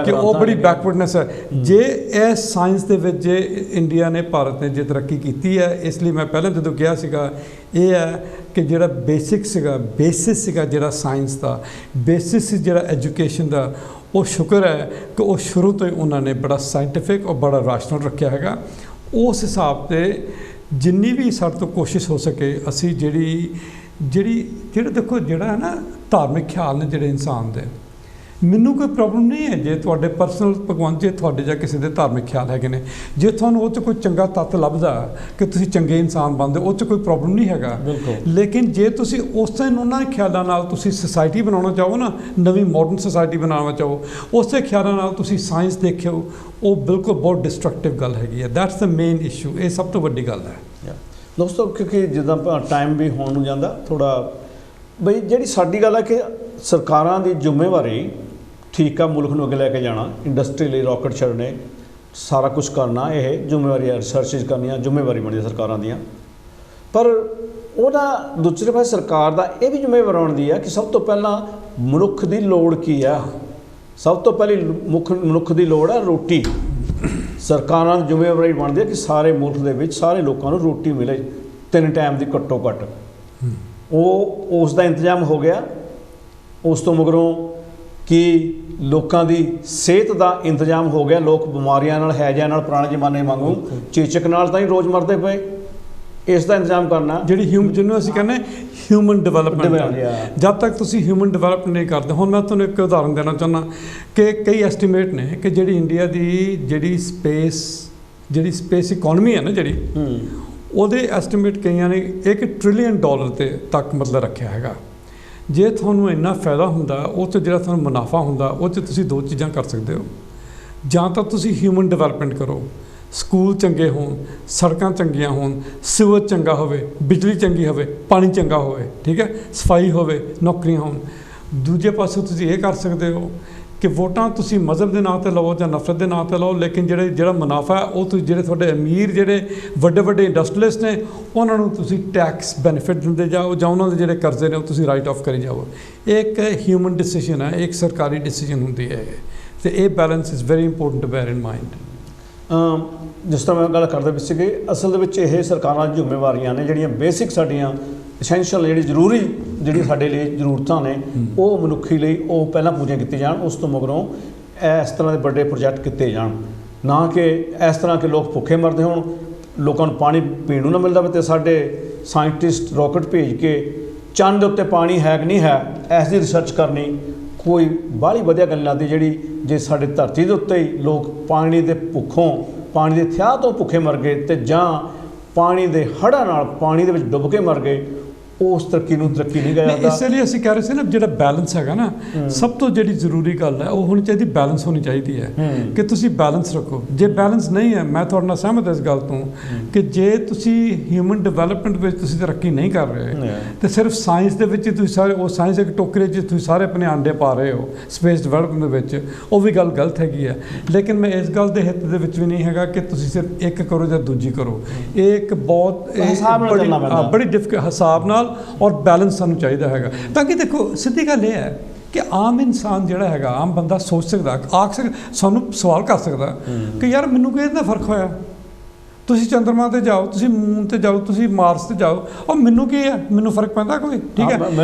ਕਿ ਉਹ ਬੜੀ ਬੈਕਵਰਡਨੈਸ ਹੈ। ਜੇ ਇਹ ਸਾਇੰਸ ਦੇ ਵਿੱਚ ਜੇ ਇੰਡੀਆ ਨੇ, ਭਾਰਤ ਨੇ ਜੇ ਤਰੱਕੀ ਕੀਤੀ ਹੈ, ਇਸ ਲਈ ਮੈਂ ਪਹਿਲਾਂ ਜਦੋਂ ਕਿਹਾ ਸੀਗਾ ਇਹ ਹੈ ਕਿ ਜਿਹੜਾ ਬੇਸਿਸ ਸੀਗਾ ਜਿਹੜਾ ਸਾਇੰਸ ਦਾ ਬੇਸਿਸ ਜਿਹੜਾ ਐਜੂਕੇਸ਼ਨ ਦਾ, ਉਹ ਸ਼ੁਕਰ ਹੈ ਕਿ ਉਹ ਸ਼ੁਰੂ ਤੋਂ ਹੀ ਉਹਨਾਂ ਨੇ ਬੜਾ ਸਾਇੰਟੀਫਿਕ ਔਰ ਬੜਾ ਰਾਸ਼ਨਲ ਰੱਖਿਆ ਹੈਗਾ। ਉਸ ਹਿਸਾਬ 'ਤੇ ਜਿੰਨੀ ਵੀ ਸਾਡੇ ਤੋਂ ਕੋਸ਼ਿਸ਼ ਹੋ ਸਕੇ ਅਸੀਂ ਜਿਹੜਾ ਦੇਖੋ ਜਿਹੜਾ ਹੈ ਨਾ ਧਾਰਮਿਕ ਖਿਆਲ ਨੇ ਜਿਹੜੇ ਇਨਸਾਨ ਦੇ, ਮੈਨੂੰ ਕੋਈ ਪ੍ਰੋਬਲਮ ਨਹੀਂ ਹੈ ਜੇ ਤੁਹਾਡੇ ਪਰਸਨਲ ਭਗਵਾਨ, ਜੇ ਤੁਹਾਡੇ ਜਾਂ ਕਿਸੇ ਦੇ ਧਾਰਮਿਕ ਖਿਆਲ ਹੈਗੇ ਨੇ, ਜੇ ਤੁਹਾਨੂੰ ਉਹ 'ਚ ਕੋਈ ਚੰਗਾ ਤੱਤ ਲੱਭਦਾ ਕਿ ਤੁਸੀਂ ਚੰਗੇ ਇਨਸਾਨ ਬਣਦੇ, ਉਹ 'ਚ ਕੋਈ ਪ੍ਰੋਬਲਮ ਨਹੀਂ ਹੈਗਾ। ਲੇਕਿਨ ਜੇ ਤੁਸੀਂ ਉਸ ਦਿਨ ਉਹਨਾਂ ਦੇ ਖਿਆਲਾਂ ਨਾਲ ਤੁਸੀਂ ਸੁਸਾਇਟੀ ਬਣਾਉਣਾ ਚਾਹੋ ਨਾ, ਨਵੀਂ ਮਾਡਰਨ ਸੁਸਾਇਟੀ ਬਣਾਉਣਾ ਚਾਹੋ, ਉਸੇ ਖਿਆਲਾਂ ਨਾਲ ਤੁਸੀਂ ਸਾਇੰਸ ਦੇਖਿਓ, ਉਹ ਬਿਲਕੁਲ ਬਹੁਤ ਡਿਸਟਰਕਟਿਵ ਗੱਲ ਹੈਗੀ ਹੈ। That's the main issue. ਇਹ ਸਭ ਤੋਂ ਵੱਡੀ ਗੱਲ ਹੈ ਦੋਸਤੋ, ਕਿਉਂਕਿ ਜਿੱਦਾਂ ਟਾਈਮ ਵੀ ਹੋਣ ਨੂੰ ਜਾਂਦਾ ਥੋੜ੍ਹਾ, ਬਈ ਜਿਹੜੀ ਸਾਡੀ ਗੱਲ ਹੈ ਕਿ ਸਰਕਾਰਾਂ ਦੀ ਜ਼ਿੰਮੇਵਾਰੀ ਠੀਕ ਆ, ਮੁਲਕ ਨੂੰ ਅੱਗੇ ਲੈ ਕੇ ਜਾਣਾ, ਇੰਡਸਟਰੀ ਲਈ ਰਾਕਟ ਛੱਡਣੇ, ਸਾਰਾ ਕੁਛ ਕਰਨਾ, ਇਹ ਜ਼ਿੰਮੇਵਾਰੀ ਹੈ, ਰਿਸਰਚਿਸ ਕਰਨੀਆਂ ਜ਼ਿੰਮੇਵਾਰੀ ਬਣਦੀਆਂ ਸਰਕਾਰਾਂ ਦੀਆਂ। ਪਰ ਉਹਦਾ ਦੂਸਰੇ ਪਾਸੇ ਸਰਕਾਰ ਦਾ ਇਹ ਵੀ ਜ਼ਿੰਮੇਵਾਰ ਬਣਦੀ ਹੈ ਕਿ ਸਭ ਤੋਂ ਪਹਿਲਾਂ ਮਨੁੱਖ ਦੀ ਲੋੜ ਕੀ ਆ। ਸਭ ਤੋਂ ਪਹਿਲੀ ਮਨੁੱਖ ਦੀ ਲੋੜ ਹੈ ਰੋਟੀ। ਸਰਕਾਰਾਂ ਦੀ ਜ਼ਿੰਮੇਵਾਰੀ ਬਣਦੀ ਹੈ ਕਿ ਸਾਰੇ ਮੁਲਕ ਦੇ ਵਿੱਚ ਸਾਰੇ ਲੋਕਾਂ ਨੂੰ ਰੋਟੀ ਮਿਲੇ 3 ਟਾਈਮ ਦੀ ਘੱਟੋ ਘੱਟ। ਉਹ ਉਸ ਦਾ ਇੰਤਜ਼ਾਮ ਹੋ ਗਿਆ। ਉਸ ਤੋਂ ਮਗਰੋਂ ਕਿ ਲੋਕਾਂ ਦੀ ਸਿਹਤ ਦਾ ਇੰਤਜ਼ਾਮ ਹੋ ਗਿਆ। ਲੋਕ ਬਿਮਾਰੀਆਂ ਨਾਲ ਹੈਜਿਆਂ ਨਾਲ ਪੁਰਾਣੇ ਜ਼ਮਾਨੇ ਵਾਂਗੂ ਚੇਚਕ ਨਾਲ ਤਾਂ ਹੀ ਰੋਜ਼ ਮਰਦੇ ਪਏ। ਇਸ ਦਾ ਇੰਤਜ਼ਾਮ ਕਰਨਾ ਜਿਹੜੀ ਜਿਹਨੂੰ ਅਸੀਂ ਕਹਿੰਦੇ ਹਿਊਮਨ ਡਿਵੈਲਪਮੈਂਟ, ਜਦ ਤੱਕ ਤੁਸੀਂ ਹਿਊਮਨ ਡਿਵੈਲਪ ਨਹੀਂ ਕਰਦੇ। ਹੁਣ ਮੈਂ ਤੁਹਾਨੂੰ ਇੱਕ ਉਦਾਹਰਨ ਦੇਣਾ ਚਾਹੁੰਦਾ ਕਿ ਕਈ ਐਸਟੀਮੇਟ ਨੇ ਕਿ ਜਿਹੜੀ ਇੰਡੀਆ ਦੀ ਜਿਹੜੀ ਸਪੇਸ ਇਕੋਨਮੀ ਹੈ ਨਾ ਜਿਹੜੀ, ਉਹਦੇ ਐਸਟੀਮੇਟ ਕਈਆਂ ਨੇ $1 ਟ੍ਰਿਲੀਅਨ ਤੇ ਤੱਕ ਮਤਲਬ ਰੱਖਿਆ ਹੈਗਾ। ਜੇ ਤੁਹਾਨੂੰ ਇੰਨਾ ਫਾਇਦਾ ਹੁੰਦਾ ਉਹ 'ਚ ਜਿਹੜਾ ਤੁਹਾਨੂੰ ਮੁਨਾਫਾ ਹੁੰਦਾ ਉਹ 'ਚ ਤੁਸੀਂ 2 ਚੀਜ਼ਾਂ ਕਰ ਸਕਦੇ ਹੋ। ਜਾਂ ਤਾਂ ਤੁਸੀਂ ਹਿਊਮਨ ਡਿਵੈਲਪਮੈਂਟ ਕਰੋ, ਸਕੂਲ ਚੰਗੇ ਹੋਣ, ਸੜਕਾਂ ਚੰਗੀਆਂ ਹੋਣ, ਸੀਵਰ ਚੰਗਾ ਹੋਵੇ, ਬਿਜਲੀ ਚੰਗੀ ਹੋਵੇ, ਪਾਣੀ ਚੰਗਾ ਹੋਵੇ, ਠੀਕ ਹੈ, ਸਫਾਈ ਹੋਵੇ, ਨੌਕਰੀਆਂ ਹੋਣ। ਦੂਜੇ ਪਾਸੇ ਤੁਸੀਂ ਇਹ ਕਰ ਸਕਦੇ ਹੋ ਕਿ ਵੋਟਾਂ ਤੁਸੀਂ ਮਜ਼ਹਬ ਦੇ ਨਾਂ 'ਤੇ ਲਓ ਜਾਂ ਨਫ਼ਰਤ ਦੇ ਨਾਂ 'ਤੇ ਲਓ, ਲੇਕਿਨ ਜਿਹੜਾ ਮੁਨਾਫਾ ਹੈ ਉਹ ਤੁਸੀਂ ਜਿਹੜੇ ਤੁਹਾਡੇ ਅਮੀਰ ਜਿਹੜੇ ਵੱਡੇ ਇੰਡਸਟਰੀਅਲਿਸਟ ਨੇ ਉਹਨਾਂ ਨੂੰ ਤੁਸੀਂ ਟੈਕਸ ਬੈਨੀਫਿਟ ਦਿੰਦੇ ਜਾਓ ਜਾਂ ਉਹਨਾਂ ਦੇ ਜਿਹੜੇ ਕਰਜ਼ੇ ਨੇ ਉਹ ਤੁਸੀਂ ਰਾਈਟ ਆਫ ਕਰੀ ਜਾਓ। ਇਹ ਇੱਕ ਹਿਊਮਨ ਡਿਸੀਜਨ ਹੈ, ਇੱਕ ਸਰਕਾਰੀ ਡਿਸੀਜਨ ਹੁੰਦੀ ਹੈ ਅਤੇ ਇਹ balance is very important to bear in mind. ਜਿਸ ਤਰ੍ਹਾਂ ਮੈਂ ਗੱਲ ਕਰਦਾ ਵੀ ਸੀਗੇ, ਅਸਲ ਦੇ ਵਿੱਚ ਇਹ ਸਰਕਾਰਾਂ ਦੀ ਜ਼ਿੰਮੇਵਾਰੀਆਂ ਨੇ ਜਿਹੜੀਆਂ ਬੇਸਿਕ ਸਾਡੀਆਂ ਐਸੈਂਸ਼ੀਅਲ ਜ਼ਰੂਰੀ ਸਾਡੇ ਲਈ ਜ਼ਰੂਰਤਾਂ ਨੇ ਉਹ ਮਨੁੱਖੀ ਲਈ ਉਹ ਪਹਿਲਾਂ ਪੂਰੀਆਂ ਕੀਤੀਆਂ ਜਾਣ। ਉਸ ਤੋਂ ਮਗਰੋਂ ਇਸ ਤਰ੍ਹਾਂ ਦੇ ਵੱਡੇ ਪ੍ਰੋਜੈਕਟ ਕੀਤੇ ਜਾਣ, ਨਾ ਕਿ ਇਸ ਤਰ੍ਹਾਂ ਕਿ ਲੋਕ ਭੁੱਖੇ ਮਰਦੇ ਹੋਣ, ਲੋਕਾਂ ਨੂੰ ਪਾਣੀ ਪੀਣ ਨੂੰ ਨਾ ਮਿਲਦਾ ਅਤੇ ਸਾਡੇ ਸਾਇੰਟਿਸਟ ਰੋਕਟ ਭੇਜ ਕੇ ਚੰਦ ਦੇ ਉੱਤੇ ਪਾਣੀ ਹੈ ਕਿ ਨਹੀਂ ਹੈ ਇਸ ਦੀ ਰਿਸਰਚ ਕਰਨੀ ਕੋਈ ਬਾਹਲੀ ਵਧੀਆ ਗੱਲ ਲੱਗਦੀ। ਜਿਹੜੀ ਜੇ ਸਾਡੇ ਧਰਤੀ ਦੇ ਉੱਤੇ ਹੀ ਲੋਕ ਪਾਣੀ ਦੇ ਭੁੱਖੋਂ, ਪਾਣੀ ਦੇ ਥਿਆਹ ਤੋਂ ਭੁੱਖੇ ਮਰ ਗਏ ਅਤੇ ਜਾਂ ਪਾਣੀ ਦੇ ਹੜ੍ਹਾਂ ਨਾਲ ਪਾਣੀ ਦੇ ਵਿੱਚ ਡੁੱਬ ਕੇ ਮਰ ਗਏ, ਉਸ ਤਰੱਕੀ ਨੂੰ ਤਰੱਕੀ ਨਹੀਂ ਕਿਹਾ ਜਾਂਦਾ। ਇਸ ਲਈ ਅਸੀਂ ਕਹਿ ਰਹੇ ਸੀ ਨਾ ਜਿਹੜਾ ਬੈਲੈਂਸ ਹੈਗਾ ਨਾ, ਸਭ ਤੋਂ ਜਿਹੜੀ ਜ਼ਰੂਰੀ ਗੱਲ ਹੈ ਉਹ ਹੋਣੀ ਚਾਹੀਦੀ, ਬੈਲੈਂਸ ਹੋਣੀ ਚਾਹੀਦੀ ਹੈ ਕਿ ਤੁਸੀਂ ਬੈਲੈਂਸ ਰੱਖੋ। ਜੇ ਬੈਲੈਂਸ ਨਹੀਂ ਹੈ, ਮੈਂ ਤੁਹਾਡੇ ਨਾਲ ਸਹਿਮਤ ਇਸ ਗੱਲ ਤੋਂ ਕਿ ਜੇ ਤੁਸੀਂ ਹਿਊਮਨ ਡਿਵੈਲਪਮੈਂਟ ਵਿੱਚ ਤੁਸੀਂ ਤਰੱਕੀ ਨਹੀਂ ਕਰ ਰਹੇ ਤੇ ਸਿਰਫ ਸਾਇੰਸ ਦੇ ਵਿੱਚ ਤੁਸੀਂ ਸਾਰੇ ਉਹ ਸਾਇੰਸ ਇੱਕ ਟੋਕਰੇ 'ਚ ਤੁਸੀਂ ਸਾਰੇ ਆਪਣੇ ਆਂਡੇ ਪਾ ਰਹੇ ਹੋ ਸਪੇਸ ਡਿਵੈਲਪਮੈਂਟ ਦੇ ਵਿੱਚ, ਉਹ ਵੀ ਗੱਲ ਗਲਤ ਹੈਗੀ ਹੈ। ਲੇਕਿਨ ਮੈਂ ਇਸ ਗੱਲ ਦੇ ਹਿੱਤ ਦੇ ਵਿੱਚ ਵੀ ਨਹੀਂ ਹੈਗਾ ਕਿ ਤੁਸੀਂ ਸਿਰਫ ਇੱਕ ਕਰੋ ਜਾਂ ਦੂਜੀ ਕਰੋ। ਇਹ ਇੱਕ ਬਹੁਤ ਬੜੀ ਡਿਫਿਕਲਟ ਹਿਸਾਬ ਨਾਲ ਔਰ ਬੈਲੈਂਸ ਸਾਨੂੰ ਚਾਹੀਦਾ ਹੈਗਾ। ਤਾਂ ਕਿ ਦੇਖੋ ਸਿੱਧੀ ਗੱਲ ਇਹ ਹੈ ਕਿ ਆਮ ਇਨਸਾਨ ਜਿਹੜਾ ਹੈਗਾ, ਆਮ ਬੰਦਾ ਸੋਚ ਸਕਦਾ, ਸਾਨੂੰ ਸਵਾਲ ਕਰ ਸਕਦਾ ਕਿ ਯਾਰ ਮੈਨੂੰ ਕਿਹਦੇ ਨਾਲ ਫਰਕ ਹੋਇਆ, ਤੁਸੀਂ ਚੰਦਰਮਾ 'ਤੇ ਜਾਓ, ਤੁਸੀਂ ਮੂਨ 'ਤੇ ਜਾਓ, ਤੁਸੀਂ ਮਾਰਸ 'ਤੇ ਜਾਓ, ਉਹ ਮੈਨੂੰ ਕੀ ਹੈ, ਮੈਨੂੰ ਫਰਕ ਪੈਂਦਾ ਕੋਈ? ਠੀਕ ਹੈ,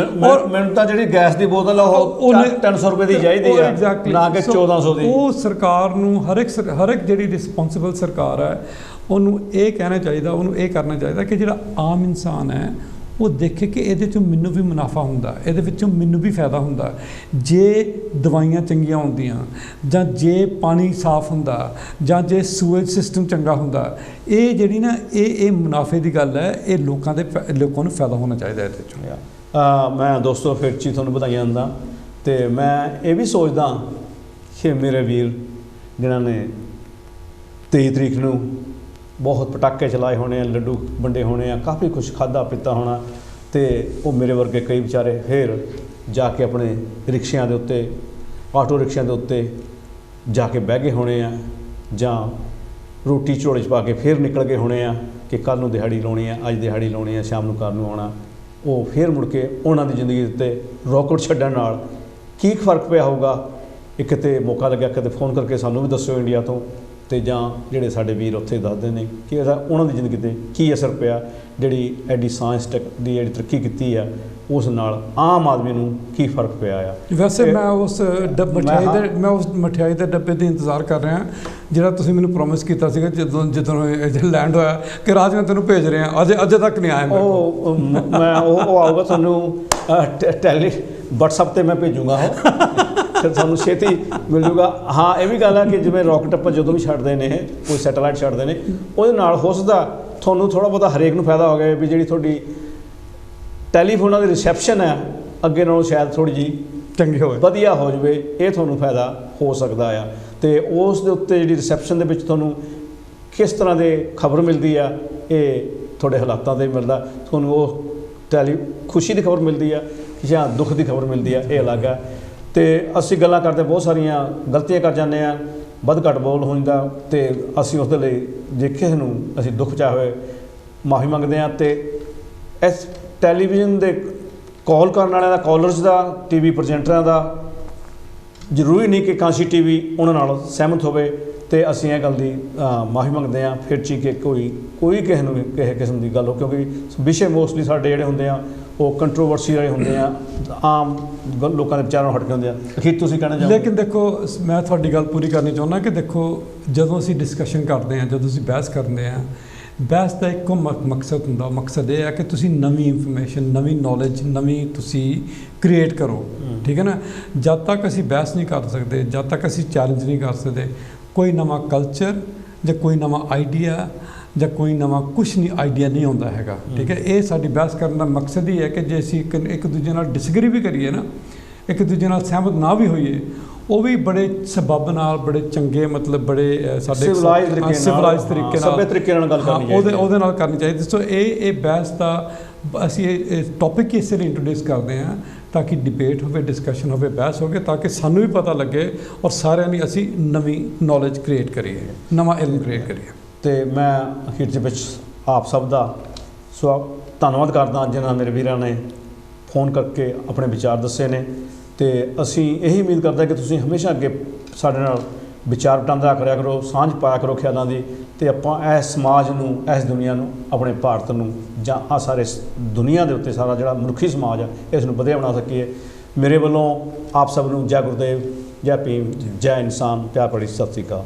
ਔਰ ਮੈਨੂੰ ਤਾਂ ਜਿਹੜੀ ਗੈਸ ਦੀ ਬੋਤਲ ਆ ਉਹ 300 ਰੁਪਏ ਦੀ ਚਾਹੀਦੀ ਹੈ, ਨਾ ਕਿ 1400 ਦੀ। ਉਹ ਸਰਕਾਰ ਨੂੰ ਹਰ ਇੱਕ ਜਿਹੜੀ ਰਿਸਪੌਂਸਿਬਲ ਸਰਕਾਰ ਹੈ ਉਹਨੂੰ ਇਹ ਕਹਿਣਾ ਚਾਹੀਦਾ, ਉਹਨੂੰ ਇਹ ਕਰਨਾ ਚਾਹੀਦਾ ਕਿ ਜਿਹੜਾ ਆਮ ਇਨਸਾਨ ਹੈ ਉਹ ਦੇਖੇ ਕਿ ਇਹਦੇ 'ਚੋਂ ਮੈਨੂੰ ਵੀ ਮੁਨਾਫਾ ਹੁੰਦਾ, ਇਹਦੇ ਵਿੱਚੋਂ ਮੈਨੂੰ ਵੀ ਫਾਇਦਾ ਹੁੰਦਾ। ਜੇ ਦਵਾਈਆਂ ਚੰਗੀਆਂ ਹੁੰਦੀਆਂ, ਜਾਂ ਜੇ ਪਾਣੀ ਸਾਫ਼ ਹੁੰਦਾ, ਜਾਂ ਜੇ ਸੂਏਜ ਸਿਸਟਮ ਚੰਗਾ ਹੁੰਦਾ, ਇਹ ਜਿਹੜੀ ਨਾ ਇਹ ਮੁਨਾਫੇ ਦੀ ਗੱਲ ਹੈ। ਇਹ ਲੋਕਾਂ ਨੂੰ ਫਾਇਦਾ ਹੋਣਾ ਚਾਹੀਦਾ ਇਹਦੇ 'ਚੋਂ। ਮੈਂ ਦੋਸਤੋ ਫਿਰ ਚੀਜ਼ ਤੁਹਾਨੂੰ ਵਧਾਈਆਂ ਦਿੰਦਾ ਅਤੇ ਮੈਂ ਇਹ ਵੀ ਸੋਚਦਾ ਕਿ ਮੇਰੇ ਵੀਰ ਜਿਨ੍ਹਾਂ ਨੇ 23 ਤਰੀਕ ਨੂੰ ਬਹੁਤ ਪਟਾਕੇ ਚਲਾਏ ਹੋਣੇ ਆ, ਲੱਡੂ ਵੰਡੇ ਹੋਣੇ ਆ, ਕਾਫੀ ਕੁਛ ਖਾਧਾ ਪੀਤਾ ਹੋਣਾ, ਅਤੇ ਉਹ ਮੇਰੇ ਵਰਗੇ ਕਈ ਵਿਚਾਰੇ ਫਿਰ ਜਾ ਕੇ ਆਪਣੇ ਰਿਕਸ਼ਿਆਂ ਦੇ ਉੱਤੇ, ਆਟੋ ਰਿਕਸ਼ਿਆਂ ਦੇ ਉੱਤੇ ਜਾ ਕੇ ਬਹਿ ਗਏ ਹੋਣੇ ਆ, ਜਾਂ ਰੋਟੀ ਝੋਲੇ 'ਚ ਪਾ ਕੇ ਫਿਰ ਨਿਕਲ ਗਏ ਹੋਣੇ ਆ ਕਿ ਕੱਲ੍ਹ ਨੂੰ ਦਿਹਾੜੀ ਲਾਉਣੀ ਆ, ਅੱਜ ਦਿਹਾੜੀ ਲਾਉਣੀ ਆ, ਸ਼ਾਮ ਨੂੰ ਘਰ ਨੂੰ ਆਉਣਾ। ਉਹ ਫਿਰ ਮੁੜ ਕੇ ਉਹਨਾਂ ਦੀ ਜ਼ਿੰਦਗੀ ਦੇ ਉੱਤੇ ਰੋਕਟ ਛੱਡਣ ਨਾਲ ਕੀ ਫਰਕ ਪਿਆ ਹੋਊਗਾ? ਇੱਕ ਕਿਤੇ ਮੌਕਾ ਲੱਗਿਆ, ਕਿਤੇ ਫੋਨ ਕਰਕੇ ਸਾਨੂੰ ਵੀ ਦੱਸਿਓ ਇੰਡੀਆ ਤੋਂ, ਅਤੇ ਜਾਂ ਜਿਹੜੇ ਸਾਡੇ ਵੀਰ ਉੱਥੇ ਦੱਸਦੇ ਨੇ ਕਿ ਇਹਦਾ ਉਹਨਾਂ ਦੀ ਜ਼ਿੰਦਗੀ 'ਤੇ ਕੀ ਅਸਰ ਪਿਆ, ਜਿਹੜੀ ਐਡੀ ਸਾਇੰਸ ਦੀ ਜਿਹੜੀ ਤਰੱਕੀ ਕੀਤੀ ਆ ਉਸ ਨਾਲ ਆਮ ਆਦਮੀ ਨੂੰ ਕੀ ਫਰਕ ਪਿਆ ਆ। ਵੈਸੇ ਮੈਂ ਉਸ ਮਠਿਆਈ ਦੇ ਡੱਬੇ ਦਾ ਇੰਤਜ਼ਾਰ ਕਰ ਰਿਹਾ ਜਿਹੜਾ ਤੁਸੀਂ ਮੈਨੂੰ ਪ੍ਰੋਮਿਸ ਕੀਤਾ ਸੀਗਾ ਜਦੋਂ ਲੈਂਡ ਹੋਇਆ ਕਿ ਰਾਜ ਮੈਂ ਤੈਨੂੰ ਭੇਜ ਰਿਹਾ, ਅਜੇ ਤੱਕ ਨਹੀਂ ਆਇਆ। ਉਹ ਆਊਗਾ ਤੁਹਾਨੂੰ WhatsApp 'ਤੇ ਮੈਂ ਭੇਜੂਗਾ, ਉਹ ਫਿਰ ਤੁਹਾਨੂੰ ਛੇਤੀ ਮਿਲ ਜੂਗਾ। ਹਾਂ, ਇਹ ਵੀ ਗੱਲ ਹੈ ਕਿ ਜਿਵੇਂ ਰੋਕਟ ਆਪਾਂ ਜਦੋਂ ਵੀ ਛੱਡਦੇ ਨੇ, ਕੋਈ ਸੈਟੇਲਾਈਟ ਛੱਡਦੇ ਨੇ, ਉਹਦੇ ਨਾਲ ਹੋ ਸਕਦਾ ਤੁਹਾਨੂੰ ਥੋੜ੍ਹਾ ਬਹੁਤਾ ਹਰੇਕ ਨੂੰ ਫਾਇਦਾ ਹੋ ਗਿਆ ਵੀ ਜਿਹੜੀ ਤੁਹਾਡੀ ਟੈਲੀਫੋਨਾਂ ਦੀ ਰਿਸੈਪਸ਼ਨ ਹੈ ਅੱਗੇ ਨਾਲੋਂ ਸ਼ਾਇਦ ਥੋੜ੍ਹੀ ਜਿਹੀ ਚੰਗੀ ਹੋਵੇ, ਵਧੀਆ ਹੋ ਜਾਵੇ, ਇਹ ਤੁਹਾਨੂੰ ਫਾਇਦਾ ਹੋ ਸਕਦਾ ਆ। ਅਤੇ ਉਸ ਦੇ ਉੱਤੇ ਜਿਹੜੀ ਰਿਸੈਪਸ਼ਨ ਦੇ ਵਿੱਚ ਤੁਹਾਨੂੰ ਕਿਸ ਤਰ੍ਹਾਂ ਦੇ ਖਬਰ ਮਿਲਦੀ ਆ, ਇਹ ਤੁਹਾਡੇ ਹਾਲਾਤਾਂ 'ਤੇ ਮਿਲਦਾ। ਤੁਹਾਨੂੰ ਉਹ ਖੁਸ਼ੀ ਦੀ ਖਬਰ ਮਿਲਦੀ ਆ ਜਾਂ ਦੁੱਖ ਦੀ ਖਬਰ ਮਿਲਦੀ ਆ, ਇਹ ਅਲੱਗ ਹੈ। ਅਤੇ ਅਸੀਂ ਗੱਲਾਂ ਕਰਦੇ ਬਹੁਤ ਸਾਰੀਆਂ ਗਲਤੀਆਂ ਕਰ ਜਾਂਦੇ ਹਾਂ, ਵੱਧ ਘੱਟ ਬੋਲ ਹੋ ਜਾਂਦਾ, ਅਤੇ ਅਸੀਂ ਉਸ ਦੇ ਲਈ ਜੇ ਕਿਸੇ ਨੂੰ ਅਸੀਂ ਦੁੱਖ ਚਾਹੇ ਹੋਏ ਮਾਫੀ ਮੰਗਦੇ ਹਾਂ। ਅਤੇ ਇਸ ਟੈਲੀਵਿਜ਼ਨ ਦੇ ਕਾਲ ਕਰਨ ਵਾਲਿਆਂ ਦਾ, ਕਾਲਰਸ ਦਾ, ਟੀਵੀ ਪ੍ਰੈਜ਼ੈਂਟਰਾਂ ਦਾ ਜ਼ਰੂਰੀ ਨਹੀਂ ਕਿ ਕਾਂਸੀ ਟੀਵੀ ਉਹਨਾਂ ਨਾਲ ਸਹਿਮਤ ਹੋਵੇ, ਤੇ ਅਸੀਂ ਇਹ ਗੱਲ ਦੀ ਮਾਫੀ ਮੰਗਦੇ ਹਾਂ ਫਿਰ ਚੀ ਕਿ ਕੋਈ ਕਿਸੇ ਨੂੰ ਕਿਸੇ ਕਿਸਮ ਦੀ ਗੱਲ ਹੋ, ਕਿਉਂਕਿ ਵਿਸ਼ੇ ਮੋਸਟਲੀ ਸਾਡੇ ਜਿਹੜੇ ਹੁੰਦੇ ਆ ਉਹ ਕੰਟਰੋਵਰਸੀ ਵਾਲੇ ਹੁੰਦੇ ਆ, ਆਮ ਲੋਕਾਂ ਦੇ ਵਿਚਾਰਾਂ ਹਟ ਕੇ ਹੁੰਦੇ ਆ। ਅਖੀਰ ਤੁਸੀਂ ਕਹਿਣਾ ਚਾਹੋਗੇ? ਲੇਕਿਨ ਦੇਖੋ, ਮੈਂ ਤੁਹਾਡੀ ਗੱਲ ਪੂਰੀ ਕਰਨੀ ਚਾਹੁੰਦਾ ਕਿ ਦੇਖੋ, ਜਦੋਂ ਅਸੀਂ ਡਿਸਕਸ਼ਨ ਕਰਦੇ ਹਾਂ, ਜਦੋਂ ਅਸੀਂ ਬਹਿਸ ਕਰਦੇ ਹਾਂ, ਬਹਿਸ ਦਾ ਇੱਕੋ ਮਕਸਦ ਹੁੰਦਾ। ਮਕਸਦ ਇਹ ਹੈ ਕਿ ਤੁਸੀਂ ਨਵੀਂ ਇਨਫੋਰਮੇਸ਼ਨ, ਨਵੀਂ ਨੌਲੇਜ, ਨਵੀਂ ਤੁਸੀਂ ਕ੍ਰੀਏਟ ਕਰੋ, ਠੀਕ ਹੈ ਨਾ। ਜਦ ਤੱਕ ਅਸੀਂ ਬਹਿਸ ਨਹੀਂ ਕਰ ਸਕਦੇ, ਜਦ ਤੱਕ ਅਸੀਂ ਚੈਲੰਜ ਨਹੀਂ ਕਰ ਸਕਦੇ, ਕੋਈ ਨਵਾਂ ਕਲਚਰ ਜਾਂ ਕੋਈ ਨਵਾਂ ਆਈਡੀਆ ਜਾਂ ਕੋਈ ਨਵਾਂ ਕੁਛ ਨਹੀਂ ਆਈਡੀਆ ਨਹੀਂ ਆਉਂਦਾ ਹੈਗਾ, ਠੀਕ ਹੈ। ਇਹ ਸਾਡੀ ਬਹਿਸ ਕਰਨ ਦਾ ਮਕਸਦ ਹੀ ਹੈ ਕਿ ਜੇ ਅਸੀਂ ਇੱਕ ਦੂਜੇ ਨਾਲ ਡਿਸਐਗਰੀ ਵੀ ਕਰੀਏ ਨਾ, ਇੱਕ ਦੂਜੇ ਨਾਲ ਸਹਿਮਤ ਨਾ ਵੀ ਹੋਈਏ, ਉਹ ਵੀ ਬੜੇ ਸਬੱਬ ਨਾਲ, ਬੜੇ ਚੰਗੇ, ਮਤਲਬ ਬੜੇ ਸਾਡੇ ਸਿਵਲਾਈਜ਼ ਤਰੀਕੇ ਨਾਲ, ਸਭ्य ਤਰੀਕੇ ਨਾਲ ਗੱਲ ਕਰਨੀ ਚਾਹੀਦੀ, ਉਹਦੇ ਨਾਲ ਕਰਨੀ ਚਾਹੀਦੀ। ਸੋ ਇਹ ਬਹਿਸ ਦਾ ਅਸੀਂ ਇਹ ਟੌਪਿਕ ਇਸ ਲਈ ਇੰਟਰੋਡਿਊਸ ਕਰਦੇ ਹਾਂ ਤਾਂ ਕਿ ਡਿਬੇਟ ਹੋਵੇ, ਡਿਸਕਸ਼ਨ ਹੋਵੇ, ਬਹਿਸ ਹੋਵੇ, ਤਾਂ ਕਿ ਸਾਨੂੰ ਵੀ ਪਤਾ ਲੱਗੇ ਔਰ ਸਾਰਿਆਂ ਦੀ ਅਸੀਂ ਨਵੀਂ ਨੌਲੇਜ ਕ੍ਰੀਏਟ ਕਰੀਏ, ਨਵਾਂ ਇਲਮ ਕ੍ਰੀਏਟ ਕਰੀਏ। ਅਤੇ ਮੈਂ ਅਖੀਰ ਦੇ ਵਿੱਚ ਆਪ ਸਭ ਦਾ ਧੰਨਵਾਦ ਕਰਦਾ ਜਿਨ੍ਹਾਂ ਮੇਰੇ ਵੀਰਾਂ ਨੇ ਫੋਨ ਕਰਕੇ ਆਪਣੇ ਵਿਚਾਰ ਦੱਸੇ ਨੇ, ਅਤੇ ਅਸੀਂ ਇਹੀ ਉਮੀਦ ਕਰਦੇ ਕਿ ਤੁਸੀਂ ਹਮੇਸ਼ਾ ਅੱਗੇ ਸਾਡੇ ਨਾਲ ਵਿਚਾਰ ਵਟਾਂਦਰਾ ਕਰਿਆ ਕਰੋ, ਸਾਂਝ ਪਾਇਆ ਕਰੋ ਖਿਆਲਾਂ ਦੀ, ਅਤੇ ਆਪਾਂ ਇਸ ਸਮਾਜ ਨੂੰ, ਇਸ ਦੁਨੀਆ ਨੂੰ, ਆਪਣੇ ਭਾਰਤ ਨੂੰ ਜਾਂ ਆ ਸਾਰੇ ਦੁਨੀਆ ਦੇ ਉੱਤੇ ਸਾਰਾ ਜਿਹੜਾ ਮਨੁੱਖੀ ਸਮਾਜ ਹੈ ਇਸ ਨੂੰ ਵਧੀਆ ਬਣਾ ਸਕੀਏ। ਮੇਰੇ ਵੱਲੋਂ ਆਪ ਸਭ ਨੂੰ ਜੈ ਗੁਰਦੇਵ, ਜੈ ਭੀਮ, ਜੈ ਇਨਸਾਨ, ਪਿਆਰ ਭਰੀ ਸਤਿ ਸ਼੍ਰੀ ਅਕਾਲ।